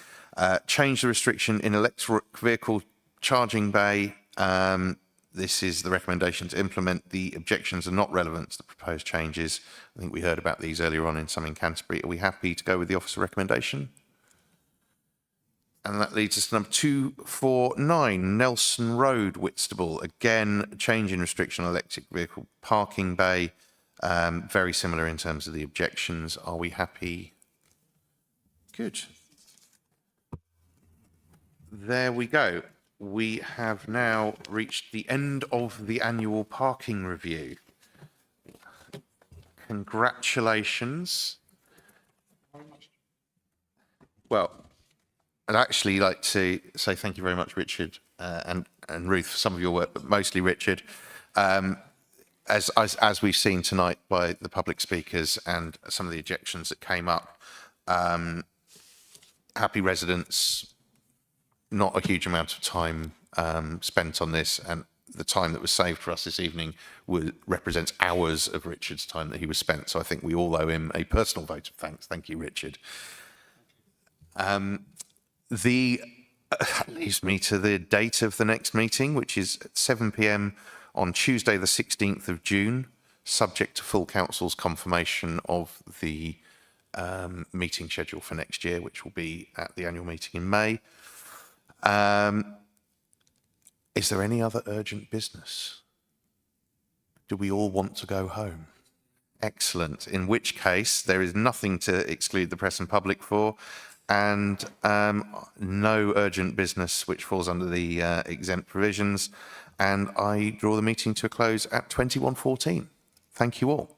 Change the restriction in electric vehicle charging bay. This is the recommendation to implement. The objections are not relevant to the proposed changes. I think we heard about these earlier on in some in Canterbury. Are we happy to go with the officer recommendation? And that leads us to number 249, Nelson Road, Whitstable. Again, change in restriction on electric vehicle parking bay. Very similar in terms of the objections. Are we happy? Good. There we go. We have now reached the end of the annual parking review. Congratulations. Well, I'd actually like to say thank you very much, Richard, and Ruth, for some of your work, but mostly Richard. As we've seen tonight by the public speakers and some of the objections that came up, happy residents, not a huge amount of time spent on this, and the time that was saved for us this evening represents hours of Richard's time that he was spent. So I think we all owe him a personal vote of thanks. Thank you, Richard. That leaves me to the date of the next meeting, which is at 7 p.m. on Tuesday, the 16th of June, subject to full council's confirmation of the meeting schedule for next year, which will be at the annual meeting in May. Is there any other urgent business? Do we all want to go home? Excellent. In which case, there is nothing to exclude the press and public for, and no urgent business which falls under the exempt provisions. And I draw the meeting to a close at 21:14. Thank you all.